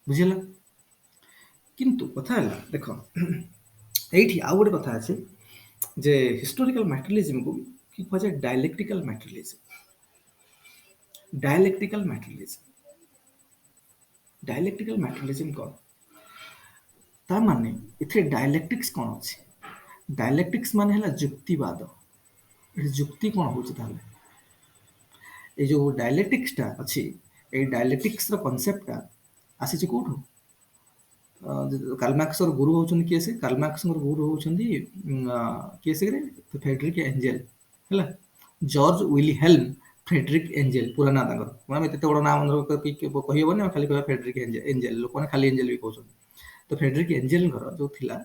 बुझिला किंतु कथा है देखो एठी आ गोटे कथा अछि जे हिस्टोरिकल मैटेरियलिज्म को कि कहे डायलेक्टिकल मैटेरियलिज्म कौन ता माने इथे डायलेक्टिक्स कौन अछि डायलेक्टिक्स माने हला जुक्तिवाद जुक्ति कौन होची ताले ए जो डायलेक्टिक्स ता अछि ए डायलेक्टिक्स रो कांसेप्ट ता आसी जे कोठो कार्ल मार्क्स रो गुरु होचन केसे कार्ल मार्क्स रो गुरु होचंदी केसे रे फ्रेडरिक एंजेल हला जॉर्ज विलिहेल्म फ्रेडरिक एंजेल पूरा ना तांगर माने एते बड़ नाम कहिबो खाली कह फ्रेडरिक एंजेल लोक ने खाली एंजेल भी कहउछन तो फ्रेडरिक एंजेल घर जो थिला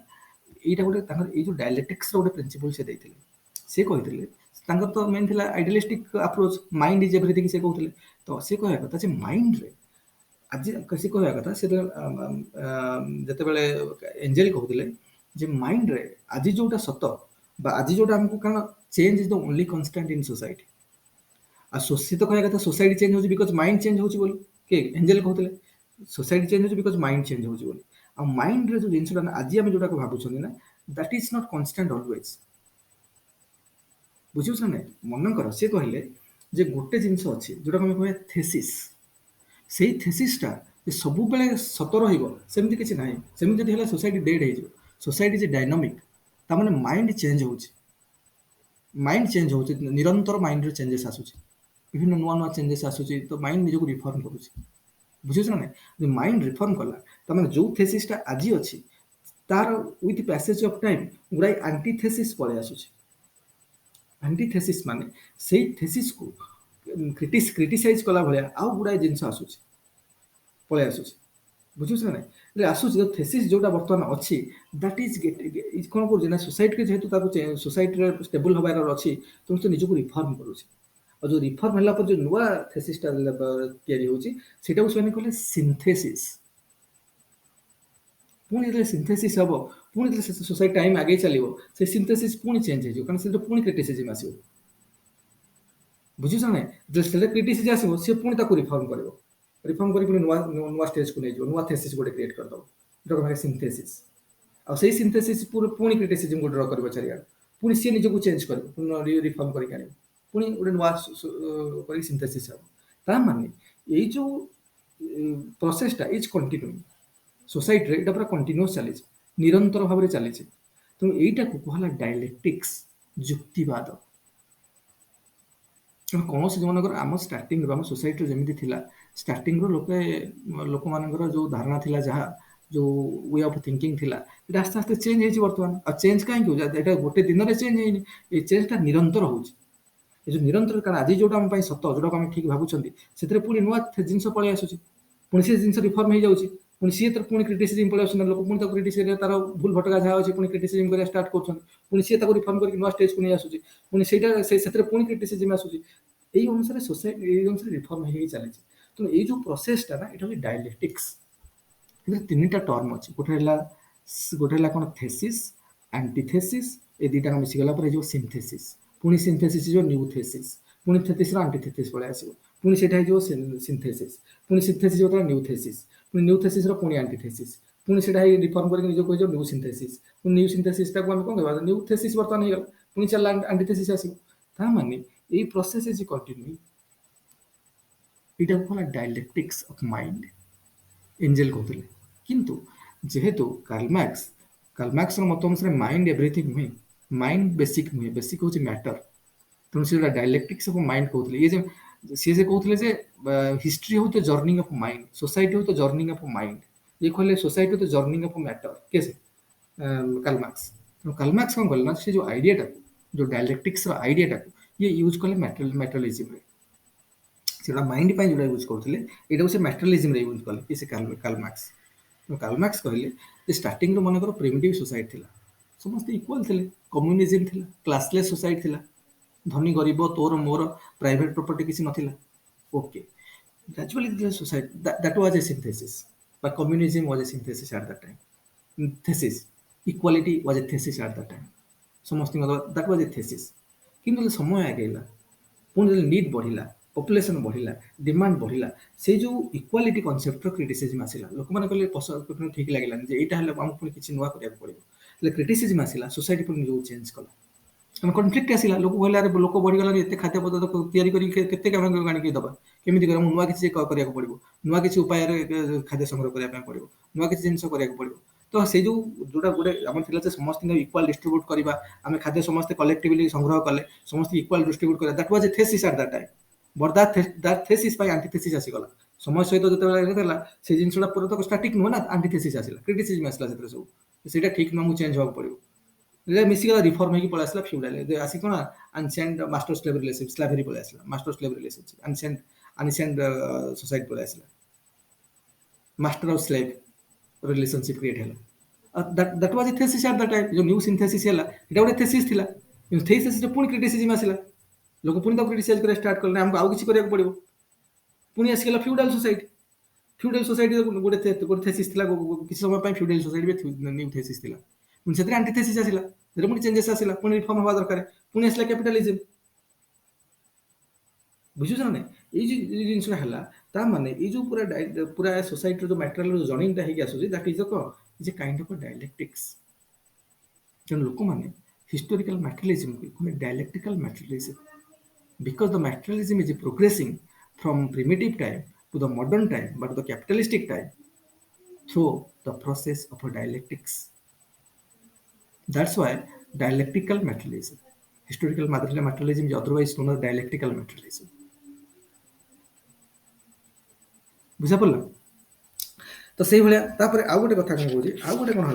एटा गोटे तांगर ए जो डायलेक्टिक्स रो गोटे प्रिंसिपल से दैथिले से कहिथिले तांगर तो मेन थिला idealistic approach mind is everything से कहउथिले तो से कहया कथा जे माइंड रे आज कसी कहया कथा से जते बेले एंजेल कहउथिले जे माइंड रे आज जोटा सत बा आज जोटा हमको कारण change is the only constant in society आ सोसाइटी कहया कथा सोसाइटी चेंज होची बिकॉज़ माइंड चेंज होची बोली के एंजेल कहउथिले सोसाइटी चेंज होची बिकॉज़ माइंड चेंज होची बोली आ माइंड रे जो जिनसटा आज हम जोटा को भाबुछन ना that is not constant always बुझियो छ नै मन कर से कहले जे गोटे जिंस अछि जोटा हम कहया थेसिस सेही थेसिसटा सबु बेले सत रहिबो सेमति किछि नाही सेमति जदि हला सोसाइटी डेड हे जो सोसाइटी जे डायनामिक ता माने माइंड चेंज होउची निरंतर माइंड रे चेंजेस आसुची विभिन्न नुवा नुवा चेंजेस आसुची तो माइंड निजको रिफॉर्म करूची बुझियो छ नै जे माइंड रिफॉर्म कला ता माने जो थेसिसटा आजि अछि तार विथ पैसेज ऑफ टाइम गुराई एंटीथेसिस पळे आसुची एंटीथेसिस माने सेही थेसिस को क्रिटिसाइज कला भलिया आ गुराई जिंस आसुची पळे आसुची बुझियो छ नै रे आसुची जो थेसिस जोटा वर्तमान अछि दैट इज कोन को जेना सोसाइटी के जेहेतु ताको सोसाइटी रे स्टेबल होबार अछि तो निजको रिफॉर्म करूची और जो रिफॉर्म हला पर जो नुवा थेसिसटा तयारी होची सेटा उसने कहले सिंथेसिस पुणी जे सिंथेसिस हबो पुणी जे सोसाइटी टाइम आगे चलिबो से सिंथेसिस पुणी चेंज हे जो कारण से जो पुणी क्रिटिसिज्म आसीबो बुझियो छ नै जे से क्रिटिसिज्म आसीबो से पुणी ताको रिफॉर्म करी पुणी नुवा स्टेज को नै जो नुवा थेसिस गोटे क्रिएट कर दो जो कहबा सिंथेसिस और सेही सिंथेसिस पुणी क्रिटिसिज्म को ड्रा करबो चारिया पुणी सी निजको चेंज कर रिफॉर्म करके आने पुणी गोटे नुआ कर सिंथेसिस हम ता माने ये जो प्रोसेसटा इज कंटिन्यू सोसाइटी एटा पूरा कंटिन्यूअस चली निरंतर भाव में चली तेणु यहीटा को कहला डायलेक्टिक्स युक्तिवाद कौन से जो मनकर आम स्टार्टिंग आम सोसाइटी जमी थी स्टार्टिंग लोक मानकर जो धारणा थिला जहाँ जो वे ऑफ थिंकिंग थिला ये आस्ते आस्ते चेंज हो बर्तमान आ चेंज कहीं हो गोटे दिन में चेंज है ये चेंजटा निरंतर हो जो निरंतर कारण आज जोटा आम सत जोटा आम ठीक भावुं से पुणी नुआ जिन पलि आसूँ पुणी से जिन रिफर्म हो जाऊँगी पुणी सी तो पुणी क्रिटिसिजम पलि आस लोक पुणी क्रिटिसिजम तार भूल भटका जहाँ अच्छे पुणी क्रिटिसिजम करा स्टार्ट कर पुणी सी रिफर्म करके नुआ स्टेज को नहीं आसूँ पुणी से पुणी क्रिटिसिजम आसूँ यही अनुसार सोसाइटी अनुसार रिफर्म हो चली तेणु ये जो प्रोसेसटा ना यहाँ डायलेक्टिक्स तीन टा टर्म अच्छे गोटे कौन थेसिस एंटीथेसिस ये दुटा मिसीगला जो सिंथेसिस पुणी सिंथेसिस जो न्यू थेसिस पुणी थेसिस आंटीथेसिस पलि आसो पुणी से सिंथेसिस पुणी सिंथेसिस जो न्यू थेसिस पुणी न्यू थेसिस पुणी आंटीथेसिस पुणी से रिफर्म करके निज कह न्यू सिंथेसिस पुणी न्यू सिंथेसिस को कौन कहवा न्यू थेसिस बर्तमान हो पुणी चल आंटीथेसिस आसो माने ये प्रोसेस इज कंटिन्यू यहाँ कहला डायलेक्टिक्स ऑफ माइंड एंजेल कहते किंतु जेहेतु कार्ल मार्क्स मत अनुसार माइंड एवरीथिंग नुहे माइंड बेसिक नुहे बेसिक हूँ मैटर तेणु से डायलेक्टिक्स ऑफ माइंड कहते ये सी जे कहते हिस्ट्री हूँ the journeying of mind society हूँ द जर्निंग ऑफ माइंड ये कहले society the journeying of matter कैसे कार्ल मार्क्स कार्ल मार्क्स कौन कहले ना से जो आइडियाटा जो डायलेक्टिक्स आइडियाटा ये यूज कले मैटेरियलिज्म से माइंड जो यूज करते यहाँ से मैटेरियलिज्म यूज कले कि कार्ल मार्क्स कहले स्टार्टिंग मनकर प्रिमिटिव सोसाइटी थी समस्त इक्वाल थे कम्युनिज्म थी क्लासलेस सोसाइटी थी धनी गरीब तोर मोर प्राइवेट प्रॉपर्टी किसी नथिला okay gradually society that was a synthesis but communism was a synthesis at that time thesis equality was a thesis at that time समस्ती that was a thesis किंतु समय आगेला पुणी need बढ़िला population बढ़िला demand बढ़िला से जो equality concept criticism आसिला लोक माने कहले ठीक लागला जे एटा हले हम पुणी किछि नुवा करिया पड़िबो ले क्रिटिसिज्म आसिला सोसाइटी पुणी जो चेंज कला हम कॉन्फ्लिक्ट आसिला लोक कहले अरे लोक बढ़िगला एते खाद्य पदार्थ तैयारी करी केते काम गाणी दबा केमिति कर नुवा किछि करिया पड़िबो नुआ किसी उपाय खाद्य संग्रह करने पड़ो नुआ किसी जिन पड़ो तो से जो जोटा गोटे आम थी समस्त इक्वाल डिस्ट्रीब्यूट करवा आम खाद्य समस्त कलेक्टिवली संग्रह कले समस्त इक्वाल डिस्ट्रीब्यूट करा that was a thesis at that time but that thesis by antithesis आसीगला समय सहित जो से जिनसा पूरा तो स्टैटिक नुह ना एंटीथेसिस आसला क्रिटिसिज्म आसला सब से ठीक नुह चेंज होगा पड़ो मिसिगला रिफॉर्म होगी पलि आसला फ्यूडाल आसी कौन ancient master slave relationship slavery पलि आसला master slave relationship ancient society पलि आसला master of slave relationship create है that was a thesis at that time जो न्यू सिंथेसिस है एटा गोटे थेसिस थिला थेसिस पुणी क्रिटिसिज्म आसला लोक पुणी क्रिटिसाइज कर स्टार्ट कले हमको आउ किछि करिया पड़िबो पुणी आसीगला फ्यूडाल सोसाइटी गोटे थेसिस थिला किछि समय पय फ्यूडाल सोसाइटी न्यू थेसिस थिला पुणी सेतरे एंटीथेसिस आसला सेतरे पुणी चेंजेस आसला पुणी रिफॉर्म होबा दरकार पुणी आसला कैपिटलिज्म बुझुछ ना ये जो जिनसा है माने ये जो पूरा सोसाइटी जो मैटेरियल जर्निंगटा होगी आसूँ that is is a kind of dialectics तेणु लोक मैंने हिस्टोरिकल मैटेरियलिज्म को dialectical materialism because the materialism is progressing from primitive time to the modern time but the capitalistic time through the process of dialectics that's why dialectical materialism historical materialism is otherwise known as dialectical materialism बुझा पड़ा तो से भाया आउ गोटे कथा कौन कह आउ गोटे कौन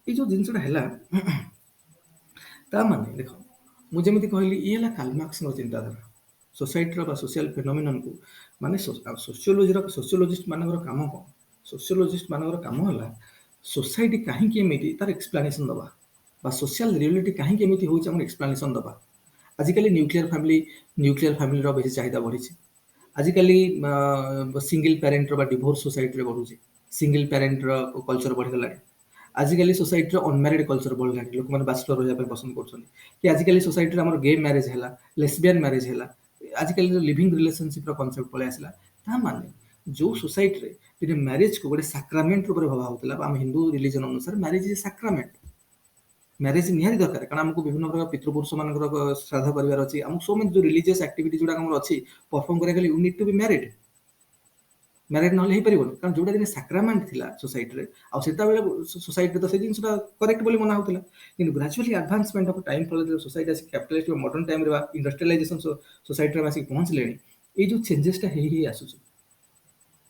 है जो जिनसा है माने देख मुझे कहली ये कार्ल मार्क्स चिंताधारा सोसाइटी सोशल फिनोमिनन को माने सोशियोलोजिस्ट मान काम कौन सोशियोलोजिस्ट मान काम है सोसाइटी कहीं तार एक्सप्लानेसन दबा सोशल रियलिटी कहीं होम एक्सप्लानेसन दबा आजिकल न्यूक्लियर फैमिली बेसी चाहिदा बढ़ी आजिकल सिंगल पेरेंट डिवोर्स सोसाइटी बढ़ुचे सिंगल पेरेंट कल्चर बढ़ीगला आजिकल सोसाइटी अनमैरिड कल्चर बढ़ला लोक मैंने बैचलर रहा पसंद कर आजिकल सोसाइटी आम गे मैरेज है लेस्बियन मैरेज है आजिकल लिविंग रिलेशनशिप कॉन्सेप्ट पलि आसला माने जो सोसाइटी रे जे मैरिज को गोटे सैक्रामेंट रूप भावा होता आम हिंदू रिलीजन अनुसार मैरिज इज सैक्रामेंट मैरिज निहाती दरकार कारण आमको विभिन्न प्रकार पितृपुरुष मान श्राद्ध करार अच्छी आमको सो मेनी जो रिलीजियस एक्टिविटी जो अच्छी परफॉर्म करा you need to be married married ना हो पारे कारण जोटा दिन सैक्रामेंट थिला सोसाइटी रे आ सेता बेले सोसाइटी तो से जिनसटा करेक्ट बोली मना होतला किंतु gradually advancement of time follow society आसी कैपिटलिस्ट मॉडर्न टाइम रे इंडस्ट्रियलाइजेशन सोसाइटी रे आसी पहुंच लेनी ए जो चेंजेस टा हे आसुछ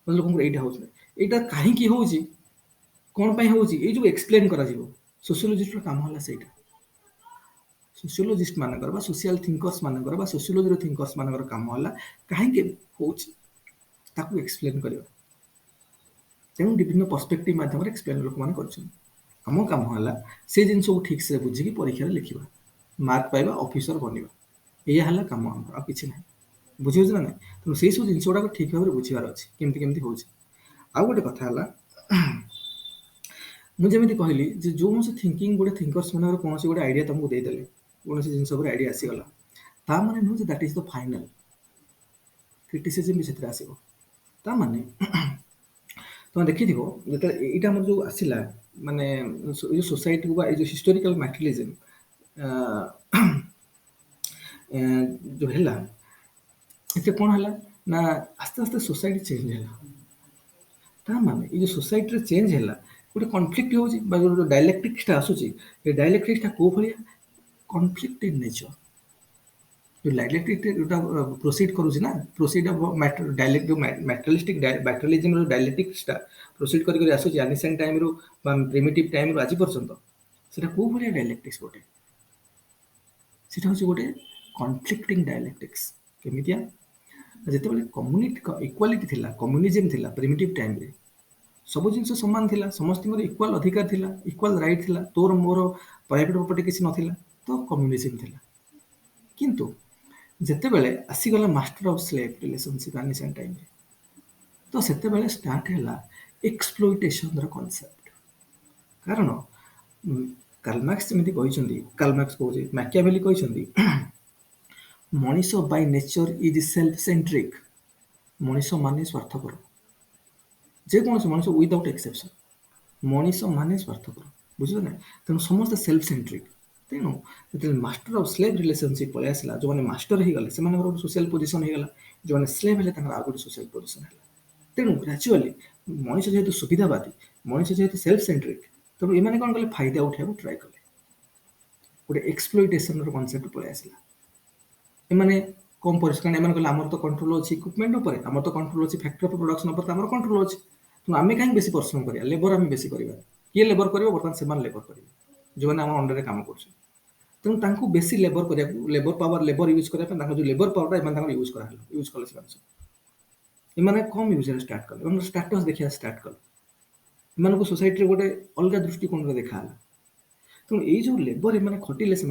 लोक एटा होछ एटा काहे की होउची कोन पई होउची ए जो एक्सप्लेन करा जीवो सोशियोलॉजिस्ट रो काम होला सेटा सोशियोलॉजिस्ट मानकर बा सोशल थिंकर्स मानकर बा सोशियोलॉजी रो थिंकर्स मानकर काम होला काहे के होउची ताकू एक्सप्लेन करियो तेणु विभिन्न पर्सपेक्टिव माध्यम एक्सप्लेन लोक मैंने करम कम है से जिन ठीक से बुझिकी परीक्षा लिखा मार्क पाइबा ऑफिसर बनवा यह कम आ कि ना बुझे ना ना तेणु से सब जिन गुड़ाक ठीक भाव में बुझार अच्छे केमती केमती हो आउ गोटे कथा मुझे कहली जो थिंकिंग गोटे थिंकर्स मान कौन गोटे आइडिया तुमको देदेले कौन जिन आइडिया आसीगला ता माने नुह that is the final criticism भी से आसो ता माने तुम देखी जो यहाँ जो आसला माने जो सोसाइटी को जो हिस्टोरिकल मैटेरियलिज्म जो है इसे कौन है ना आस्ते आस्ते सोसाइटी चेंज है माने ये जो सोसाइटी रे चेंज है गोटे कन्फ्लिक्ट हो जो डायलेक्टिक्सटा आसूची डायलेक्टिक्सटा कौ भाया कन्फ्लिक्ट इन नेचर जो डायलेक्टिक जोटा प्रोसीड करूची ना प्रोसीड डायलेक्ट जो मैटेरियलिस्टिक मैटेरियलिज्म डायलेक्टिक्सटा प्रोसीड करी आसूची एनिसेंट टाइम रो प्रिमिटिव टाइम रो आज पर्यंत सेटा को भलिया डायलेक्टिक्स गोटे सेटा होची गोटे कन्फ्लिक्टिंग डायलेक्टिक्स केमितिया जेतेबेले कम्युनिटी इक्वालिटी थिला कम्युनिज्म थिला प्रिमिटिव टाइम रे सब जिनस समान थिला समस्त इक्वाल अधिकार थिला इक्वाल राइट थिला तोर मोर प्राइवेट प्रॉपर्टी किसी नथिला तो कम्युनिज्म थिला किंतु जेतेबेले आसीगला master of slave relationship ancient time रे तो सेतेबेले स्टार्ट हैला एक्सप्लॉइटेशन रो कांसेप्ट कारण कार्ल मार्क्स जेमिति कहिसंदी कार्ल मार्क्स कहउजे मैकियावेली कहिसंदी मनीष by nature is self centric मनीष माने स्वार्थपर जे कौन मनीष विदाउट एक्सेप्शन मनीष माने स्वार्थपर बुझल ना तेणु समस्त सेल्फ सेंट्रिक तेणु जो मास्टर ऑफ स्लेव रिलेशनशिप पलि आसला जो मैंने मास्टर हो गले से गोटे सोशल पोजिशन हो गला जो मैंने स्लेव है आउ गोटे सोशल पोजिशन है तेणु ग्राजुअली मनीष जेहेतु सुविधावादी मनीष जेहेतु सेल्फ सेंट्रिक तेणु ये कौन कले फायदा उठाया ट्राए कले गोटे एक्सप्लॉइटेशन कॉन्सेप्ट पलि आसला एमाने कम परिश्रम एम कहले आमर तो कंट्रोल अच्छी इक्विपमेंट उपर आमर तो कंट्रोल अच्छी फैक्ट्री ऑफ प्रोडक्शन उपर तो आमर कंट्रोल अच्छी तो आम कहीं बेसी परिश्रम करिया लेबर आम बेसी करिया किए लेबर करियो बर्तमान से लेबर करियो जो मैंने आम अंडर काम कर तेणु तांको बेसी लेबर करिया लेबर पावर लेबर यूज करिया जो लेबर पावर एम यूज करा यूज कले से एमाने कम यूज स्टार्ट कले स्टाटस देखा स्टार्ट कले एम सोसाइटी गोटे अलग दृष्टिकोण रे देखा तेणु ये जो लेबर एम खटिले से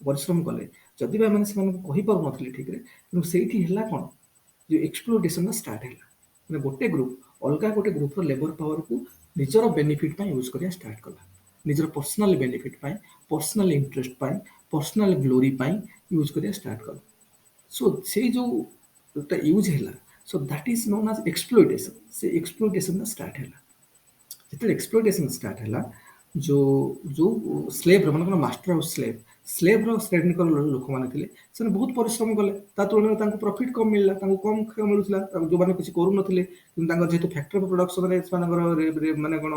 परिश्रम कले जदि भी मैंने कहीपर नी ठीक है तेणु से कौन जो एक्सप्लोटेशन स्टार्ट है मैंने गोटे ग्रुप अलग गोटे ग्रुप लेबर पावर को निजर बेनिफिट यूज करा स्टार्ट कला निजर personal benefit personal interest personal glory use करा स्टार्ट कला सो से जो यूज है so that is known as exploitation से एक्सप्लोटेशन स्टार्ट है जो एक्सप्लोटेशन स्टार्ट है जो जो स्लेव मन मास्टर ऑफ स्लेव श्रेणी लोक मैंने से बहुत परिश्रम कले तुलन में प्रॉफिट कम मिलला कम मिलूला जो मैंने किसी करूँ जेहतु फैक्ट्री प्रोडक्शन माने कौन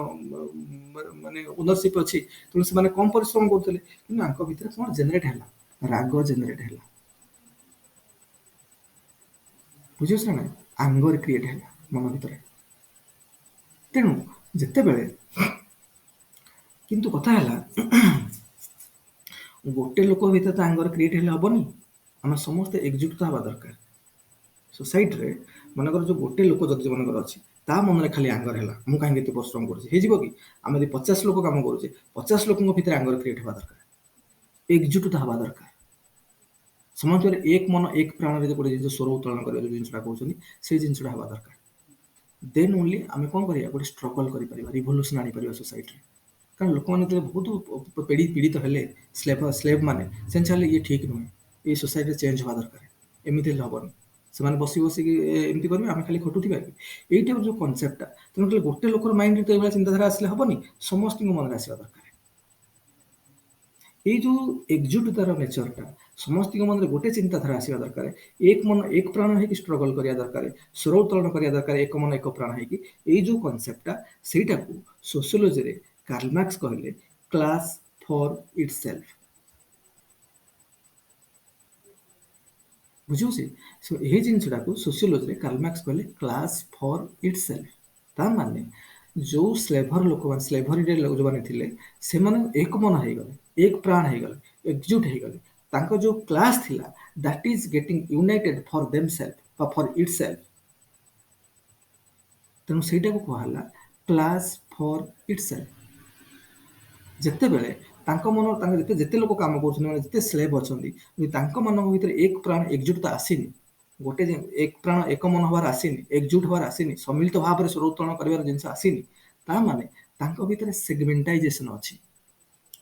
माने ओनरशिप अच्छी तेणु से कम परिश्रम करते कि भितर कौन जेनेट है राग जेनेट है बुझे ना आंगर क्रिएट है मन भर तेणु जिते बड़े किंतु कथा है गोटे लोक भीतर तो आंगर क्रिएट है हेनी आम समस्त एकजुट हवा दरकार सोसाइटी रे मनकर जो गोटे लोक जदि मनकर अच्छी ता मन में खाली आंगर है मुझे कहीं परिश्रम कर 50 लोक कम करुचे 50 लोक भीतर आंगर क्रिएट हवा दरकार एकजुट हवा दरकार समस्त एक मन एक प्राण रे गोटे जिन स्वर उत्तोलन कर जिनसा कहते से जिनसा हवा दरकार देन ओनली आम कौन करिया गोटे स्ट्रगल कर रिवोल्यूशन आनी सोसाइटी कारण लोक मैंने बहुत पीड़ित हेले स्लेव माने से ये ठीक नुहे ये सोसाइटी चेंज हवा दरकार एमती हेल्ले हेनी ସେମାନେ ବସି ବସିକି ଏମିତି କରିବେ, ଆମେ ଖାଲି ଖଟୁଥିବା କି? ଏଇଟା ଯୋଉ କନସେପ୍ଟଟା, ତେଣୁ କହିଲେ ଗୋଟେ ଲୋକର ମାଇଣ୍ଡରେ ତ ଏଇଭଳିଆ ଚିନ୍ତାଧାରା ଆସିଲେ ହବନି, ସମସ୍ତଙ୍କ ମନରେ ଆସିବା ଦରକାର। ଏଇ ଯୋଉ ଏକଜୁଟତାର ନେଚରଟା, ସମସ୍ତଙ୍କ ମନରେ ଗୋଟେ ଚିନ୍ତାଧାରା ଆସିବା ଦରକାର, ଏକ ମନ ଏକ ପ୍ରାଣ ହେଇକି ଷ୍ଟ୍ରଗଲ କରିବା ଦରକାର, ସ୍ୱର ଉତ୍ତୋଳନ କରିବା ଦରକାର, ଏକ ମନ ଏକ ପ୍ରାଣ ହେଇକି। ଏଇ ଯୋଉ କନସେପ୍ଟଟା, ସେଇଟାକୁ ସୋସିଓଲୋଜିରେ କାର୍ଲ ମାର୍କ୍ସ କହିଲେ କ୍ଲାସ ଫର ଇଟସେଲ୍ଫ। ବୁଝିହେଉଛି? ଏହି ଜିନିଷଟାକୁ ସୋସିଓଲୋଜିରେ କାର୍ଲ ମାର୍କ୍ସ କହିଲେ କ୍ଲାସ ଫର ଇଟସେଲ୍ଫ। ତା ମାନେ ଯୋଉ ସ୍ଲେଭର ଲୋକମାନେ, ସ୍ଲେଭରୀରେ ଯୋଉମାନେ ଥିଲେ, ସେମାନେ ଏକ ମନ ହେଇଗଲେ, ଏକ ପ୍ରାଣ ହେଇଗଲେ, ଏକଜୁଟ ହେଇଗଲେ। ତାଙ୍କ ଯୋଉ କ୍ଲାସ ଥିଲା, ଦ୍ୟାଟ ଇଜ ଗେଟିଂ ୟୁନାଇଟେଡ ଫର ଦେମସେଲ୍ଫ ବା ଫର ଇଟସେଲ୍ଫ। ତେଣୁ ସେଇଟାକୁ କୁହାହେଲା କ୍ଲାସ ଫର ଇଟସେଲ୍ଫ। ଯେତେବେଳେ ତାଙ୍କ ମନ, ତାଙ୍କ ଯେତେ ଲୋକ କାମ କରୁଛନ୍ତି, ମାନେ ଯେତେ ସ୍ଲେଭ ଅଛନ୍ତି, ତାଙ୍କ ମାନଙ୍କ ଭିତରେ ଏକ ପ୍ରାଣ ଏକଜୁଟତା ଆସିନି, ଗୋଟେ ଏକ ପ୍ରାଣ ଏକ ମନ ହବାର ଆସିନି, ଏକଜୁଟ ହବାର ଆସିନି, ସମ୍ମିଳିତ ଭାବରେ ସ୍ୱର ଉତ୍ତୋଳନ କରିବାର ଜିନିଷ ଆସିନି, ତା ମାନେ ତାଙ୍କ ଭିତରେ ସେଗମେଣ୍ଟାଇଜେସନ ଅଛି।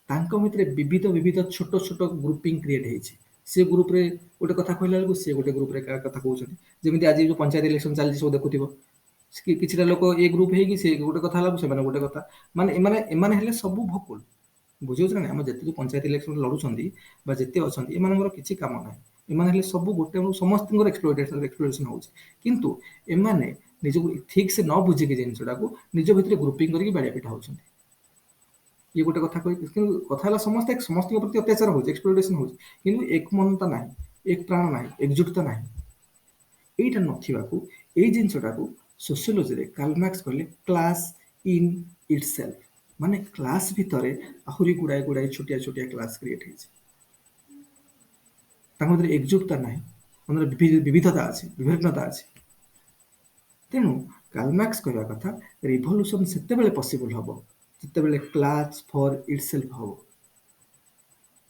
ତାଙ୍କ ଭିତରେ ବିବିଧ ବିବିଧ ଛୋଟ ଛୋଟ ଗ୍ରୁପିଂ କ୍ରିଏଟ ହେଇଛି। ସେ ଗ୍ରୁପରେ ଗୋଟେ କଥା କହିଲା ବେଳକୁ ସେ ଗୋଟେ ଗ୍ରୁପରେ କଥା କହୁଛନ୍ତି। ଯେମିତି ଆଜି ଯୋଉ ପଞ୍ଚାୟତ ଇଲେକ୍ସନ ଚାଲିଛି, ସବୁ ଦେଖୁଥିବ, କିଛିଟା ଲୋକ ଏ ଗ୍ରୁପ ହେଇକି ସେ ଗୋଟେ କଥା ହେଲା, ସେମାନେ ଗୋଟେ କଥା, ମାନେ ଏମାନେ ହେଲେ ସବୁ ଭକୁଲ। ବୁଝିହେଉଛି ନା? ଆମ ଯେତେ ପଞ୍ଚାୟତ ଇଲେକ୍ସନ ଲଢୁଛନ୍ତି ବା ଯେତେ ଅଛନ୍ତି, ଏମାନଙ୍କର କିଛି କାମ ନାହିଁ। ଏମାନେ ହେଲେ ସବୁ ଗୋଟେ, ସମସ୍ତଙ୍କର ଏକ୍ସପ୍ଲୋଇଟେସନ ହଉଛି। କିନ୍ତୁ ଏମାନେ ନିଜକୁ ଠିକ ସେ ନ ବୁଝିକି ଜିନିଷଟାକୁ ନିଜ ଭିତରେ ଗ୍ରୁପିଂ କରିକି ବାଡିଆ ପିଟା ହଉଛନ୍ତି। ଇଏ ଗୋଟେ କଥା କହି, କିନ୍ତୁ କଥା ହେଲା ସମସ୍ତଙ୍କ ପ୍ରତି ଅତ୍ୟାଚାର ହଉଛି, ଏକ୍ସପ୍ଲୋଇଟେସନ ହଉଛି, କିନ୍ତୁ ଏକ ମନତା ନାହିଁ, ଏକ ପ୍ରାଣ ନାହିଁ, ଏକଜୁଟତା ନାହିଁ। ଏଇଟା ନଥିବାକୁ ଏଇ ଜିନିଷଟାକୁ ସୋସିଓଲୋଜିରେ କାର୍ଲ ମାର୍କ୍ସ କହିଲେ କ୍ଲାସ ଇନ୍ ଇଟସେଲ୍ଫ। ମାନେ କ୍ଲାସ ଭିତରେ ଆହୁରି ଗୁଡାଏ ଗୁଡାଏ ଛୋଟିଆ ଛୋଟିଆ କ୍ଲାସ କ୍ରିଏଟ ହେଇଛି। ତାଙ୍କ ଭିତରେ ଏକଜୁଟତା ନାହିଁ, ମନରେ ବିବିଧତା ଅଛି, ବିଭିନ୍ନତା ଅଛି। ତେଣୁ କାର୍ଲ ମାର୍କ୍ସ କହିବା କଥା, ରିଭଲ୍ୟୁସନ ସେତେବେଳେ ପସିବଲ ହବ ଯେତେବେଳେ କ୍ଲାସ ଫର ଇଟସେଲ୍ଫ ହବ।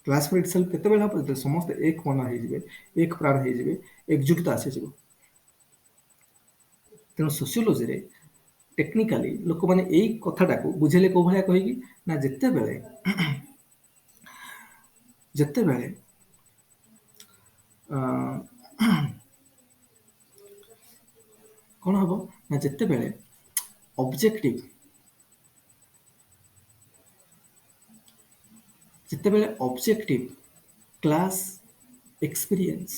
କ୍ଲାସ ଫର ଇଟସେଲ୍ଫ କେତେବେଳେ ହବ? ଯେତେବେଳେ ସମସ୍ତେ ଏକ ମନ ହେଇଯିବେ, ଏକ ପ୍ରାଣ ହେଇଯିବେ, ଏକଜୁଟତା ଆସିଯିବ। ତେଣୁ ସୋସିଓଲୋଜିରେ ଟେକ୍ନିକାଲି ଲୋକମାନେ ଏଇ କଥାଟାକୁ ବୁଝେଇଲେ କୋଉ ଭଳିଆ କହିକି ନା, ଯେତେବେଳେ କଣ ହବ ନା, ଯେତେବେଳେ ଅବଜେକ୍ଟିଭ କ୍ଲାସ ଏକ୍ସପିରିଏନ୍ସ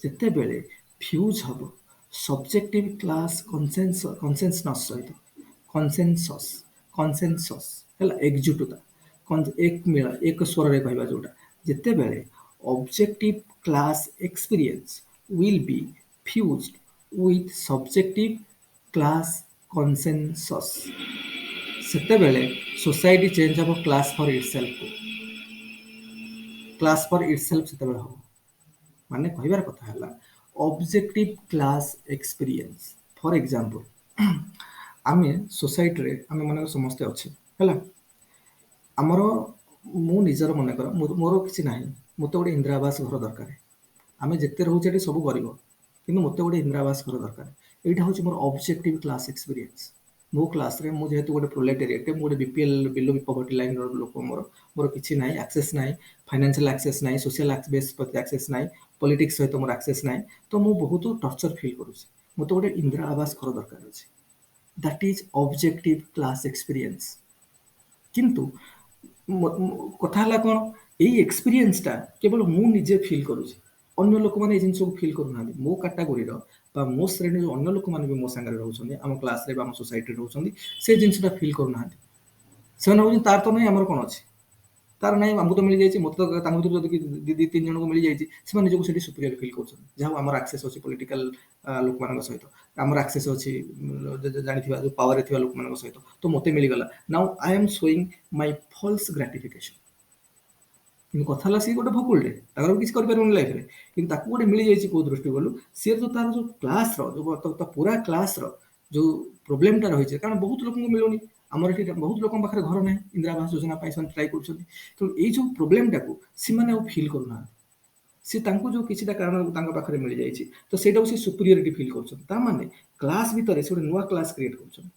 ଯେତେବେଳେ ଫ୍ୟୁଜ ହବ ସବଜେକ୍ଟିଭ କ୍ଲାସ କନସେନସସ୍ ହେଲା, ଏକଜୁଟତା, ଏକ ସ୍ୱରରେ କହିବା ଯୋଉଟା, ଯେତେବେଳେ objective class experience will be fused with subjective class consensus, ସେତେବେଳେ ସୋସାଇଟି ଚେଞ୍ଜ ହବ କ୍ଲାସ ଫର ଇଟସେଲ୍ଫକୁ। କ୍ଲାସ ଫର ଇଟସେଲ୍ଫ ସେତେବେଳେ ହବ। ମାନେ କହିବାର କଥା ହେଲା ଅବଜେକ୍ଟିଭ କ୍ଲାସ ଏକ୍ସପିରିଏନ୍ସ। ଫର ଏକ୍ଜାମ୍ପଲ, ଆମେ ସୋସାଇଟିରେ ଆମେ ମନେକର ସମସ୍ତେ ଅଛେ ହେଲା, ଆମର ମୁଁ ନିଜର ମନେକର ମୋର କିଛି ନାହିଁ, ମୋତେ ଗୋଟେ ଇନ୍ଦିରା ଆବାସ ଘର ଦରକାର। ଆମେ ଯେତେ ରହୁଛେ ଏଠି ସବୁ ଗରିବ, କିନ୍ତୁ ମୋତେ ଗୋଟେ ଇନ୍ଦିରା ଆବାସ ଘର ଦରକାର। ଏଇଟା ହଉଛି ମୋର ଅବଜେକ୍ଟିଭ କ୍ଲାସ ଏକ୍ସପିରିଏନ୍ସ। ମୋ କ୍ଲାସରେ ମୁଁ ଯେହେତୁ ଗୋଟେ ପ୍ରୋଲେଟେରିଏଟ, ମୁଁ ଗୋଟେ ବିପିଏଲ ବିଲୋ ପଭର୍ଟି ଲାଇନର ଲୋକ, ମୋର କିଛି ନାହିଁ, ଆକ୍ସେସ୍ ନାହିଁ, ଫାଇନାନ୍ସିଆଲ ଆକ୍ସେସ୍ ନାହିଁ, ସୋସିଆଲ ବେସ୍ ପ୍ରତି ଆକ୍ସେସ୍ ନାହିଁ, ପଲିଟିକ୍ସ ସହିତ ମୋର ଆକ୍ସେସ୍ ନାହିଁ, ତ ମୁଁ ବହୁତ ଟର୍ଚର ଫିଲ୍ କରୁଛି। ମୋତେ ଗୋଟେ ଇନ୍ଦିରା ଆବାସ ଘର ଦରକାର ଅଛି। That is objective class experience. କିନ୍ତୁ କଥା ହେଲା କଣ, ଏଇ ଏକ୍ସପିରିଏନ୍ସଟା କେବଳ ମୁଁ ନିଜେ ଫିଲ୍ କରୁଛି, ଅନ୍ୟ ଲୋକମାନେ ଏଇ ଜିନିଷକୁ ଫିଲ୍ କରୁନାହାନ୍ତି। ମୋ କାଟାଗୋରୀର ବା ମୋ ଶ୍ରେଣୀର ଅନ୍ୟ ଲୋକମାନେ ବି ମୋ ସାଙ୍ଗରେ ରହୁଛନ୍ତି, ଆମ କ୍ଲାସରେ ବା ଆମ ସୋସାଇଟିରେ ରହୁଛନ୍ତି, ସେ ଜିନିଷଟା ଫିଲ୍ କରୁନାହାନ୍ତି। ସେମାନେ ଭାବୁଛନ୍ତି ତାର ତ ନାହିଁ, ଆମର କଣ ଅଛି, ତାର ନାହିଁ, ଆମକୁ ତ ମିଳିଯାଇଛି, ମୋତେ ତ ତାଙ୍କ ଭିତରୁ ଯଦି ଦି ତିନି ଜଣଙ୍କୁ ମିଳିଯାଇଛି, ସେମାନେ ନିଜକୁ ସେଠି ସୁପିରିୟର ଫିଲ୍ କରୁଛନ୍ତି। ଯାହା ଆମର ଆକ୍ସେସ୍ ଅଛି ପଲିଟିକାଲ ଲୋକମାନଙ୍କ ସହିତ, ଆମର ଆକ୍ସେସ୍ ଅଛି ଜାଣିଥିବା ଯୋଉ ପାୱାରରେ ଥିବା ଲୋକମାନଙ୍କ ସହିତ, ତ ମୋତେ ମିଳିଗଲା। ନାଉ ଆଇ ଏମ୍ ଶୋଇଂ ମାଇ ଫଲ୍ସ ଗ୍ରାଟିଫିକେସନ। କିନ୍ତୁ କଥା ହେଲା ସିଏ ଗୋଟେ ଭକୁଲଟେ, ତାଙ୍କର କିଛି କରିପାରିବନି ଲାଇଫରେ, କିନ୍ତୁ ତାକୁ ଗୋଟେ ମିଳିଯାଇଛି କୋଉ ଦୃଷ୍ଟି ଗଲୁ, ସିଏ ଯୋଉ ତାର ଯୋଉ କ୍ଲାସର ତା ପୁରା କ୍ଲାସର ଯୋଉ ପ୍ରୋବ୍ଲେମଟା ରହିଛି, କାରଣ ବହୁତ ଲୋକଙ୍କୁ ମିଳୁନି। ଆମର ଏଠି ବହୁତ ଲୋକଙ୍କ ପାଖରେ ଘର ନାହିଁ, ଇନ୍ଦିରା ଆବାସ ଯୋଜନା ପାଇଁ ସେମାନେ ଟ୍ରାଏ କରୁଛନ୍ତି। ତେଣୁ ଏଇ ଯୋଉ ପ୍ରୋବ୍ଲେମଟାକୁ ସେମାନେ ଆଉ ଫିଲ୍ କରୁନାହାନ୍ତି। ସେ ତାଙ୍କୁ ଯୋଉ କିଛିଟା କାରଣ ତାଙ୍କ ପାଖରେ ମିଳିଯାଇଛି, ତ ସେଇଟାକୁ ସେ ସୁପିରିୟରିଟି ଫିଲ୍ କରୁଛନ୍ତି। ତା ମାନେ କ୍ଲାସ ଭିତରେ ସେ ଗୋଟେ ନୂଆ କ୍ଲାସ କ୍ରିଏଟ କରୁଛନ୍ତି।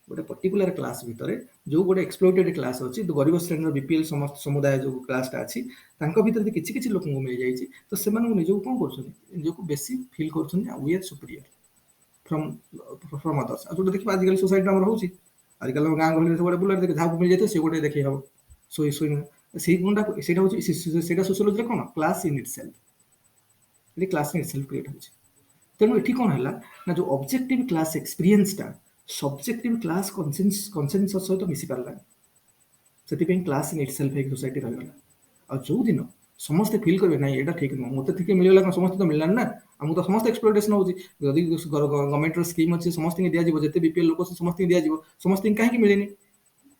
गोटे पर्टिकुलर क्लास भितर जो गोटे एक्सप्लोटेड क्लास अच्छी गरीब श्रेणी बीपीएल समुदाय जो क्लासटा अच्छी भितर किसी किसी लोक मिल जाए तो से निजक कौन कर निजक बेसी फिल कर we are superior from others जो देखिए आजिकल सोसाइटी आम हो आजिकल गाँ गहली सब बुला देखे जहाँ मिल जाए सी गोटे देखिए हम सोई सोशियोलोजी कौन class in itself class in itself create हो तेणु ये कौन है ना जो ऑब्जेक्टिव क्लास एक्सपीरियंसटा सब्जेक्टिव क्लास कनसेन्सस सहित मिसी पारा से क्लास इन इटसेल्फ एक सोसाइटी रहीगला आ जो दिन समस्ते फिल करेंगे ना यहाँ ठीक नुह मत ठीक मिलला समस्त तो मिललानी ना आमको तो समस्त एक्सप्लोटेशन होती गवर्नमेंट स्कीम अच्छी समस्त दिज्व जिते बीपीएल लोक समस्त दिज्व समस्त कहीं मिलेनि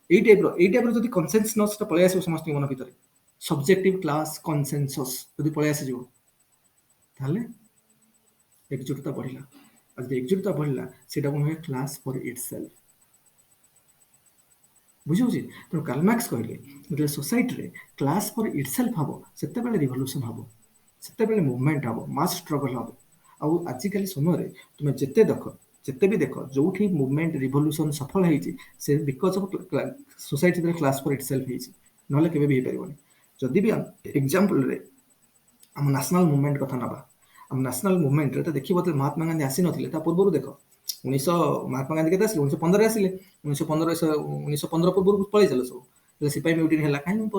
यही टाइप जो कनसेन्सस पलि आस समस्त मन भर सब्जेक्टिव क्लास कनसेन्सस जो पलि आसीज एकजुटता बढ़ला आज एकजुटता बढ़ला से क्लास फॉर इटसेल्फ बुझे तेणु कार्ल मार्क्स कहले सोसाइटी रे क्लास फॉर इटसेल्फ हम से रिवोल्यूशन हम से मूवमेंट हम मास स्ट्रगल हम आजिकल समय तुम्हें जिते भी देख जो मूवमेंट रिवोल्यूशन सफल होती से because of society class for itself ना केवे भी पारबनी जदि भी एग्जांपल रे आम नेशनल मूवमेंट कथा नबा आम नेशनल मूवमेंट रे तो देखिए महात्मा गांधी आसी नथिले ता पूर्व देख 1900 महात्मा गांधी के 1915 आसिले 1915 पूर्व पलि चल सब सिपाही म्यूटिन है कहीं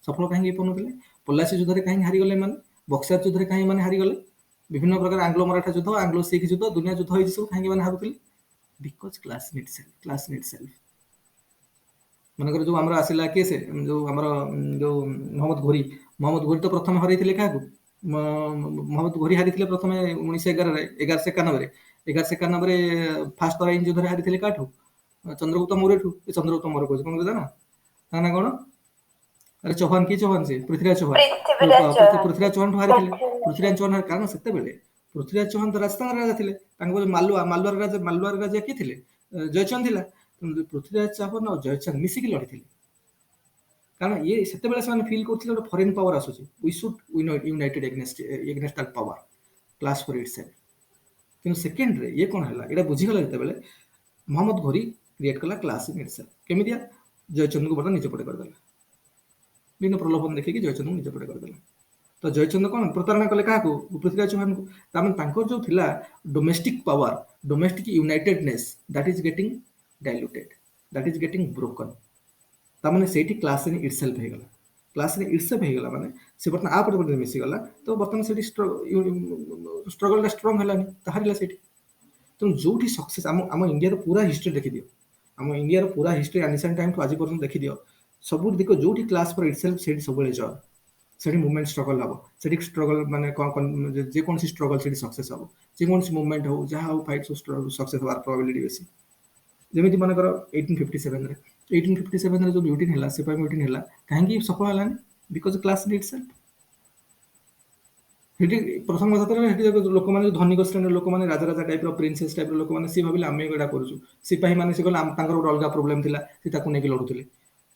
सफल कहीं पारे पलासी युद्ध में कहीं हारीगले मैंने बक्सार युद्ध में कहीं मैंने हारीगले विभिन्न प्रकार आंग्लो मराठा युद्ध आंग्लो सिख युद्ध दुनिया युद्ध होती सब कहीं मैंने हारुले बिकज क्लास इन इटसेल्फ मनकर जो आमर आसला किए से जो आमर जो मोहम्मद घोरी तो प्रथम हरई क्या मोहम्मद घोरी हारी प्रथम 1191 फास्ट तराइन युद्ध हारी क्या चंद्रगुप्त मौर्य चंद्रगुप्त मौर्य कौन कौन ना ना कौन अरे चौहान की चौहान से पृथ्वीराज चौहान पृथ्वीराज चौहान हारी पृथ्वीराज चौहान कारण से पृथ्वीराज चौहान तो राजस्थान राजा थे मालवार राजा किए थे जयचंद थिला पृथ्वीराज चौहान और जयचंद मिसिक लड़ी थे कारण ये से फिल करते फॉरेन पावर आसूची we should united against that power class for itself कि सेकेंड रे ये कौन है ये बुझीगला जिते मोहम्मद घोरी क्रिएट कला क्लास इन इटसेल्फ केमितिया जयचंद को बर्तमान निज पटे करदेला विभिन्न प्रलोभन देखिए जयचंद को निज पटे करदेला तो जयचंद कौन प्रतारणा कले क्या पृथ्वीराज चौहान को जो थिला domestic power domestic unitedness that is getting diluted that is getting broken तामाने सेठी क्लास इन इटसेल्फ हो गला क्लास इन इटसेल्फ हो गला माने से बर्तमान आप पर मिसी गला तो बर्तमान सेठी स्ट्रगल स्ट्रांग हलानी हारिला सेठी तो जोठी सक्सेस आम इंडिया पूरा हिस्ट्री देखि दियो आम इंडिया पूरा हिस्ट्री एनिसेंट टाइम टू आज पर्यंत देखि दियो सब दिख जोठी क्लास फॉर इटसेल्फ सेठी सब जॉय सेठी मूवमेंट स्ट्रगल हम सेठी स्ट्रगल माने जे कौन सी स्ट्रगल सेठी सक्सेस हम जे कौन सी मूवमेंट हो जहाँ हो फाइट सक्सेस होवार प्रोबेबिलिटी बेसी जमी मनकर 1857 जो म्यूटिन है सिपाही म्यूटिन है कहीं सफल है बिकज क्लास इन इटसेल्फ प्रथम कथा लोक मैंने धनिक श्रेणी लोक मैंने राजा राजा टाइप प्रिंसेस टाइप लोक मैंने सी भाविले आम यहाँ करूँ सिपाही मैंने से गोटे अलग प्रोब्लेम था नहीं लड़ुले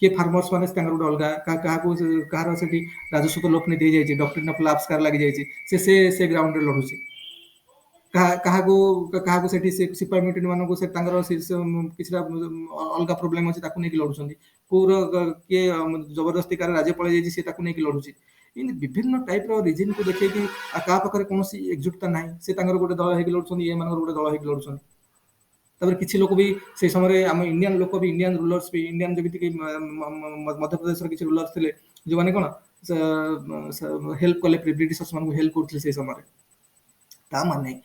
किए फार्मर्स मैंने गोटे अलग कहार से राजस्व तो लोक नहीं दी जाए डॉक्ट्रिन ऑफ लैप्स कार लगी जाए से ग्राउंड रे लड़ुचे क्या सिपाही म्यूटिन मानक किसी अलग प्रोब्लेम अच्छे नहीं लड़ुंट कौर किए जबरदस्ती कार राज्य पलि जाइए नहीं लड़ुची विभिन्न टाइप रिजन को देखे कि क्या पाखे कौन एकजुटता ना से गोटे दल हो लड़ुंट ये गोटे दल हो लड़ुंट किसी लोक भी से समय आम इंडियन लोक भी इंडियन रूलर्स भी इंडियन जमी मध्य प्रदेश किसी रूलर्स थे जो मैंने कौन हेल्प कले ब्रिटिशर्स मान हेल्प करते से समय माने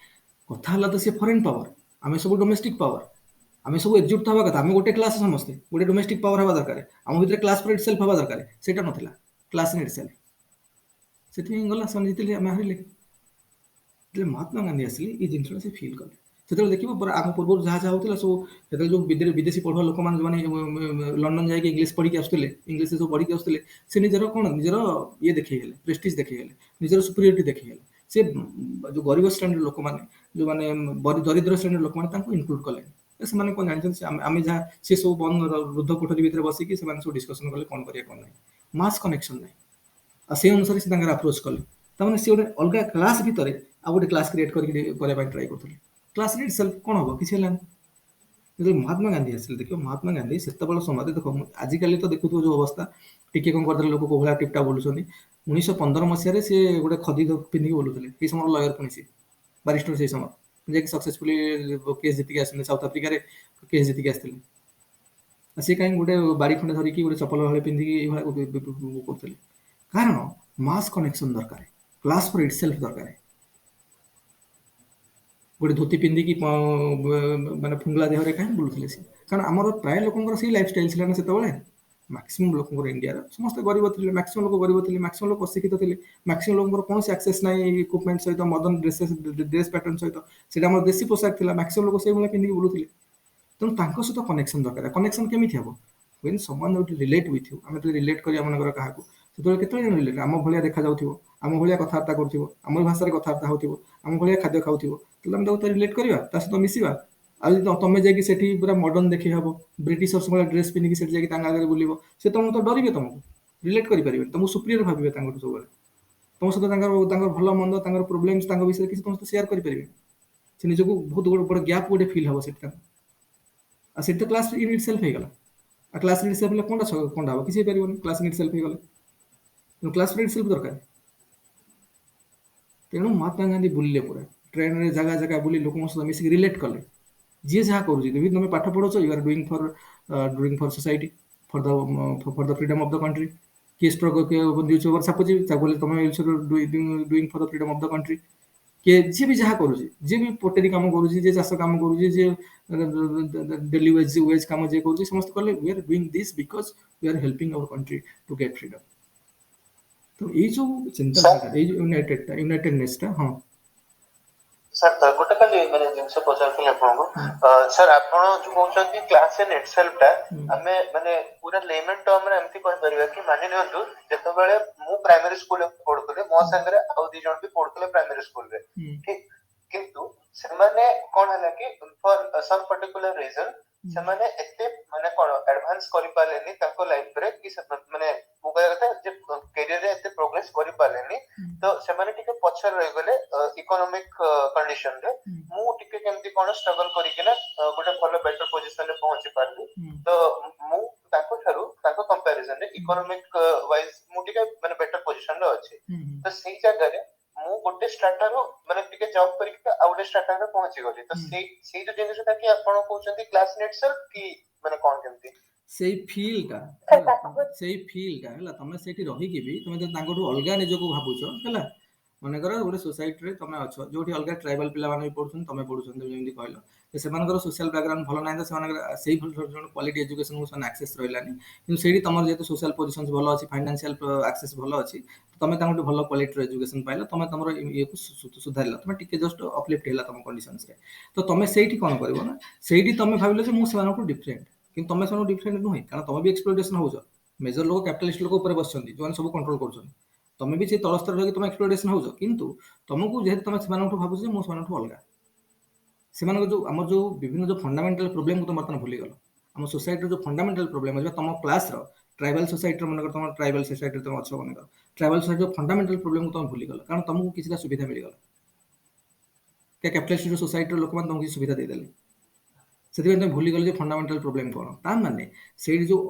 कथा तो सी फॉरेन पावर आम सब डोमेस्टिक पावर आम सब एकजुट हवा कथा आम गोटे क्लास समस्ते गोटे डोमेस्टिक पावर हवा दरकार आम भीतर क्लास फॉर इटसेल्फ हवा दरकार से नाला क्लास इन इटसेल्फ से गला से जीते आम हारे महात्मा गांधी आसिले ये जिनसा से फिल कले से देखिए आम पूर्व जहाँ जहाँ होता सब जो विदेशी पढ़ुआ लोक मैंने जो लंडन जाकि इंग्लीश पढ़ी आसुले इंग्लीश सब पढ़ी आसुले से निजर कौन निजर ये देखिए प्रेस्टिज देखिए निजर सुपीरियरिटी देखिए से जो गरीब श्रेणी लोक मैंने जो मैंने दरिद्र श्रेणी लोक मैंने इनक्लूड कले से कौन जानते आम जहाँ सी सब बंद रुद्ध कोठरी भितर बसिकी सब डिस्कसन कले कौन करें कौन ना मास कनेक्शन ना से अनुसार से अप्रोच कले तमें सी गोटे अलग क्लास भितर आ गोटे क्लास क्रिएट करके ट्राए करते क्लास इन इटसेल्फ कौन हम किसी ଯେତେବେଳେ ମହାତ୍ମା ଗାନ୍ଧୀ ଆସିଲେ, ଦେଖିବ ମହାତ୍ମା ଗାନ୍ଧୀ ସେତେବେଳେ ସମୟରେ ଦେଖ, ଆଜିକାଲି ତ ଦେଖୁଥିବ ଯୋଉ ଅବସ୍ଥା, ଟିକେ କଣ କରିଦେଲେ ଲୋକ କୋଉ ଭଳିଆ ଟିପଟା ବୋଲୁଛନ୍ତି। 1915 ମସିହାରେ ସେ ଗୋଟେ ଖଦୀ ପିନ୍ଧିକି ବୋଲୁଥିଲେ। ସେଇ ସମୟର ଲୟର ପୁଣି ସେ ବାରିଷ୍ଟର, ସେଇ ସମୟ ଯାଇକି ସକ୍ସେସଫୁଲି କେସ୍ ଜିତିକି ଆସିଥିଲେ, ସାଉଥ ଆଫ୍ରିକାରେ କେସ୍ ଜିତିକି ଆସିଥିଲେ। ସେ କାହିଁକି ଗୋଟେ ବାଡ଼ି ଖଣ୍ଡେ ଧରିକି ଗୋଟେ ଚପଲ ଭଳି ପିନ୍ଧିକି ଏଇଭଳିଆ କରୁଥିଲେ? କାରଣ ମାସ୍ କନେକ୍ସନ ଦରକାର, କ୍ଲାସ ଫର ଇଟସେଲ୍ଫ ଦରକାର। ଗୋଟେ ଧୋତି ପିନ୍ଧିକି ମାନେ ଫୁଙ୍ଗଲା ଦେହରେ କାହିଁ ବୁଲୁଥିଲେ ସେ? କାରଣ ଆମର ପ୍ରାୟ ଲୋକଙ୍କର ସେଇ ଲାଇଫଷ୍ଟାଇଲ ଥିଲା ନା ସେତେବେଳେ। ମାକ୍ସିମମ୍ ଲୋକଙ୍କର ଇଣ୍ଡିଆର ସମସ୍ତେ ଗରିବ ଥିଲେ, ମାକ୍ସିମମ୍ ଲୋକ ଗରିବ ଥିଲେ, ମାକ୍ସିମମ୍ ଲୋକ ଅଶିକ୍ଷିତ ଥିଲେ, ମାକ୍ସିମମ୍ ଲୋକଙ୍କର କୌଣସି ଆକ୍ସେସ୍ ନାହିଁ ଇକ୍ୱିପମେଣ୍ଟ ସହିତ, ମଡର୍ନ ଡ୍ରେସ୍ ପ୍ୟାଟର୍ନ ସହିତ। ସେଇଟା ଆମର ଦେଶୀ ପୋଷାକ ଥିଲା, ମାକ୍ସିମମ୍ ଲୋକ ସେଇଭଳିଆ ପିନ୍ଧିକି ବୁଲୁଥିଲେ। ତେଣୁ ତାଙ୍କ ସହିତ କନେକ୍ସନ ଦରକାର। କନେକ୍ସନ କେମିତି ହବ? when someone will relate with you, ଆମେ ଯଦି ରିଲେଟ୍ କରିବା ମନେକର କାହାକୁ, ସେତେବେଳେ କେତେବେଳେ ଜଣ ରିଲେଟ୍? ଆମ ଭଳିଆ ଦେଖାଯାଉଥିବ, ଆମ ଭଳିଆ କଥାବାର୍ତ୍ତା କରୁଥିବ, ଆମ ଭାଷାରେ କଥାବାର୍ତ୍ତା ହଉଥିବ, ଆମ ଭଳିଆ ଖାଦ୍ୟ ଖାଉଥିବ, ତାହେଲେ ଆମେ ତାକୁ ରିଲେଟ୍ କରିବା, ତା ସହିତ ମିଶିବା। ଆଉ ଯଦି ତମେ ଯାଇକି ସେଠି ପୁରା ମଡର୍ନ ଦେଖେଇ ହବ, ବ୍ରିଟିଶର୍ସ ଭଳିଆ ଡ୍ରେସ୍ ପିନ୍ଧିକି ସେଠି ଯାଇକି ତାଙ୍କ ଆଗରେ ବୁଲିବ, ସେ ତମକୁ ତ ଡରିବେ, ତମକୁ ରିଲେଟ୍ କରିପାରିବେନି, ତମକୁ ସୁପିରିୟର ଭାବିବେ ତାଙ୍କଠୁ ସବୁବେଳେ। ତମ ସହିତ ତାଙ୍କର ଭଲ ମନ୍ଦ, ତାଙ୍କର ପ୍ରୋବ୍ଲେମ୍ସ, ତାଙ୍କ ବିଷୟରେ କିଛି ତମ ସହିତ ସେୟାର କରିପାରିବେ। ସେ ନିଜକୁ ବହୁତ ବଡ଼ ଗ୍ୟାପ୍ ଗୋଟେ ଫିଲ୍ ହବ ସେଠି ତାଙ୍କୁ। ଆଉ ସେଠି ତ କ୍ଲାସ୍ ଇନ୍ ଇଟ୍ ସେଲ୍ଫ ହେଇଗଲା। ଆଉ କ୍ଲାସ୍ ଇନ୍ ଇଟ୍ ସେଲ୍ଫ ହେଲେ କଣଟା ହବ? କିଛି ହେଇପାରିବନି। କ୍ଲାସ୍ ଇନ୍ ଇଟ୍ ସେଲ୍ଫ ହେଇଗଲେ କ୍ଲାସ୍ ଇନ୍ ଇଟ୍ ସେଲ୍ଫ ଦରକାର। ତେଣୁ ମହାତ୍ମା ଗାନ୍ଧୀ ବୁଲିଲେ, ପୁରା ଟ୍ରେନରେ ଜାଗା ଜାଗା ବୁଲି ଲୋକଙ୍କ ସହିତ ମିଶିକି ରିଲେଟ୍ କଲେ। ଯିଏ ଯାହା କରୁଛି, ତମେ ପାଠ ପଢୁଛ, you are doing for society, for the freedom of the country. କିଏ ନ୍ୟୁଜ୍ ପେପର ଛାପୁଛି, ତାକୁ କହିଲେ ତମେ doing for the freedom of the country. କିଏ ଯିଏ ବି ଯାହା କରୁଛି, ଯିଏ ବି ପୋଟେରୀ କାମ କରୁଛି, ଯିଏ ଚାଷ କାମ କରୁଛି, ଯିଏ ଡେଲି ୱେଜ୍ କାମ ଯିଏ କରୁଛି, ସମସ୍ତେ କହିଲେ we are doing this because we are helping our country to get freedom। ତ ଏଇ ଯୋଉ ଚିନ୍ତାଧାରା, ଏଇ ଯୋଉ ୟୁନାଇଟେଡନେସଟା। ହଁ ସାର୍ ଗୋଟେ ଖାଲି ମାନେ ଜିନିଷ ପଚାରୁଥିଲି ଆପଣଙ୍କୁ, ସାର୍ ଆପଣ ଯୋଉ କହୁଛନ୍ତି କ୍ଲାସ ଇନ୍ ଇଟସେଲ୍ଫ ଟା ଆମେ ମାନେ ପୁରା ଲେମନ୍ ଟର୍ମରେ ଏମିତି କହିପାରିବା କି, ମାନି ନିଅନ୍ତୁ ଯେତେବେଳେ ମୁଁ ପ୍ରାଇମେରୀ ସ୍କୁଲରେ ପଢୁଥିଲି, ମୋ ସାଙ୍ଗରେ ଆଉ 2 ଜଣ ବି ପଢୁଥିଲେ ପ୍ରାଇମେରୀ ସ୍କୁଲରେ, ଠିକ, କିନ୍ତୁ ସେମାନେ କଣ ହେଲା କି ଫର ସମ୍ ପର୍ଟିକୁଲାର ରିଜନ ସେମାନେ ଏତେ ମାନେ କଣ ଆଡଭାନ୍ସ କରିପାରିଲେନି ତାଙ୍କ ଲାଇଫରେ, କି ମାନେ ମୁଁ କହିବା କଥା ଯେ କ୍ୟାରିୟରରେ ଏତେ ପ୍ରୋଗ୍ରେସ କରିପାରିଲେନି। ତ ସେମାନେ ଟିକେ ପଛରେ ରହିଗଲେ ଇକୋନୋମିକ କଣ୍ଡିସନରେ। ମୁଁ ଟିକେ କେମିତି କଣ ଷ୍ଟ୍ରଗଲ କରିକିନା ଗୋଟେ ଭଲ ବେଟର ପୋଜିସନରେ ପହଞ୍ଚି ପାରିଲି। ତ ମୁଁ ତାଙ୍କ ଠାରୁ, ତାଙ୍କ କମ୍ପାରିଜନରେ ଇକୋନୋମିକ ୱାଇଜ ମୁଁ ଟିକେ ମାନେ ବେଟର ପୋଜିସନରେ ଅଛି। ତ ସେଇ ଜାଗାରେ ମୁଁ ଗୋଟେ ଷ୍ଟ୍ରାଟାରୁ ମାନେ ଟିକେ ଜବ୍ କରିକି ଆଉ ଗୋଟେ ଷ୍ଟ୍ରାଟାରେ ପହଞ୍ଚି ଗଲି। ତ ସେଇ ଯୋଉ ଜିନିଷଟା କି ଆପଣ କହୁଛନ୍ତି କ୍ଲାସ ଇନ୍ ଇଟସେଲ୍ଫ, କି ମାନେ କଣ କେମିତି? ସେଇ ଫିଲ୍ଟା ହେଲା, ତମେ ସେଇଠି ରହିକି ବି ତମେ ଯଦି ତାଙ୍କଠୁ ଅଲଗା ନିଜକୁ ଭାବୁଛ, ହେଲା, ମନେକର ଗୋଟେ ସୋସାଇଟିରେ ତମେ ଅଛ, ଯୋଉଠି ଅଲଗା ଟ୍ରାଇବାଲ ପିଲାମାନେ ବି ପଢୁଛନ୍ତି, ତମେ ପଢୁଛନ୍ତି, ଯେମିତି କହିଲ, ସେମାନଙ୍କର ସୋସିଆଲ ବ୍ୟାକଗ୍ରାଉଣ୍ଡ ଭଲ ନାହିଁ, ତ ସେମାନଙ୍କର ସେଇ କ୍ୱାଲିଟି ଏଜୁକେସନକୁ ସେମାନେ ଆକ୍ସେସ୍ ରହିଲାନି। କିନ୍ତୁ ସେଇଠି ତମର ଯେହେତୁ ସୋସିଆଲ ପୋଜିସନ ଭଲ ଅଛି, ଫାଇନାନ୍ସିଆଲ ଆକ୍ସେସ୍ ଭଲ ଅଛି, ତମେ ତାଙ୍କଠୁ ଭଲ କ୍ୱାଲିଟିର ଏଜୁକେସନ ପାଇଲ, ତମେ ତମର ଇଏକୁ ସୁଧାରିଲ, ତମେ ଟିକେ ଜଷ୍ଟ ଅପଲିଫ୍ଟ ହେଲା ତମ କଣ୍ଡିସନ୍ସରେ। ତ ତମେ ସେଇଠି କଣ କରିବ ନା, ସେଇଠି ତମେ ଭାବିଲ ଯେ ମୁଁ ସେମାନଙ୍କୁ ଡିଫରେଣ୍ଟ, କିନ୍ତୁ ତମେ ସେମାନଙ୍କୁ ଡିଫରେଣ୍ଟ ନୁହେଁ, କାରଣ ତମେ ବି ଏକ୍ସପ୍ଲୋଇଟେସନ ହଉଛ। ମେଜର ଲୋକ କ୍ୟାପିଟାଲିଷ୍ଟ ଲୋକ ଉପରେ ବସିଛନ୍ତି, ଯୋଉମାନେ ସବୁ କଣ୍ଟ୍ରୋଲ କରୁଛନ୍ତି। ତମେ ବି ସେଇ ତଳ ସ୍ତରରେ ରହିକି ତମେ ଏକ୍ସପ୍ଲୋଇଟେସନ ହଉଛ, କିନ୍ତୁ ତମକୁ ଯେହେତୁ ତମେ ସେମାନଙ୍କଠୁ ଭାବୁଛ ଯେ ମୁଁ ସେମାନଙ୍କଠୁ ଅଲଗା। ସେମାନଙ୍କ ଯୋଉ ଆମର ଯୋଉ ବିଭିନ୍ନ ଯୋଉ ଫଣ୍ଡାମେଣ୍ଟାଲ ପ୍ରୋବ୍ଲେମକୁ ତମେ ବର୍ତ୍ତମାନ ଭୁଲିଗଲ। ଆମ ସୋସାଇଟିର ଯୋଉ ଫଣ୍ଡାମେଣ୍ଟାଲ ପ୍ରୋବ୍ଲେମ ଅଛି, ତମ କ୍ଲାସର ଟ୍ରାଇବାଲ ସୋସାଇଟିର, ମନେକର ତମ ଟ୍ରାଇବାଲ ସୋସାଇଟିରେ ତମେ ଅଛ, ମନେକର ଟ୍ରାଇବାଲ ସୋସାଇଟିର ଫଣ୍ଡାମେଣ୍ଟାଲ ପ୍ରୋବ୍ଲେମକୁ ତମେ ଭୁଲିଗଲ, କାରଣ ତମକୁ କିଛିଟା ସୁବିଧା ମିଳିଗଲା। କ୍ୟାପିଟାଲିଷ୍ଟ ସୋସାଇଟିର ଲୋକମାନେ ତମକୁ କିଛି ସୁବିଧା ଦେଇଦେଲେ, ସେଥିପାଇଁ ତମେ ଭୁଲିଗଲ ଯେ ଫଣ୍ଡାମେଣ୍ଟାଲ ପ୍ରୋବ୍ଲେମ କଣ। ତା ମାନେ ସେଇଠି ଯୋଉ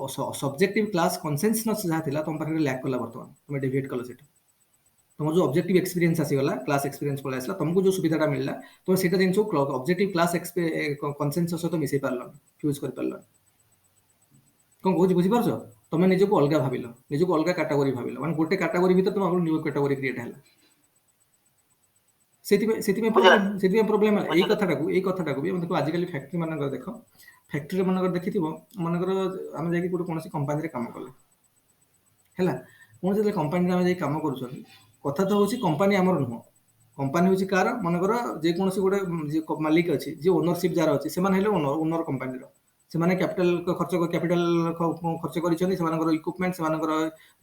ସବଜେକ୍ଟିଭ କ୍ଲାସ କନସେନ୍ସସ୍ ଯାହା ଥିଲା ତମ ପାଖରେ ଲ୍ୟାକ୍ କଲା, ବର୍ତ୍ତମାନ ତମେ ଡେଭିଏଟ୍ କଲ ସେଠୁ। ତମର ଯୋଉ ଅବଜେକ୍ଟିଭ ଏକ୍ସପିରିଏନ୍ସ ଆସିଗଲା, କ୍ଲାସ ଏକ୍ସପିରିଏନ୍ସ ପଳେଇ ଆସିଲା, ତମକୁ ଯୋଉ ସୁବିଧାଟା ମିଳିଲା, ତମେ ସେଇଟା ଜିନିଷକୁ ଅବଜେକ୍ଟିଭ କ୍ଲାସ କନସେନ୍ସସ୍ ସହିତ ମିଶେଇ ପାରିଲନି, ଫ୍ୟୁଜ୍ କରିପାରିଲନି। କଣ କହୁଛି ବୁଝିପାରୁଛ? ତମେ ନିଜକୁ ଅଲଗା ଭାବିଲ, ନିଜକୁ ଅଲଗା କାଟାଗୋରୀ ଭାବିଲ, ମାନେ ଗୋଟେ କାଟାଗୋରୀ ଭିତରେ ତମର ନ୍ୟୁ କାଟାଗୋରୀ କ୍ରିଏଟ ହେଲା। ସେଥିପାଇଁ ପ୍ରୋବ୍ଲେମ ହେଲା। ଏଇ କଥାଟାକୁ ବି ଦେଖ, ଆଜିକାଲି ଫ୍ୟାକ୍ଟ୍ରି ମାନଙ୍କର ଦେଖ, ଫ୍ୟାକ୍ଟ୍ରି ମାନଙ୍କର ଦେଖିଥିବ, ମନେକର ଆମେ ଯାଇକି କୌଣସି କମ୍ପାନୀରେ କାମ କଲେ, ହେଲା, କୌଣସି ଯେତେବେଳେ କମ୍ପାନୀରେ ଆମେ ଯାଇକି କାମ କରୁଛନ୍ତି, କଥା ତ ହଉଛି କମ୍ପାନୀ ଆମର ନୁହଁ, କମ୍ପାନୀ ହଉଛି କାହାର? ମନେକର ଯେକୌଣସି ଗୋଟେ ମାଲିକ ଅଛି, ଯିଏ ଓନରସିପ ଯାହାର ଅଛି, ସେମାନେ ହେଲେ ଓନର କମ୍ପାନୀର। ସେମାନେ କ୍ୟାପିଟାଲ ଖର୍ଚ୍ଚ କରିଛନ୍ତି, ସେମାନଙ୍କର ଇକ୍ୱିପମେଣ୍ଟ, ସେମାନଙ୍କର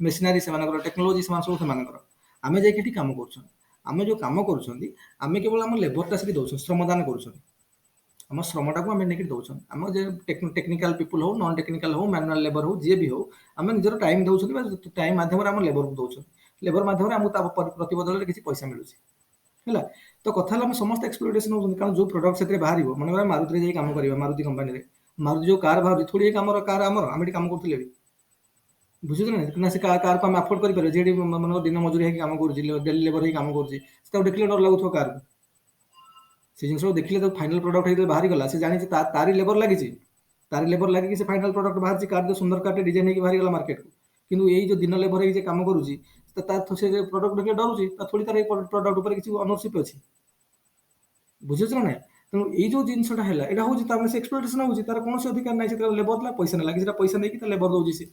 ମେସିନାରୀ, ସେମାନଙ୍କର ଟେକ୍ନୋଲୋଜି, ସେମାନେ ସବୁ ସେମାନଙ୍କର। ଆମେ ଯାଇକି ଏଠି କାମ କରୁଛନ୍ତି। ଆମେ ଯୋଉ କାମ କରୁଛନ୍ତି, ଆମେ କେବଳ ଆମ ଲେବରଟା ସେଠି ଦଉଛନ୍ତି, ଶ୍ରମଦାନ କରୁଛନ୍ତି। ଆମ ଶ୍ରମଟାକୁ ଆମେ ନେଇକି ଦଉଛନ୍ତି। ଆମ ଯେ ଟେକ୍ନିକାଲ ପିପୁଲ ହଉ, ନନ୍ ଟେକ୍ନିକାଲ ହଉ, ମ୍ୟାନୁଆଲ ଲେବର ହଉ, ଯିଏ ବି ହଉ, ଆମେ ନିଜର ଟାଇମ ଦଉଛନ୍ତି, ବା ଟାଇମ ମାଧ୍ୟମରେ ଆମ ଲେବରକୁ ଦଉଛନ୍ତି। ଲେବର ମାଧ୍ୟମରେ ଆମକୁ ତା ପ୍ରତିବଦଳରେ କିଛି ପଇସା ମିଳୁଛି, ହେଲା। ତ କଥା ହେଲା, ଆମେ ସମସ୍ତେ ଏକ୍ସପ୍ଲୋଇଟେସନ ହଉଛନ୍ତି, କାରଣ ଯୋଉ ପ୍ରଡକ୍ଟ ସେଥିରେ ବାହାରିବ, ମନେକର ମାରୁତିରେ ଯାଇ କାମ କରିବା, ମାରୁତି କମ୍ପାନୀରେ, ମାରୁତି ଯୋଉ କାର ବାହାରୁଛି ଥୋଡ଼ି ଆମର କାର ଆମର ଆମେ ଏଠି କାମ କରୁଥିଲେ ବି ବୁଝୁଛୁ ନା ସେ କାରକୁ ଆମେ ଆଫୋର୍ଡ କରିପାରିବା ଯିଏ ମାନେ ଦିନ ମଜୁରୀ ହେଇକି କାମ କରୁଛି ଡେଲି ଲେବର ହେଇକି କାମ କରୁଛି ସେ ତାକୁ ଦେଖିଲେ ଡର ଲାଗୁଥିବ କାରକୁ ସେ ଜିନିଷକୁ ଦେଖିଲେ ତାକୁ ଫାଇନାଲ ପ୍ରଡକ୍ଟ ହେଇକି ବାହାରିଗଲା ସେ ଜାଣିଛି ତାରି ଲେବର ଲାଗିଛି ତାରି ଲେବର ଲାଗିକି ସେ ଫାଇନାଲ ପ୍ରଡକ୍ଟ ବାହାରିଛି କାର ଯୋଉ ସୁନ୍ଦର କାରଟେ ଡିଜାଇନ ହେଇକି ବାହାରିଗଲା ମାର୍କେଟକୁ କିନ୍ତୁ ଏଇ ଯୋଉ ଦିନ ଲେବର ହେଇକି କାମ କରୁଛି ସେ ପ୍ରଡକ୍ଟ ଦେଖିଲେ ଡରୁଛି ତା ଥୋଡ଼ି ତାର ଏଇ ପ୍ରଡକ୍ଟ ଉପରେ କିଛି ଅନରସିପ ଅଛି ବୁଝୁଛ ନା ନାଇଁ ତେଣୁ ଏଇ ଯୋଉ ଜିନିଷଟା ହେଲା ଏଇଟା ହଉଛି ତାମାନେ ସେ ଏକ୍ସପ୍ଲୋଇଟେସନ ହଉଛି ତାର କୌଣସି ଅଧିକାର ନାହିଁ ସେ ଲେବର ଦେଲା ପଇସା ନେଲା କି ସେଟା ପଇସା ନେଇକି ତା ଲେବର ଦଉଛି ସେ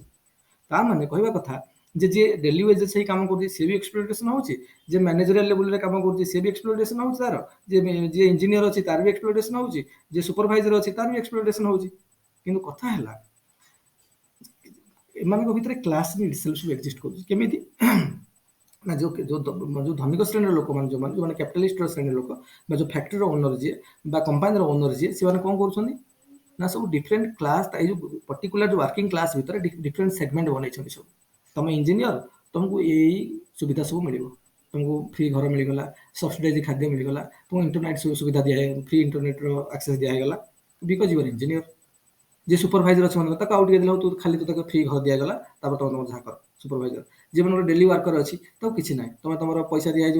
ତା ମାନେ କହିବା କଥା ଯେ ଯିଏ ଡେଲି ୱେଜେସ୍ ହେଇ କାମ କରୁଛି ସେ ବି ଏକ୍ସପ୍ଲୋଇଟେସନ ହଉଛି ଯେ ମ୍ୟାନେଜରିଆଲ ଲେଭେଲରେ କାମ କରୁଛି ସେ ବି ଏକ୍ସପ୍ଲୋଇଟେସନ ହଉଛି ତାର ଯିଏ ଇଞ୍ଜିନିୟର ଅଛି ତାର ବି ଏକ୍ସପ୍ଲୋଇଟେସନ ହଉଛି ଯିଏ ସୁପରଭାଇଜର ଅଛି ତାର ବି ଏକ୍ସପ୍ଲୋଇଟେସନ ହଉଛି କିନ୍ତୁ କଥା ହେଲା ଏମାନଙ୍କ ଭିତରେ କ୍ଲାସ ବି ଇଟସେଲ୍ଫ ସବୁ ଏକ୍ଜିଷ୍ଟ କରୁଛି କେମିତି ନା ଯୋଉ ଧନିକ ଶ୍ରେଣୀର ଲୋକମାନେ ଯୋଉମାନେ କ୍ୟାପିଟାଲିଷ୍ଟ ଶ୍ରେଣୀର ଲୋକ ବା ଯୋଉ ଫ୍ୟାକ୍ଟ୍ରିର ଓନର ଯିଏ ବା କମ୍ପାନୀର ଓନର ଯିଏ ସେମାନେ କଣ କରୁଛନ୍ତି ନା ସବୁ ଡିଫରେଣ୍ଟ କ୍ଲାସ ଏଇ ଯୋଉ ପର୍ଟିକୁଲାର ଯୋଉ ୱାର୍କିଂ କ୍ଲାସ ଭିତରେ ଡିଫରେଣ୍ଟ ସେଗମେଣ୍ଟ ବନେଇଛନ୍ତି ସବୁ ତମେ ଇଞ୍ଜିନିୟର ତମକୁ ଏଇ ସୁବିଧା ସବୁ ମିଳିବ तुमको फ्री घर मिलगला सब्सिडाइज खाद्य मिलगला तुम इंटरनेट सुविधा दिया फ्री इंटरनेट एक्सेस दिगला बिकज यूर इंजीनियर जी सुपरभाइजर अच्छे मन आउट दिल तू खाली तो फ्री घर दिगला तुम तुम जहाँ कर सुपरभाइजर जी मन डेली वर्कर अच्छी तो किसी ना तुम तुम पैसा दिखाई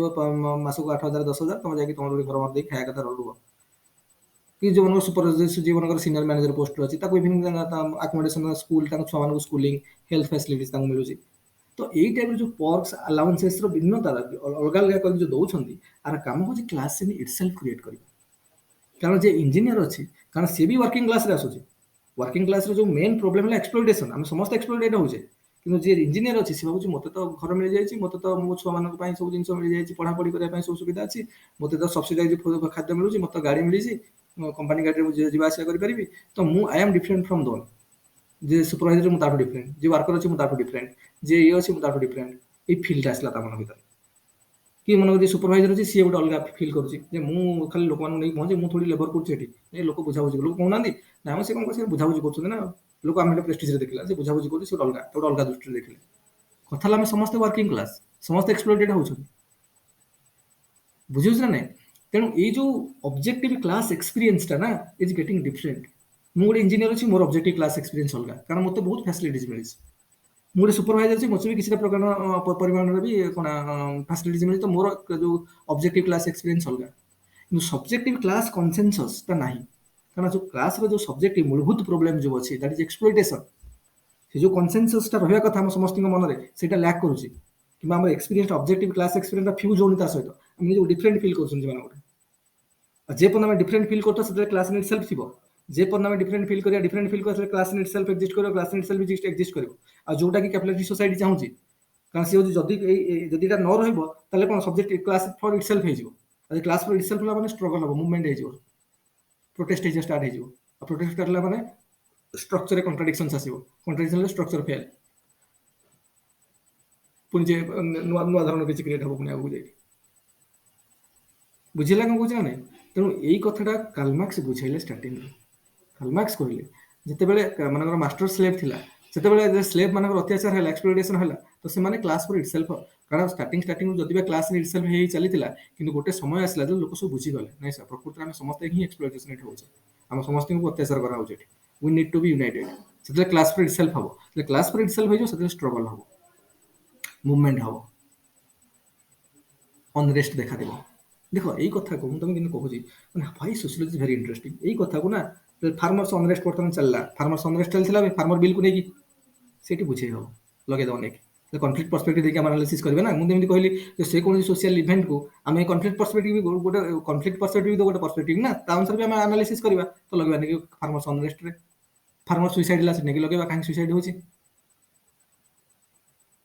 मासक 8,000 10,000 तुम जाकि तुम घर मत खाया कथा रुह कि जो मन सुपर जी मन सीनियर मैनेजर पोस्ट अच्छी इवनिंग आकोमोडेशन स्कूल छुआ स्कूलिंग हेल्थ फैसिलिटीज मिलूँ तो यही टाइप जो पर्क्स अलाउंसेस भिन्नता अलग अलग कर जो दौरान आर काम हूँ क्लास इटसेल्फ क्रिएट कर कारण जे इंजीनियर अच्छी कारण सी भी वर्किंग क्लास आसूँ वर्किंग क्लास जो मेन प्रोब्लेम है एक्सप्लोइटेशन आम समस्त एक्सप्लोइटेड होचे कि जी इंजीनियर अच्छी सी भाई मत तो घर मिल जाए मत तो मो छुआ मान सब जिन मिल जाए पढ़ापढ़ी करने सब सुविधा अच्छी मत तो सब्सिडाइज खाद्य मिलूँ मत गाड़ी मिली कंपानी गाड़ी जावास करी तो मु आई एम डिफरेंट फ्रॉम दोन जे सुपरवाइजर मु ताठू डिफरेंट जे वर्कर अच्छी मु ताठू डिफरेंट जे ये अच्छी मु ताठू डिफरेंट ये फील्ड आसला ता मन भीतर कि मन जे सुपरवाइजर अच्छी सी गोटे अलग फील करुच्ची मु खाली लोक नहीं पहुंचे मुझे थोड़ी लेबर कर लोक बुझाबुझी लोक कहना ना से कौन कर बुझाबुझी कर ना लोक आम प्रेस्टिज देखला से बुझाबुझी कर अलग अलग दृष्टि देखले कथा आम समस्त वर्किंग क्लास समस्त एक्सप्लोइटेड होउछन बुझुछ ना नहीं तेणु ये जो ऑब्जेक्टिव क्लास एक्सपीरियंस टा ना इज गेटिंग डिफरेंट मु गोटे इंजीनियर अच्छी मोर ऑब्जेक्टिव क्लास एक्सपीरियंस अलग कारण मत बहुत फैसिलिटीज मिली मुझे सुपरवाइजर अच्छी मुझे भी किसी प्रकार परिमाण भी कौन फैसिलिटीज मिली तो मोर जो ऑब्जेक्टिव क्लास एक्सपीरियंस अलग कि सब्जेक्टिव क्लास कनसेनसस ना कारण जो क्लास जो सब्जेक्टिव मूलभूत प्रोब्लेम जो अच्छी दैट इज एक्सप्लोइटेशन से जो कनसेनसस रहा कथा हम समस्त मन में से लैक करुच्ची कि experience objective class experience fuse होनी सहित आम जो डिफरेंट फील कर जे पर्यटन डिफरेंट फील कर क्लास इन इटसेल्फ थी जे पर्यटन डिफरेंट फील कर डिफरेंट फील कर क्लास इन इटसेल्फ एक्जिस्ट कर क्लास इन इटसेल्फ एक्जिस्ट कर जोटा कि कैपिटलिस्ट सोसाइटी चाहूँगी कारण सी जदि जदि न रही कौन सब्जेक्ट क्लास फॉर इटसेल्फ हो क्लास फॉर इटसेल्फ है स्ट्रगल हम मूवमेंट हो प्रोटेस्ट स्टार्ट हो प्रोटेस्ट स्टार्ट है स्ट्रक्चर कॉन्ट्राडिक्शंस आसो कॉन्ट्राडिक्शन स्ट्रक्चर फेल पुणी नुआ नुआ धरण किसी क्रिएट हम पुणी आगे जाए बुझेगा कौन कहे ना तेणु यही कथाटा कार्लमार्क्स बुझेले स्टार्टिंग कार्लमार्क्स कहले जिते मन मास्टर स्लेव थिला से स्लेव मान अत्याचार है एक्सप्लोइटेशन है तो से क्लास फॉर इटसेल्फ कारण स्टार्टिंग जदि क्लास इटसेल्फ हो चली कि गोटे समय आसला जो लोक सब बुझीगले ना सर प्रकृति में समस्त ही एक्सप्लोइटेशन ये होचे आम समस्त को अत्याचार करा we need to be united से क्लास फॉर इटसेल्फ हम क्लास फॉर इटसेल्फ हो स्ट्रगल हम मूवमेंट हम अनरेस्ट देखा देख यही कथा को तुम कि कहूँ भाई सोशियोलॉजी वेरी इंटरेस्टिंग यही कथा को ना फार्मर्स अनरेस्ट बर्तमान चलला फार्मर्स अनरेस्ट चलता फार्मर बिल को लेकिन से बुझे हम लगे अनेक कन्फ्लिक्ट पर्सपेक्टिव देखिए एनालिसिस करेंगे ना मुझे कहली से कौन सोशल इवेंट को आम कन्फ्लिक्ट पर्सपेक्टिव गोटे कन्फ्लिक्ट पर्सपेक्टिव तो गोटे पर्सपेक्टिव ना अनुसार भी आम एनालिसिस करवा तो लगे कि फार्मर्स अनरेस्ट फार्मर सुइसाइड है नहीं लगे कहीं सुइसाइड हो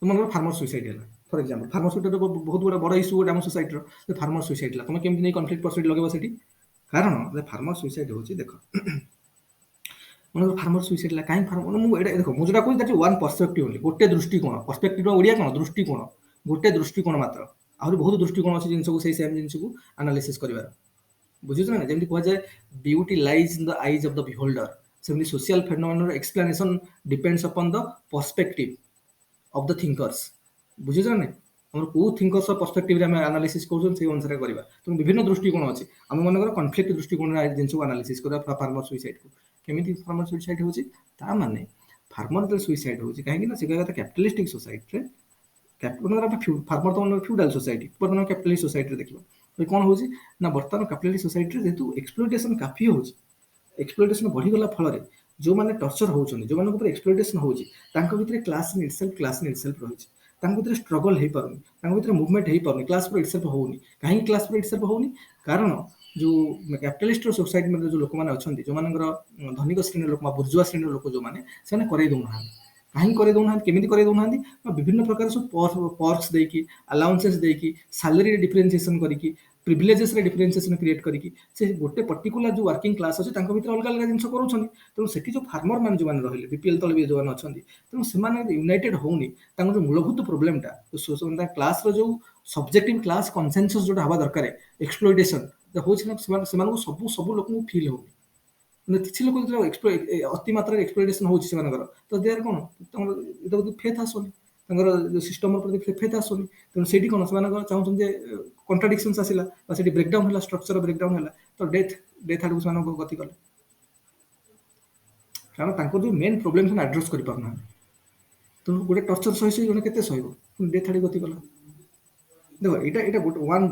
मन फार्मर सुइसाइड है फॉर एग्जांपल फार्मर सुइसाइड बहुत बड़ा बड़ा इश्यू गोटे आम सोसाइटी फार्मर सुइसाइड है तुम केमती नहीं कन्फ्लिक्ट पर्सपेक्टिव लगे से कारण फार्मर सुइसाइड हो देख मन फार्मर सुइसाइड है कहीं फार्मर मुझे देख मुझे जो कहूँ वन पर्सपेक्टिव ओनली गोटे दृष्टिकोण पर्सपेक्टिव ओडिया कौन दृष्टिकोण गोटे दृष्टिकोण मात्र आहरी बहुत दृष्टिकोण अच्छी जिन से सेम जिन को एनालिसिस कर बुझे ना जमी कहुए beauty lies in the eyes of the beholder सेमती social phenomenon explanation depends upon the perspective of the thinkers बुझे ना आम कौ थिंकर्स पर्सपेक्टिव एनालिसिस कर अनुसार करवा तुम विभिन्न दृष्टिकोण अच्छी आम मन कन्फ्लिक्ट दृष्टिकोण जिन को एनालिसिस कर फार्मर सुइसाइड को केमिति फार्मर सुइसाइड होची ता माने फार्मर जो सुइसाइड होची काहे कि ना से कहता कैपिटलिस्टिक सोसाइटी रे फार्मर तो फ्यूडाल सोसाइटी बर्तमान कैपिटलिस्ट सोसाइटी देखिए कौन हो ना बर्तमान कैपिटलिस्ट सोसाइटी जेहेतु एक्सप्लोइटेशन काफी हो एक्सप्लोइटेशन बढ़ीगला फल जो मैंने टर्चर होती जो मानक एक्सप्लोइटेशन होती क्लास क्लास रही भीतर स्ट्रगल हो पार भीतर मुवमेंट हो पार क्लास इटसेल्फ होनी कहीं क्लास इटसेल्फ होनी कारण जो कैपिटलिस्ट सोसाइटी में जो लोक मैंने अच्छा जो मान धनिक श्रेणी लोक बुर्जुआ श्रेणी लोक जो मैंने से करे दौना कहीं करे दौना केमी करे दौना विभिन्न प्रकार सब पर्क्स देकी अलाउंसेस देकी सैलरी डिफरेंशिएशन करके प्रिविलेजेस डिफरेंशिएशन क्रिएट करके से गोटे पर्टिकुलर जो वर्किंग क्लास अच्छे भीतर अलग अलग जिन करूँ तेणु से जो फार्मर मैंने जो रही बीपीएल तले भी जो अच्छा तेणु से यूनाइटेड होनी जो मूलभूत प्रोब्लेमटा क्लास जो सब्जेक्टिव क्लास कनसेनसस जो हवा दरकार एक्सप्लोइटेशन हो सब सब लोक फिल होनी किसी लोक अति मात्रा एक्सप्लोइटेशन हो तो देर कौन फेथ आसुनी सिस्टम प्रति फेथ आसुनी तेणु से कौन से चाहते कॉन्ट्राडिक्शंस आसिला ब्रेकडाउन है स्ट्रक्चर ब्रेकडाउन है तो डेथ आड़ को गति कले कारण जो मेन प्रोब्लेम से आड्रेस कर पारना तो गोटे टर्चर सही जन के सह डेथ आड़ गति कला देखो ये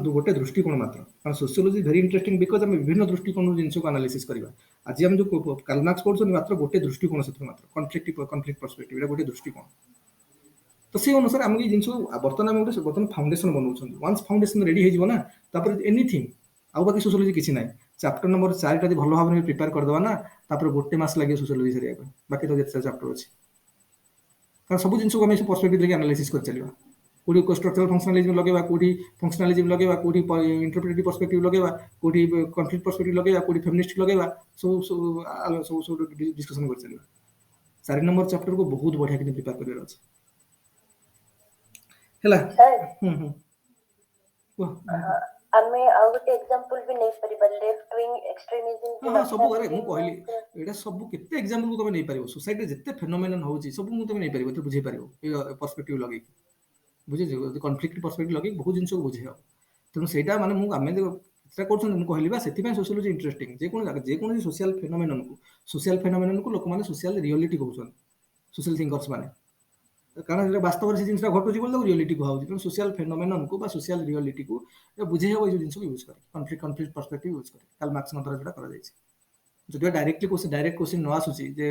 गोटे दृष्टिकोण मात्र कारण सोशियोलॉजी वेरी इंटरेस्टिंग बिकॉज आम विभिन्न दृष्टिकोण जिन को एनालिसिस करवा आज आम जो कार्ल मार्क्स पढ़ुं मात्र गोटे दृष्टिकोण से मात्र कॉन्फ्लिक्ट पर्सपेक्टिव गोटे दृष्टिकोण तो से अनुसार आम जिन बर्तमान आम बर्तमान फाउंडेशन बनाऊँ वन्स फाउंडेशन रेडी हो एनीथिंग आउ बाकी सोशियोलॉजी किसी ना चैप्टर नंबर 4 भल भाव में प्रिपेयर करदे ना गोटे मस लगे सोशियोलॉजी सरिया बाकी तो जिते चैप्टर अच्छे कारण सब जिन को आम पर्सपेक्टिव लेके एनालिसिस कर चलवा कोटी स्ट्रक्चरल फंक्शनलिज्म लगेगा कोटी फंक्शनलिज्म लगेगा कोटी इंटरप्रेटिव पर्सपेक्टिव लगेगा कोटी कॉन्फ्लिक्ट पर्सपेक्टिव लगेगा कोटी फेमिनिस्ट लगेगा सब सब सब डिस्कशन कर चलवा 4 नंबर चैप्टर को बहुत बढ़िया कि प्रिपेयर करबार अछि हला आमे आउ गोटे एग्जांपल भी नै परिबा लेफ्ट विंग एक्सट्रीमिज्म हां सब अरे मु कहली एटा सब केते एग्जांपल को तमे नै परिबो सोसाइटी जत्ते फेनोमेनन होउची सब मु तमे नै परिबो त बुझे परिबो ए पर्सपेक्टिव लगे बुझे जे कॉन्फ्लिक्ट पर्सपेक्टिव लगे बहुत जिंस को बुझे तेणु सेटा माने मु आमे चेष्टा करछन मु कहली बा सेति सोशियोलॉजी इंटरेस्टिंग जे कोन सोशल फेनोमेनन को लोक माने सोशल रियलिटी कहउछन सोशल थिंकर्स माने कारण वास्तव से जिनसा घटुची बोल रियलिटी कहउची तेणु सोशल फेनोमेनन को बा सोशल रियलिटी को बुझे हो जिन को यूज करे कॉन्फ्लिक्ट पर्सपेक्टिव यूज करे कार्ल मार्क्स द्वारा जोटा करा जायछि जो डायरेक्टली डायरेक्ट क्वेश्चन न आसुची जे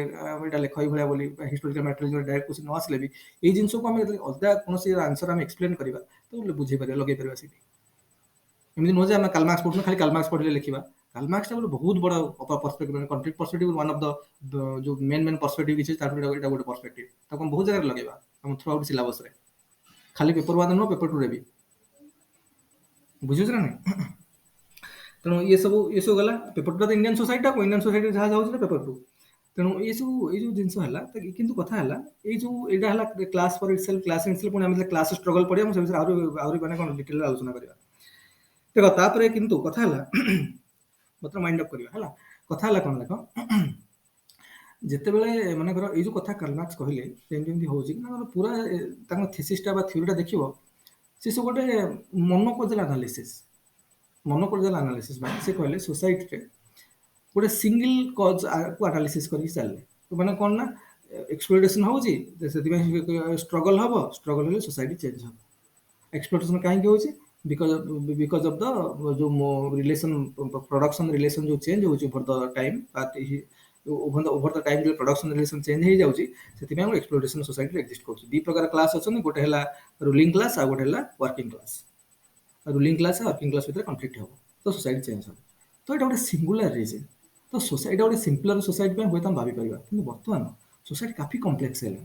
एटा लेखई भलिया बोली हिस्टोरिकल मैटेरियल डायरेक्ट क्वेश्चन न आसले भी ए जिंस को हम अलगा कोनसी आंसर हम एक्सप्लेन करबा तो बुझे परिया लगे परिया सेठी एमि न जे हम कार्ल मार्क्स पढनु खाली कार्ल मार्क्स पढले लिखिबा कार्ल मार्क्स बोले बहुत बड़ा perspective conflict perspective one of the जो मेन पर्सपेक्टिव किछि तार एटा गोटे पर्सपेक्टिव तो हम बहुत जगह लगेबा हम थ्रू आउट सिलेबस रे खाली पेपर 1 नो पेपर 2 रे भी बुझुछ ना नहीं तेणु ये सब गला पेपर 2 तो इंडियन सोसाइटी जहाँ जाऊँ पेपर 2 तेणु ये जो जिनस है किंतु कथा है ये है क्लास फॉर इटसेल्फ पुणी आम क्लास स्ट्रगल पढ़िया से आहुरी माने कौन डिटेल आलोचना करवा देखो तापर किंतु कथा है मतलब माइंड अप करवा है कथा है कौन देख जिते बड़े मानकर ये जो कथा कार्ल मार्क्स कहले हो पूरा थीसिसटा बा थ्योरीटा देखिबो से सब गोटे मोनोकोजल एनालिसिस माने से कहले सोसाइटी रे गोटे सिंगल कज को एनालिसिस करके चलले तो माने कोन ना एक्सप्लोइटेशन होउची से स्ट्रगल हेले सोसाइटी चेंज हो एक्सप्लोइटेशन काहे के होउची बिकॉज ऑफ द जो रिलेशन प्रोडक्शन रिलेशन जो चेंज होउची over the time over the time जो प्रोडक्शन रिलेशन चेंज हो जाउची सेति में एक्सप्लोइटेशन सोसाइटी रे एग्जिस्ट करछि दी प्रकार क्लास अछन गोटे हला रूलिंग क्लास आ गोटे हला working class ruling class working class भीतर कॉन्फ्लिक्ट हो तो सोसाइटी चेंज हो तो एटा गोटे सिंगुलर रीजन तो सोसाइटी गोटे सिंपलर सोसाइटी में हम भाभी पारिबा किंतु वर्तमान सोसाइटी काफी कॉम्प्लेक्स है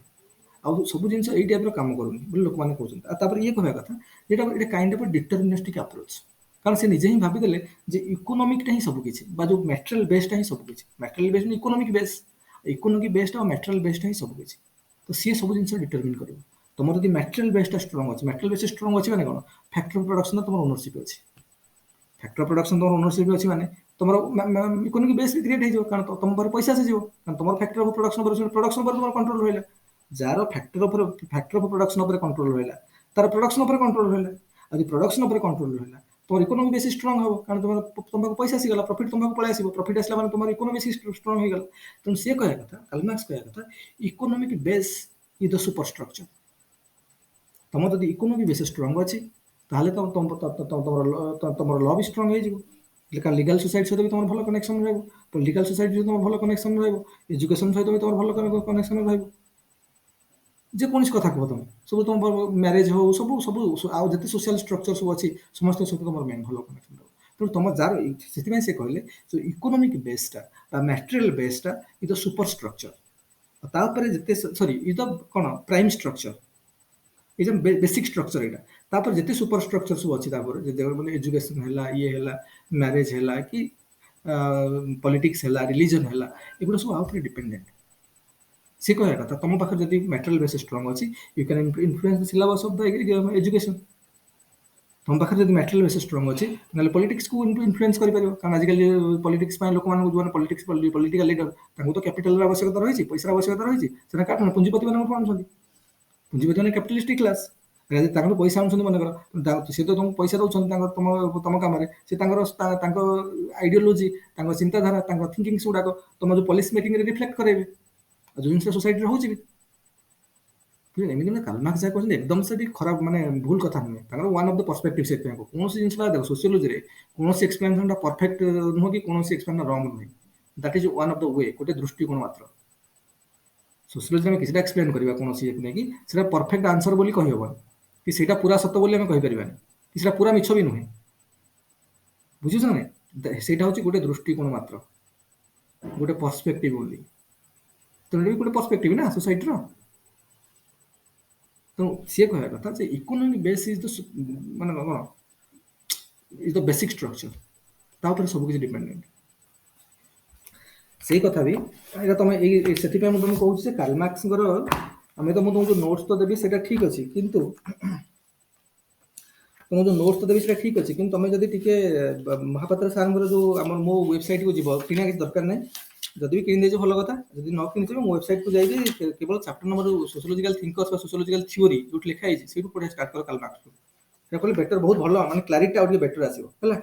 आउ सब जिन यही टाइप काम करूनी बोले लोक मैंने कहते ये कहवा कथा ये काइंड ऑफ डिटरमिनिस्टिक अप्रोच कारण से निजे ही भावीदेले जे इकोनोमिकटा ही सब किछि बा जो मटेरियल बेस्डटा ही सब किछि मटेरियल बेस्ड इकोनोमिक बेस्ड और मटेरियल बेस्ड ही सब किछि तो सी सब जिन डिटरमिन करिवो तुम जब मटेरियल बेस्डटा स्ट्रांग अच्छे मटेरियल बेस्ड स्ट्रांग अच्छे माने कोन फैक्टर ऑफ प्रोडक्शन तुम ओनरशिप अच्छे फैक्टर ऑफ प्रोडक्शन तुम ओनरशिप अच्छे माने तुम इकोनोमिक बेस भी क्रिएट हो कारण तुम पर पैसा से जीव कारण तुम फैक्टर ऑफ प्रोडक्शन पर तुम कंट्रोल रहिला जार फैक्टर ऑफ प्रोडक्शन पर कंट्रोल रहिला तार प्रोडक्शन पर कंट्रोल रहिला यदि प्रोडक्शन पर कंट्रोल रहिला तुम इकोनॉमी बेस स्ट्रांग हो कारण तुम पैसा आसीगला प्रॉफिट तुमको पळै आसीबो प्रॉफिट आसला माने तुम इकोनॉमी स्ट्रांग हो गला तुम से कहया कथा काल्मार्क्स कहया कथा economic base is the super structure तुम जदि इकोनॉमी बेस स्ट्रांग अछि ताहले तुम लॉ भी स्ट्रांग हो जिवो लीगल सोसाइटी सहित भी तुम भल कनेक्शन रहबो पॉलिटिकल सोसाइटी सहित तुम भल कनेक्शन रहबो एजुकेशन सहित भी तुम भल कनेक्शन रहबो जे कौन कथा कह तुम सब तुम मैरिज हो सब सब आउ जिते सोशल स्ट्रक्चर सब अच्छी समस्त सहित तुम मेन भल कनेक्शन रहो तेणु तुम जार से कहले जो इकोनॉमिक बेसटा मैटेरियल बेसटा इ सुपर स्ट्रक्चर तापर जिते सॉरी इ कौन प्राइम स्ट्रक्चर ये बेसिक स्ट्रक्चर यहाँ तापर जिते सुपर स्ट्रक्चर सब अच्छी माने एजुकेशन है ये है मैरिज है कि पॉलिटिक्स है रिलीजन है एगुड़ा सब आउट डिपेंडेंट सी कहया कथा तुम पाखे जब मैटेरियल बेस स्ट्रांग अच्छी you can influence the syllabus of the education तुम पाखे जब मैटेरियल बेस स्ट्रांग अच्छी ना पॉलिटिक्स को इन्फ्लुएंस कर पार कारण आजिकल पॉलिटिक्स लोक मान जो पॉलिटिक्स पॉलिटिकल लीडर तो कैपिटल आवश्यकता रही पैसा आवश्यकता रही से पुंजीपति मान आनुंट पुंजीपति मैंने कैपिटलिस्टिक क्लास पैसा आनुंट मनकर सी तो तुमको पैसा दौरान तुम कम आइडियोलोजी चिंताधारा थिंकिंग्स गुड़ाक तुम जो पॉलिसी मेकिंग रिफ्लेक्ट करेंगे जो जिन सोसाइटी रोचे भी एमती काल्मार्क्स जहाँ कहते एकदम से खराब माने भूल कथा नुहे वन ऑफ द पर्सपेक्टिव से कौन जिन देख सोशियोलॉजी रे कौन एक्सप्लेनेशन परफेक्ट नुह कि कौन एक्सप्लेनेशन रंग नुहे that is one of the way गोटे दृष्टिकोण मात्र सोशियोलॉजी में किसी एक्सप्लेन करवा कौन नहीं परफेक्ट आंसर बोली कहबन कि सीटा पूरा सत बोली आम कहीपर कि पूरा मिछ भी नुहे बुझुछ ना सेटा हूँ गोटे दृष्टिकोण मात्र गोटे पर्सपेक्टिव बोली तेणु गोटे पर्सपेक्टिव ना सोसाइटी तो सी कह कथा इकोनॉमिक बेस इज द माने कौन इज द बेसिक स्ट्रक्चर तापर सब किसी डिपेंडेंट से कथा भी एटा तुम से तुमको कहूँ काल्मार्क्स आम तो मुझे नोट्स तो देवी से ठीक अच्छे किंतु तुम जो नोट्स तो देवी से ठीक अच्छे कि तुम जब टी महापात्र सार जो आम मो वेबसाइट को जीव किना किसी दरकार ना जदि भी किन भल कथा जब न कि मो वेबसाइट को जाइए केवल chapter number sociological thinkers sociological theory जो लिखाई से पढ़ा स्टार्ट कर काल्मार्क्स को बेटर बहुत भल माने क्लारिटी आउट बेटर आसो है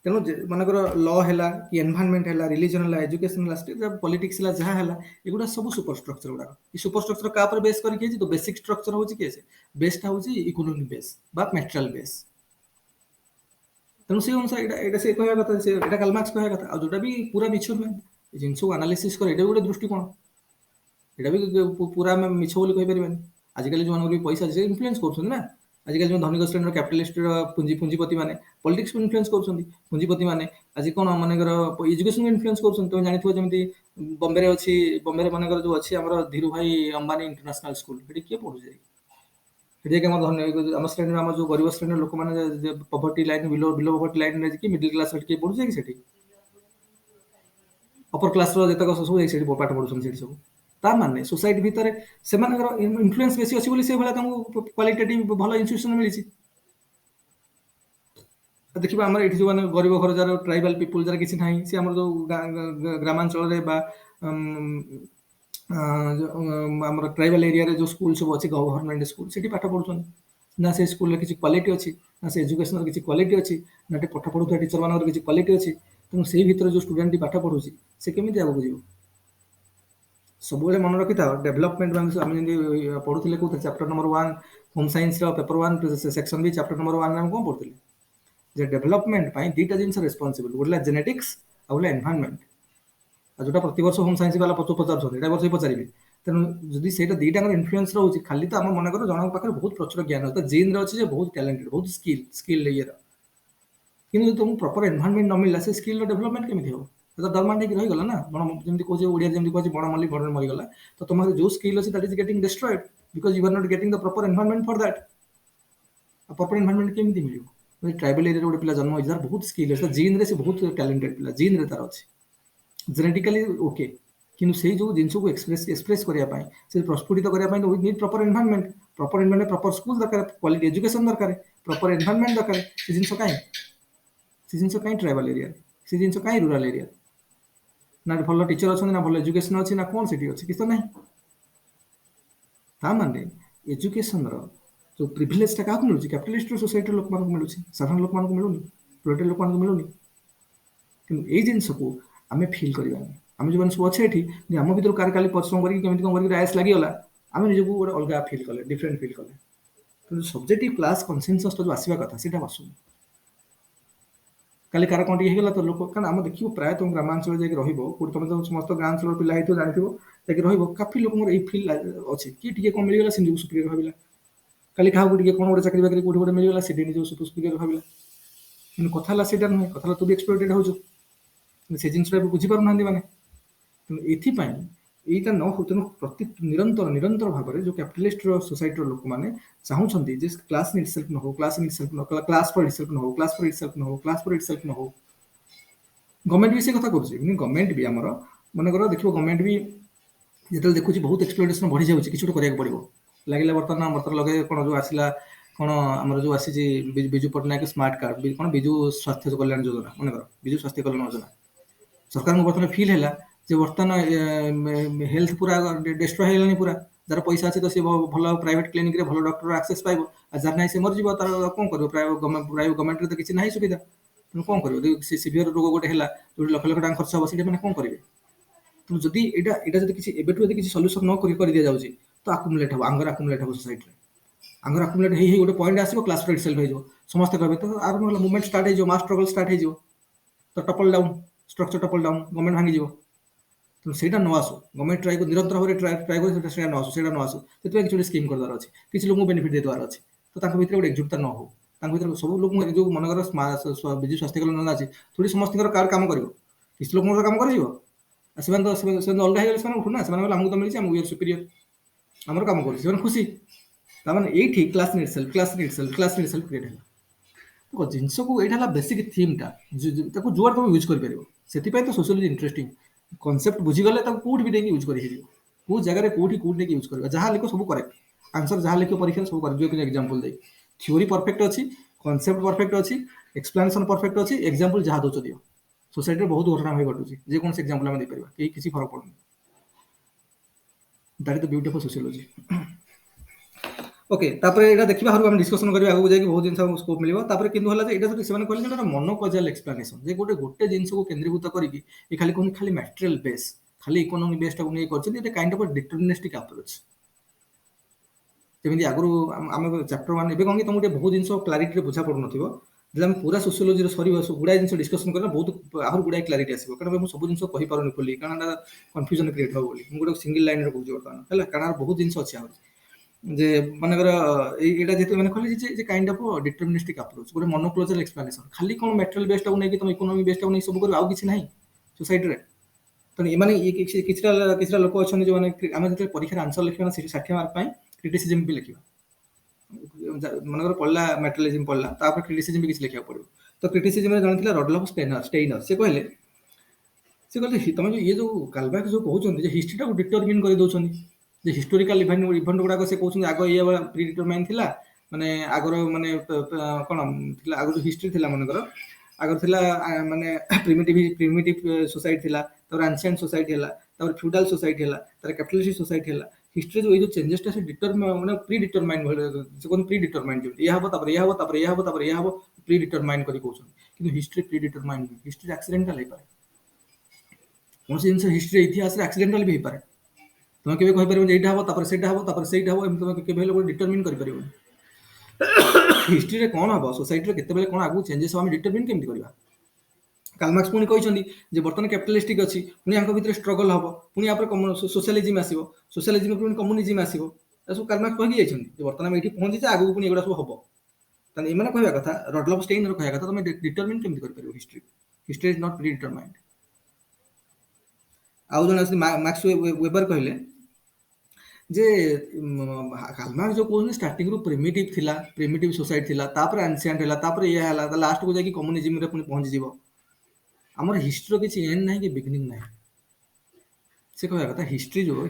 तेणु मनकर लॉ है कि एनवायरनमेंट है रिलीजन है एजुकेशन है पॉलिटिक्स है जहाँ है एगुड़ा सब सुपर स्ट्रक्चर गुड़ा सुपर स्ट्रक्चर क्या बेस करके तो बेसिक स्ट्रक्चर हूँ किए बेसटा हूँ इकोनॉमिक बेस बा मैटेरियल बेस तेणु से अनुसार यहाँ से कहया कथा से यहाँ काल्मार्क्स कहया कथा आ जोटा भी पूरा मिछ नुहे जिन सब एनालिसिस कर गोटे दृष्टिकोण यहाँ भी पूरा मिछ बोली कहीपर आजिकल जो भी पैसा से इन्फ्लुएंस कर आजिकल जो धनिक श्रेणी कैपिटलिस्ट पुंजीपति मैंने पॉलिटिक्स को इन्फ्लुएंस कर पुंजीपति मैंने आज कौन मानकर एजुकेशन को इन्फ्लुएंस कर तुम जानी जमी बम्बे अच्छी बम्बे मानकर जो अच्छी आम धीरू भाई अंबानी इंटरनेशनल स्कूल किए पढ़ुचे आम श्रेणी आम जो गरीब श्रेणी लोक मैंने poverty line below poverty line middle class किए पढ़ुचे कि अपर क्लास जितक सब पाठ पढ़ुन सब ता माने सोसाइटी भितर से इन्फ्लुएंस बेसी अच्छी से क्वालिटेटिव भल इंस्टीट्यूशन मिली देखिए आम ये जो गरीब घर जार ट्राइबल पीपुल जार किसी ना सी आम जो ग्रामांचल आम ट्राइबल एरिया जो स्कूल सब अच्छी गवर्नमेंट स्कूल से पाठ पढ़ुन ना से स्कूल किसी क्वालिटी अच्छी ना से एजुकेशन किसी क्वालिटी अच्छी ना पाठ पढ़ुवा टीचर मान किसी क्वालिटी अच्छी तेणु से भीतर जो स्टूडेंट पाठ पढ़ुची से केमी आगे जीव सब मन रखी था डेवलपमेंट आम पढ़ुले कौन chapter number 1 home science paper 1 section भी चैप्टर नंबर 1 में कौन पढ़ुले जे डेवलपमेंट दुईटा जिन रेस्पॉन्सिबल गोटे जेनेटिक्स आ गए एनवायरनमेंट जोटा प्रति वर्ष होम साइंस वाला पचार वर्ष पचारे तेणु जदि से दुईटा इन्फ्लुएंस रोचे खाली तो आम मनकर जन पाखे बहुत प्रचुर ज्ञान अच्छे जीन अच्छे बहुत टैलेंटेड बहुत स्किल ये कि तुमको प्रॉपर एनवायरनमेंट न मिलला से स्किल डेवलपमेंट केमी हो तो डरमांड होगी रहीगला ना बण जमी कहे ओडिया जमी कहे बण मल्ली बण मरीगला तो तुम जो स्किल अच्छे that is getting destroyed because you are not getting the proper environment for that proper environment केमी मिल ट्राइबल एरिया गोटे पिला जन्म होती तार बहुत स्किल अच्छे जीन रे से बहुत टैलेंटेड पिला जीन रे तार अच्छे जेनेटिकली ओके किंतु से जो जिन को एक्सप्रेस करने से प्रस्फुटित करने we need proper environment proper school दरकार क्वालिटी एजुकेशन दरकार प्रॉपर एनवायरनमेंट दरकार से जिन कहीं ट्राइबल एरिया से जिन कहीं रूरल एरिया ना भल टीचर अच्छा ना भल एजुकेशन अच्छी ना कौन से अच्छी किसी तो ना माने एजुकेशन जो प्रिविलेजटा काहाକୁ ମିଳୁଛି କ୍ୟାପିଟାଲିଷ୍ଟ सोसाइटी ଲୋକମାନଙ୍କୁ ମିଳୁଛି, ସାଧାରଣ ଲୋକମାନଙ୍କୁ ମିଳୁନି, ପ୍ରୋଲେଟାରୀ ଲୋକମାନଙ୍କୁ ମିଳୁନି। କିନ୍ତୁ ଏଇ ଜିନିଷକୁ ଆମେ ଫିଲ୍ କରିବାନି। ଆମେ ଯେଉଁମାନେ ସବୁ ଅଛେ ଏଠି ଯେ ଆମ ଭିତରୁ କାହାର କାଲି ପରିଶ୍ରମ କରିକି କେମିତି କ'ଣ କରିକି ଆଏସ୍ ଲାଗିଗଲା, ଆମେ ନିଜକୁ ଗୋଟେ ଅଲଗା ଫିଲ୍ କଲେ, ଡିଫରେଣ୍ଟ ଫିଲ୍ କଲେ। କିନ୍ତୁ ସବଜେକ୍ଟିଭ କ୍ଲାସ୍ କନସେନସସ୍ଟା ଯେଉଁ ଆସିବା କଥା ସେଇଟା ଆସୁନି। କାଲି କାହାର କ'ଣ ଟିକେ ହେଇଗଲା ତ ଲୋକ, କାରଣ ଆମେ ଦେଖିବୁ ପ୍ରାୟତଃ ଗ୍ରାମାଞ୍ଚଳରେ ଯାଇକି ରହିବ, କୋଉଠି ତମେ ତ ସମସ୍ତ ଗାଁ ଅଞ୍ଚଳର ପିଲା ହେଇଥିବ ଜାଣିଥିବ, ଯାଇକି ରହିବ କାଫି ଲୋକଙ୍କର ଏଇ ଫିଲ୍ ଅଛି କି ଟିକେ କ'ଣ ମିଳିଗଲା ସେ ନିଜକୁ ସୁପିରିୟର ଭାବିଲା। କାଲି କାହାକୁ ଟିକେ କ'ଣ ଗୋଟେ ଚାକିରି ବାକିରି କୋଉଠି ଗୋଟେ ମିଳିଗଲା ସେଠି ନିଜକୁ ସୁପିରିୟର ଭାବିଲା। କିନ୍ତୁ କଥା ହେଲା ସେଇଟା ନୁହେଁ, କଥା ହେଲା ତୁ ବି ଏକ୍ସପ୍ଲୋଇଟେଡ୍ ହେଉଛୁ। ସେ ଜିନିଷଟା ଏବେ ବୁଝିପାରୁନାହାନ୍ତି ମାନେ। ତେଣୁ ଏଥିପାଇଁ ଏଇଟା ନ ହଉ, ତେଣୁ ନିରନ୍ତର ଭାବରେ ଯେଉଁ କ୍ୟାପିଟାଲିଷ୍ଟ ସୋସାଇଟିର ଲୋକମାନେ ଚାହୁଁଛନ୍ତି ଯେ କ୍ଲାସ୍ ଇନ୍ ଇଟସେଲ୍ଫ ନ ହଉ, କ୍ଲାସ୍ ଇନ୍ ଇଟସେଲ୍ଫ ନ ହଉ, କ୍ଲାସ୍ ଫର ଇଟସେଲ୍ଫ ନ ହଉ, କ୍ଲାସ୍ ଫର ଇଟସେଲ୍ଫ ନ ହଉ, କ୍ଲାସ୍ ଫର ଇଟସେଲ୍ଫ ନ ହଉ। ଗଭର୍ଣ୍ଣମେଣ୍ଟ ବି ସେ କଥା କରୁଛି, କିନ୍ତୁ ଗଭର୍ଣ୍ଣମେଣ୍ଟ ବି ଆମର ମନେକର ଦେଖିବ ଗଭର୍ଣ୍ଣମେଣ୍ଟ ବି ଯେତେବେଳେ ଦେଖୁଛି ବହୁତ ଏକ୍ସପ୍ଲୋଇଟେସନ ବଢ଼ିଯାଉଛି, କିଛି ଗୋଟେ କରିବାକୁ ପଡ଼ିବ। ଲାଗିଲା ବର୍ତ୍ତମାନ ଲଗେଇ କ'ଣ ଯେଉଁ ଆସିଲା କ'ଣ ଆମର ଯେଉଁ ଆସିଛି ବିଜୁ ପଟ୍ଟନାୟକ ସ୍ମାର୍ଟ କାର୍ଡ, କ'ଣ ବିଜୁ ସ୍ୱାସ୍ଥ୍ୟ କଲ୍ୟାଣ ଯୋଜନା, ମନେକର ବିଜୁ ସ୍ୱାସ୍ଥ୍ୟ କଲ୍ୟାଣ ଯୋଜନା ସରକାରଙ୍କୁ ବର୍ତ୍ତମାନ ଫିଲ୍ ହେଲା ଯେ ବର୍ତ୍ତମାନ ହେଲ୍ଥ ପୁରା ଡେଷ୍ଟ୍ରୟ ହେଇଗଲାଣି ପୁରା। ଯାହାର ପଇସା ଅଛି ତ ସେ ଭଲ ପ୍ରାଇଭେଟ କ୍ଲିନିକରେ ଭଲ ଡକ୍ଟର ଆକ୍ସେସ୍ ପାଇବ, ଆଉ ଯାହାର ନାହିଁ ସେ ମରିଯିବ। ତାର କ'ଣ କରିବ? ଗଭର୍ଣ୍ଣମେଣ୍ଟରେ ତ କିଛି ନାହିଁ ସୁବିଧା। ତେଣୁ କ'ଣ କରିବ? ଯଦି ସେ ସିଭିୟର ରୋଗ ଗୋଟେ ହେଲା ଯୋଉଠି ଲକ୍ଷ ଲକ୍ଷ ଟଙ୍କା ଖର୍ଚ୍ଚ ହେବ, ସେଇଟା ମାନେ କ'ଣ କରିବେ? ତେଣୁ ଯଦି ଏଇଟା ଯଦି କିଛି ଏବେଠୁ ଯଦି କିଛି ସଲ୍ୟୁସନ ନ କରିଦିଆଯାଉଛି ତ ଆକୁମୁଲେଟ୍ ହେବ, ଆଙ୍ଗର ଆକୁମୁଲେଟ୍ ହେବ ସୋସାଇଟିରେ। ଆଙ୍ଗର ଆକୁମୁଲେଟ୍ ହେଇ ଗୋଟେ ପଏଣ୍ଟ ଆସିବ, କ୍ଲାସ୍ ଫର ଇଟସେଲ୍ଫ ହେଇଯିବ। ସମସ୍ତେ କହିବେ ତ ଆର ନହେଲେ ମୁଭମେଣ୍ଟ ଷ୍ଟାର୍ଟ ହେଇଯିବ, ମାସ୍ ଷ୍ଟ୍ରଗଲ ଷ୍ଟାର୍ଟ ହେଇଯିବ। ତ ଟପଲ ଡାଉନ୍, ଷ୍ଟ୍ରକ୍ଚର ଟପଲ ଡାଉନ୍, ଗଭର୍ଣ୍ଣମେଣ୍ଟ ଭାଙ୍ଗିଯିବ। ତେଣୁ ସେଇଟା ନ ଆସୁ, ଗଭର୍ଣ୍ଣମେଣ୍ଟ ନିରନ୍ତର ଭାବରେ ଟ୍ରାଏ କରି ସେଇଟା ନ ଆସୁ। ସେଥିପାଇଁ କିଛି ଗୋଟେ ସ୍କିମ୍ କରିବାର ଅଛି, କିଛି ଲୋକଙ୍କୁ ବେନିଫିଟ୍ ଦେଇଦେବାର ଅଛି। ତ ତାଙ୍କ ଭିତରେ ଗୋଟେ ଏକଜୁଟତା ନ ହଉ, ତାଙ୍କ ଭିତରେ ସବୁ ଲୋକଙ୍କୁ ଯେଉଁ ମନେକର ବିଜୁ ସ୍ୱାସ୍ଥ୍ୟ କଲ୍ୟାଣ ଯୋଜନା ଅଛି, ଥୋଡ଼ି ସମସ୍ତଙ୍କର କାର୍ଡ କାମ କରିବ, କିଛି ଲୋକଙ୍କର କାମ କରିଯିବ। ଆଉ ସେମାନେ ଅଲଗା ହେଇଗଲେ ସେମାନେ ଉଠୁ ନା, ସେମାନେ କହିଲେ ଆମକୁ ତ ମିଳିଛି, ଆମକୁ ଇୟର ସୁପିରିୟର, ଆମର କାମ କରୁଛି, ସେମାନେ ଖୁସି। ତାମାନେ ଏଇଠି କ୍ଲାସ୍ ଇନ୍ ଇଟସେଲ୍ଫ କ୍ରିଏଟ୍ ହେଲା। ଜିନିଷକୁ ଏଇଟା ହେଲା ବେସିକ୍ ଥିମ୍ଟା, ତାକୁ ଯୁଆଡ଼େ ତମେ ୟୁଜ୍ କରିପାରିବ। ସେଥିପାଇଁ ତ ସୋସିଓଲୋଜି ଇଣ୍ଟରେଷ୍ଟିଂ। କନସେପ୍ଟ ବୁଝିଗଲେ ତାକୁ କୋଉଠି ବି ନେଇକି ୟୁଜ୍ କରିହେଇଯିବ, କୋଉ ଜାଗାରେ କୋଉଠି ନେଇକି ୟୁଜ୍ କରିବା। ଯାହା ଲେଖ ସବୁ କରେକ୍ଟ, ଆନ୍ସର ଯାହା ଲେଖିବ ପରୀକ୍ଷାରେ ସବୁ କରେକ୍ଟ। ଯେଉଁ ଏକ୍ଜାମ୍ପଲ ଦେଇ ଥିଓରି ପରଫେକ୍ଟ ଅଛି, କନସେପ୍ଟ ପରଫେକ୍ଟ ଅଛି, ଏକ୍ସପ୍ଲାନେସନ୍ ପରଫେକ୍ଟ ଅଛି, ଏକ୍ଜାମ୍ପଲ ଯାହା ଦଉଛ ଦିଅ। सोसाइटी बहुत घटना भाई घटुची, जेकोसी एग्जांपल आम देपर कहीं किसी फरक पड़ुनी। That is the beauty of sociology. Okay, तापर एटा देखिबा हरु हम डिस्कशन करबा, आगु जाई बहुत जिंस स्कोप मिलिबो। तापर किंतु हला जे एटा से सेमान कहले जे मोनोकोजाल एक्सप्लेनेशन, जे गोटे जिंस को केंद्रीभूत करिकि ए खाली कोन खाली मटेरियल बेस, खाली इकोनॉमी बेस टा नै करछ। एटा काइंड ऑफ डिटरमिनिस्टिक अप्रोच। जेमिति आगु हम चैप्टर 1 एबे कोन कि तुमके बहुत जिंस क्लैरिटी रे बुझा पडु नथिबो। जे हम पूरा सोशियोलॉजी रे सरी गुडा जिंस डिस्कशन करना बहुत आहुर गुडा क्लैरिटी आसीबो, कारण हम सब जिंस कहि पारुनी फुली, कारण कंफ्यूजन क्रिएट हो बोली। हम गोटे सिंगल लाइन रे कहूची वर्तमान हैला, कारण बहुत जिंस अछि आहुर जे मानकर एटा जेते माने कहले जे काइंड ऑफ डिटरमिनिस्टिक अप्रोच, गोटे मोनोक्लोजल एक्सप्लेनेशन। खाली कोन मटेरियल बेस्ड टा नै कि तुम इकोनॉमी बेस्ड टा नै सब कर, आउ किछि नाही सोसाइटी रे। तो ए माने किछटा लोक अछन जे माने हम जते परीक्षा आंसर लिखना 60 मार्क पई क्रिटिसिज्म भी लिखिबा, मनकर पढ़ला मटेरियलिज्म पढ़ला, तापर क्रिटिसिज्म भी किछ लिखिया पड़ो। तो क्रिटिसिज्म रे जानिथिला रडल्फ स्टेइनर से कहले तुम ये जो कालबाक जो कहउछन जे हिस्ट्री टा को डिटरमिन कर दोछन, जे हिस्टोरिकल इवेंट गुडा को से कहउछन आगो ये प्री डिटरमाइन थिला, माने आगर माने कोन थिला आगो हिस्ट्री थिला, मनकर आगर थिला माने प्रिमिटिव सोसाइटी थिला, तब एंशिएंट सोसाइटी हला, तब फ्यूडल सोसाइटी हला, तब कैपिटलिस्ट सोसाइटी हला। हिस्ट्री जो ये जो चेंजेस टा से माने प्री डिटरमाइन से कोन प्री डिटरमाइन जो या हबो, तापर या हबो, तापर या हबो, तापर या हबो, प्री डिटरमाइन करी कहउछन। किंतु history predetermine, history accidental हे पारे। कोन से जिंस हिस्ट्री इतिहास रे एक्सीडेंटल भी हे पारे। तुम केबे कहि परबो जे एटा हबो, तापर सेटा हबो, तापर सेटा हबो, एम तुम केबे हेले डिटरमिन करि परबो। हिस्ट्री रे कोन हबो, सोसाइटी रे केते बेले कोन आगु चेंजेस हम डिटरमिन केमति करबा। कार्ल मार्क्स पुणी कहते जे बर्तमान कैपिटलिस्टिक अच्छी, पुणी यहाँ भीतर स्ट्रगल हम, पुणी यहाँ सोशलिज्म आसो, सोशलिज्म पुणी कम्युनिज्म आसो। सब कार्ल मार्क्स कही जाइए बर्तमान ये पहुंची आगू पुणी एगुड़ा सब हम। ताने एमाने कहवा कथा, रडल्फ स्टेइनर कहवा कथा तुम डिटरमिन केमति कर परबो history. History is not pre determined. आउ जन मार्क्स वेबर कहले जे कार्ल मार्क्स जो कहते स्टार्टिंग रु प्रिमिटिव थिला, प्रिमिटिव सोसाइटी थिला, तापर एंशिएंट हला, तापर ये हला, लास्ट को जाकी कम्युनिज्म रे पुणी पहुंची जीवो। आमर हिस्ट्री किसी एंड ना कि बिगिनिंग ना। से कहवा कथा हिस्ट्री रो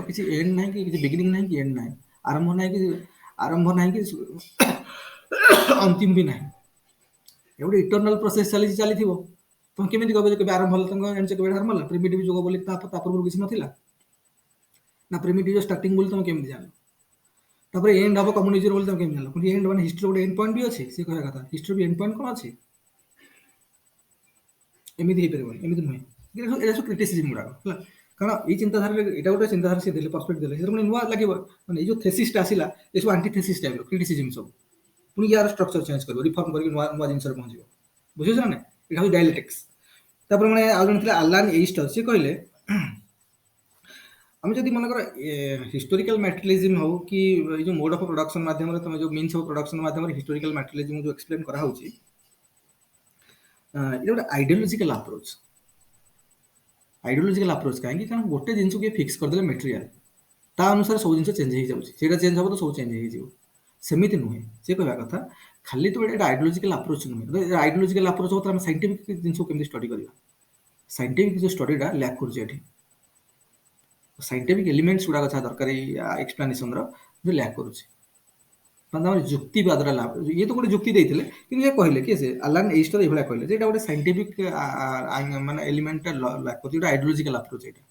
किसी एंड ना कि बिगिनिंग ना कि एंड ना, आरंभ ना कि अंतिम भी ना। ये गोटे इटर्नल प्रोसेस चली तुम केमिति कहबे के आरंभ हल, तुम एंड से के आरंभ हल। प्रिमिटिव जो बोली ता पूर्व किसी नथिला ना, प्रिमिटिव स्टार्टिंग बोली तुम केमिति जानो। तापर एंड ऑफ कम्युनिटी बोल केम जानो पुनी एंड माने हिस्ट्री गोटे एंड पॉइंट भी अछि से कहया कथा हिस्ट्री भी एंड पॉइंट कोन अछि एमिति हे परबो एमिति नुहे एटा सो क्रिटिसिज्म गुडा हला कारण ई चिंताधारा एटा गोटे चिंताधारा से देले पर्सपेक्टिव देले से माने नुवा लागिवो माने ई जो थेसिस आसिला ए सब एंटी थेसिस टाइप रो क्रिटिसिज्म सब पुनी यार स्ट्रक्चर चेंज करबो रिफॉर्म करके नुवा नुवा जिंस रे पहुंचबो बुझियो ना एटा हो डायलेक्टिक्स तापर माने आ जन थिला अलान एस्टर से कहले हम जदि मन कर हिस्टोरिकल मैटेरियलिज्म हो कि ये जो मोड ऑफ प्रोडक्शन माध्यम रे तुम जो मीन्स ऑफ प्रोडक्शन माध्यम रे हिस्टोरिकल मैटेरियलिज्म जो एक्सप्लेन करा होची ये गोटे आइडियोलॉजिकल अप्रोच कहीं कारण गोटे जिन को फिक्स करदे मटेरियल ता अनुसार सब जिन चेंज हो जाए चेंज हम तो सब चेंज हो सेमिति नुहे से कहवा कथा खाली तो ये आइडियोलॉजिकल अप्रोच नुहे आइडियोलॉजिकल अप्रोच हो साइंटिफिक जिन केमती स्टडी करवा साइंटिफिक जो स्टडीटा लैक कर साइंटिफिक एलिमेंट्स गुड़ा दरकार एक्सप्लेनेशन रो लैक करुचे युक्तिवाद लाभ ये तो गोटे जुक्ति देते कि कहले कि से अलान एस्टर ये कहले जे गोटे साइंटिफिक माने एलिमेंट लैक कर आइडियोलॉजिकल अप्रोच एटा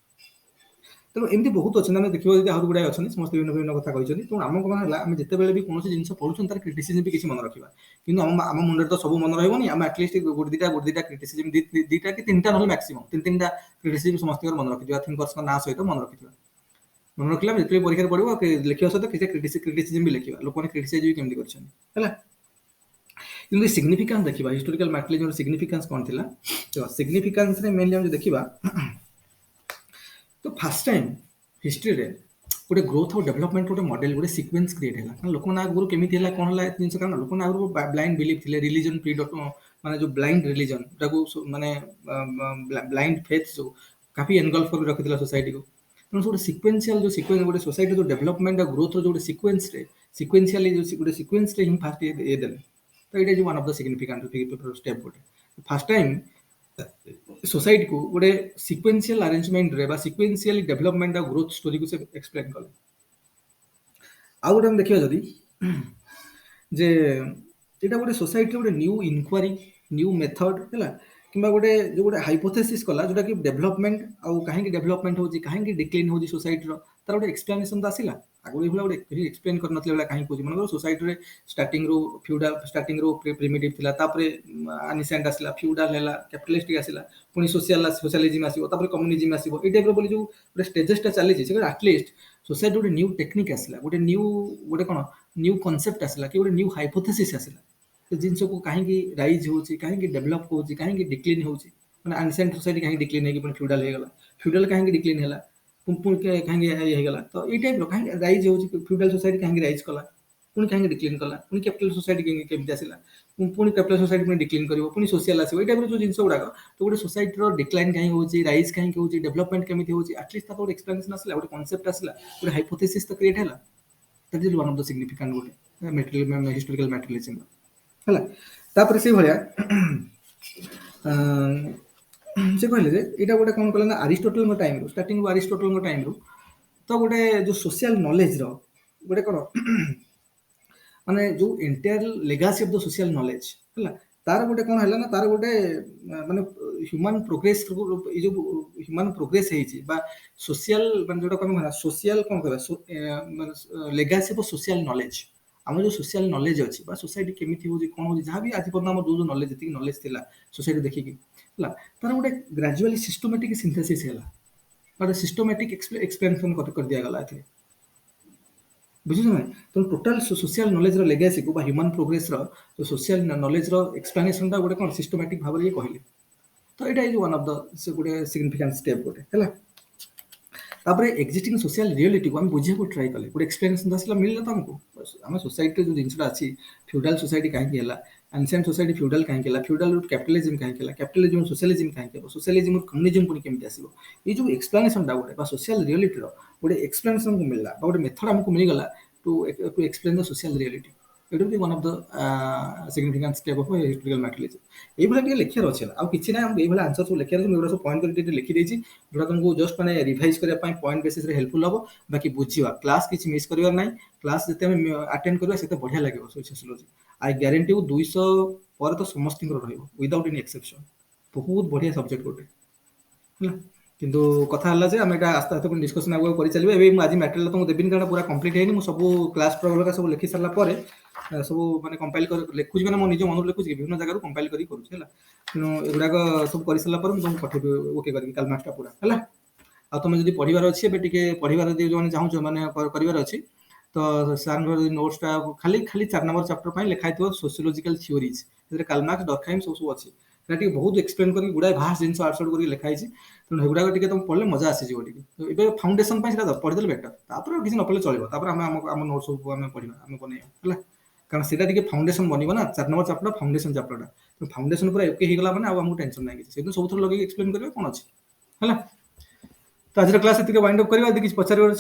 तेणु एमती बहुत अच्छे आम देखिए जब आहुरी गुड़ाए अच्छे समस्त भिन्न भिन्न कथा कहते तेणु आमको कौन है आम जिते भी कौन जिन पढ़ुन तार क्रिटिसिजम भी किसी मन रखा कि आम मुंडे तो सब मन रही आम एटलिस्ट गोटे दुटा क्रिटिसिजम दुटा कि तीन ना मैक्सिमम तीन टाइम क्रिटिसिजम समस्त मन रखी थिंकर्स ना सहित मन रखी मन रखा जिते परीक्षा पढ़ो लिखा सहित क्रिटिसिजम भी लिखा लोक क्रिटिसाइज भी केमती कर सिग्निफिकेंस देखा हिस्टोरिकल मैटेरियलिज्म सिग्निफिकेंस कौन थी सिग्निफिकेंस मेनली हम देखा तो फर्स्ट टाइम हिस्ट्री रे गोटे ग्रोथ और डेवलपमेंट गोटे मॉडल गोटे सीक्वेंस क्रिएट है लोक आगुरी केमी कौन है जिन कारण लोक आगुरी ब्लाइंड बिलीफ थे रिलीजन माने जो ब्लाइंड रिलीजन माने ब्लाइंड फेथ जो काफी एनगल्फ कर रखी सोसाइटी को तेणु गोटे सिक्वेन्शियल जो सिक्वेन्स गोटे सोसाइटी जो डेवलपमेंट और ग्रोथ जो सिक्वेन्स रे सिक्वेन्शियली जो गोटे सिक्वेन्स रे ही फास्ट ये देले तो ये जो one of the significant step गोटे फर्स्ट टाइम सोसाइटी को गोटे सिक्वेन्शियल अरेंजमेंट रे बा सिक्वेन्शियल डेवलपमेंट और ग्रोथ स्टोरी को से एक्सप्लेन कले आ गोटे हम देखिए जदि जे एटा गोटे सोसाइटी गोटे न्यू इनक्वारी न्यू मेथड है कि गोटे जो गोटे हाइपोथेसिस कला जोटा कि डेवलपमेंट आउ कहीं डेवलपमेंट होची कहीं डिक्लाइन होची सोसाइटी रो तार गोटे एक्सप्लेनेशन तो आसिला आगु एभला गोटे एक्सप्लेन कर नथले वाला कहीं कोची मन सोसाइटी रे स्टार्टिंग रो फ्यूडल स्टार्टिंग रो प्रिमिटिव थिला तापरे एनिसेंट आसिला फ्यूडल हैला कैपिटलिस्टिक आसिला पुनी सोशलिज्म आसीबो तापरे कम्युनिज्म आसीबो ए टाइप रो बोली जो गोटे स्टेजेस ता चली छै से एटलीस्ट सोसाइटी गोटे न्यू टेक्निक आसिला गोटे कोन न्यू कांसेप्ट आसिला कि गोटे न्यू हाइपोथेसिस आसिला जिन को कहीं राइज होची कहीं डेवलप होची कहीं डिक्लाइन होची माने एंशिएंट सोसाइटी कहीं डिक्लाइन है कि पुनी फ्यूडल हे गला फ्यूडल कहीं डिक्लाइन हैला पुन कहीं ये हे गला तो ए टाइप रो कहीं राइज होची फ्यूडल सोसाइटी कहीं राइज कला पुनी कहीं डिक्लाइन कला पुनी कैपिटल सोसाइटी केमति आसिला पुनी कैपिटल सोसाइटी पुनी डिक्लाइन करिवो पुनी सोशल आसीबो ए टाइप रो जो जिंस गुडा तो गोटे सोसाइटी रो डिक्लाइन कहीं होची राइज कहीं होची डेवलपमेंट केमति होची एटलीस्ट ता गोटे एक्सप्लेनेशन आसिला गोटे कांसेप्ट आसिला गोटे हाइपोथेसिस तो क्रिएट हैला that is one of the significant गोटे मटेरियल हिस्टोरिकल मटेरियलिज्म है तापर से भाया से कहले जे एटा गोटे कौन कहले ना अरिस्टोटल टाइम रो स्टार्टिंग अरिस्टोटल टाइम रो तो गोटे जो सोशल नॉलेज रो गोटे कोन माने जो entire legacy of the social knowledge है तार गोटे कौन है ना तार गोटे माने ह्यूमन प्रोग्रेस ये जो ह्यूमन प्रोग्रेस है बा सोशल माने जोटा कम सोशल कौन कहबा लेगासी ऑफ सोशल नॉलेज आम जो सोशल नॉलेज अच्छी सोसाइटी केमी हो कौन हो जहाँ भी आज पर्यटन जो नॉलेज जी नॉलेज थी सोसाइटी देखिए तार गोटे ग्रेजुअली सिस्टमेटिक सिंथेसिस है गोटे सिस्टमेटिक एक्सप्लेनेशन कर दिगला बुझे ना तो टोटाल सोशल नॉलेज लेगेसी को ह्यूमन प्रोग्रेस जो सोशल नॉलेज एक्सप्लेनेशन गोटे कौन सिस्टमेटिक भाव में कहले तो यहाँ इज वन ऑफ द गोटे सिग्निफिकेंट स्टेप गोटे है तापर एक्जिस्टिंग सोशल रियलिटी को हम बुझे को ट्राई कले गोटे एक्सप्लेनेशन आसला मिलला तो हमको आम सोसाइटी जो जिनसा अच्छी फ्यूडल सोसाइटी कहीं एंशिएंट सोसाइटी फ्यूडल कहीं फ्यूडल कैपिटलिज्म कहीं कैपिटलिज्म सोशलिज्म कहीं सोशलिज्म कम्युनिज्म पुनी केमती आसीबो ये जो एक्सप्लेनेशन टा गोटे सोशल रियलिटी गोटे एक्सप्लेनेशन को मिलला गोटे मेथड हमको मिलगला to explain the social reality it will be one of the significant step of historical materialism एभला टिके लेखियार अछि आ किछि ना हम एभला आंसर सब लेखियार अछि सब पॉइंट कर लिखि देछि जोटा तुमको जस्ट माने रिवाइज करिया पई पॉइंट बेसिस रे हेल्पफुल हबो बाकी बुझिवा क्लास किछि मिस करिवार नै क्लास जते हम अटेंड करबा सेते बढ़िया लागेबो सोशियोलॉजी आई गारंटी यू 200 पर तो समस्त रहइबो विदाउट एनी एक्सेप्शन बहुत बढ़िया सब्जेक्ट गोटे है କିନ୍ତୁ କଥା ହେଲା ଯେ ଆମେ ଏଇଟା ଆସ୍ତେ ଆସ୍ତେ ପୁଣି ଡିସ୍କସନ୍ ଆଗକୁ କରି ଚାଲିବା। ଏବେ ମୁଁ ଆଜି ମ୍ୟାଟେରିଆଲ ତୁମକୁ ଦେବିନି କାରଣ ପୁରା କମ୍ପ୍ଲିଟ୍ ହେଇନି। ମୁଁ ସବୁ କ୍ଲାସ୍ ପ୍ରବଳ ସବୁ ଲେଖି ସାରିଲା ପରେ ସବୁ ମାନେ କମ୍ପାଇଲ୍ କରି ଲେଖୁଛି, ମାନେ ମୋ ନିଜ ମନରୁ ଲେଖୁଛି, ବିଭିନ୍ନ ଜାଗାରୁ କମ୍ପାଇଲ୍ କରି କରୁଛି ହେଲା। ତେଣୁ ଏଗୁଡ଼ାକ ସବୁ କରିସାରିଲା ପରେ ମୁଁ ତୁମକୁ ପଠେଇବି ଓକେ କରିବି କାଲ୍ ମାର୍କଟା ପୁରା ହେଲା। ଆଉ ତୁମେ ଯଦି ପଢ଼ିବାର ଅଛି ଏବେ ଟିକେ ପଢ଼ିବାର ଯଦି ଯେଉଁମାନେ ଚାହୁଁଛ ମାନେ କରିବାର ଅଛି ତ ସାର୍ଙ୍କର ନୋଟ୍ସଟା ଖାଲି 4 ନମ୍ବର ଚାପ୍ଟର ପାଇଁ ଲେଖା ହେଇଥିବ ସୋସିଓଲୋଜିକାଲ ଥିଓରିଜ୍, ସେଥିରେ କାଲ୍ ମାର୍କସ ଡର୍କହାଇମ୍ ସବୁ ଅଛି। ସେଟା ଟିକେ ବହୁତ ଏକ୍ସପ୍ଲେନ୍ କରିକି ଗୁଡ଼ାଏ ଭାଷ୍ଟ ଜିନିଷ ଆଡ୍ ସାଡ୍ କରିକି ଲେଖା ହେଇଛି। ତେଣୁ ସେଗୁଡ଼ାକ ଟିକେ ତୁମେ ପଢ଼ିଲେ ମଜା ଆସିଯିବ ଟିକେ। ତ ଏବେ ଫାଉଣ୍ଡେସନ୍ ପାଇଁ ସେଟା ପଢ଼ିଦେଲେ ବେଟର, ତାପରେ କିଛି ନ ପଢ଼ିଲେ ଚଳିବ। ତାପରେ ଆମେ ଆମ ନୋଟ୍ ସବୁ ଆମେ ପଢ଼ିବା, ଆମେ ବନେଇବା ହେଲା। କାରଣ ସେଇଟା ଟିକେ ଫାଉଣ୍ଡେସନ୍ ବନିବ ନା, 4 ନମ୍ବର ଚାପ୍ଟର ଫାଉଣ୍ଡେସନ୍ ଚାପ୍ଟରଟା। ତ ଫାଉଣ୍ଡେସନ୍ ପୁରା ଓକେ ହେଇଗଲା ମାନେ ଆଉ ଆମକୁ ଟେନସନ୍ ନାହିଁ କିଛି, ସେଇଠୁ ସବୁଥର ଲଗେଇକି ଏକ୍ସପ୍ଲେନ୍ କରିବା କ'ଣ ଅଛି ହେଲା। ତ ଆଜିର କ୍ଲାସ୍ ଏତିକି ୱାଇଣ୍ଡ ଅପ୍ କରିବା। ଯଦି କିଛି ପଚାରିବାର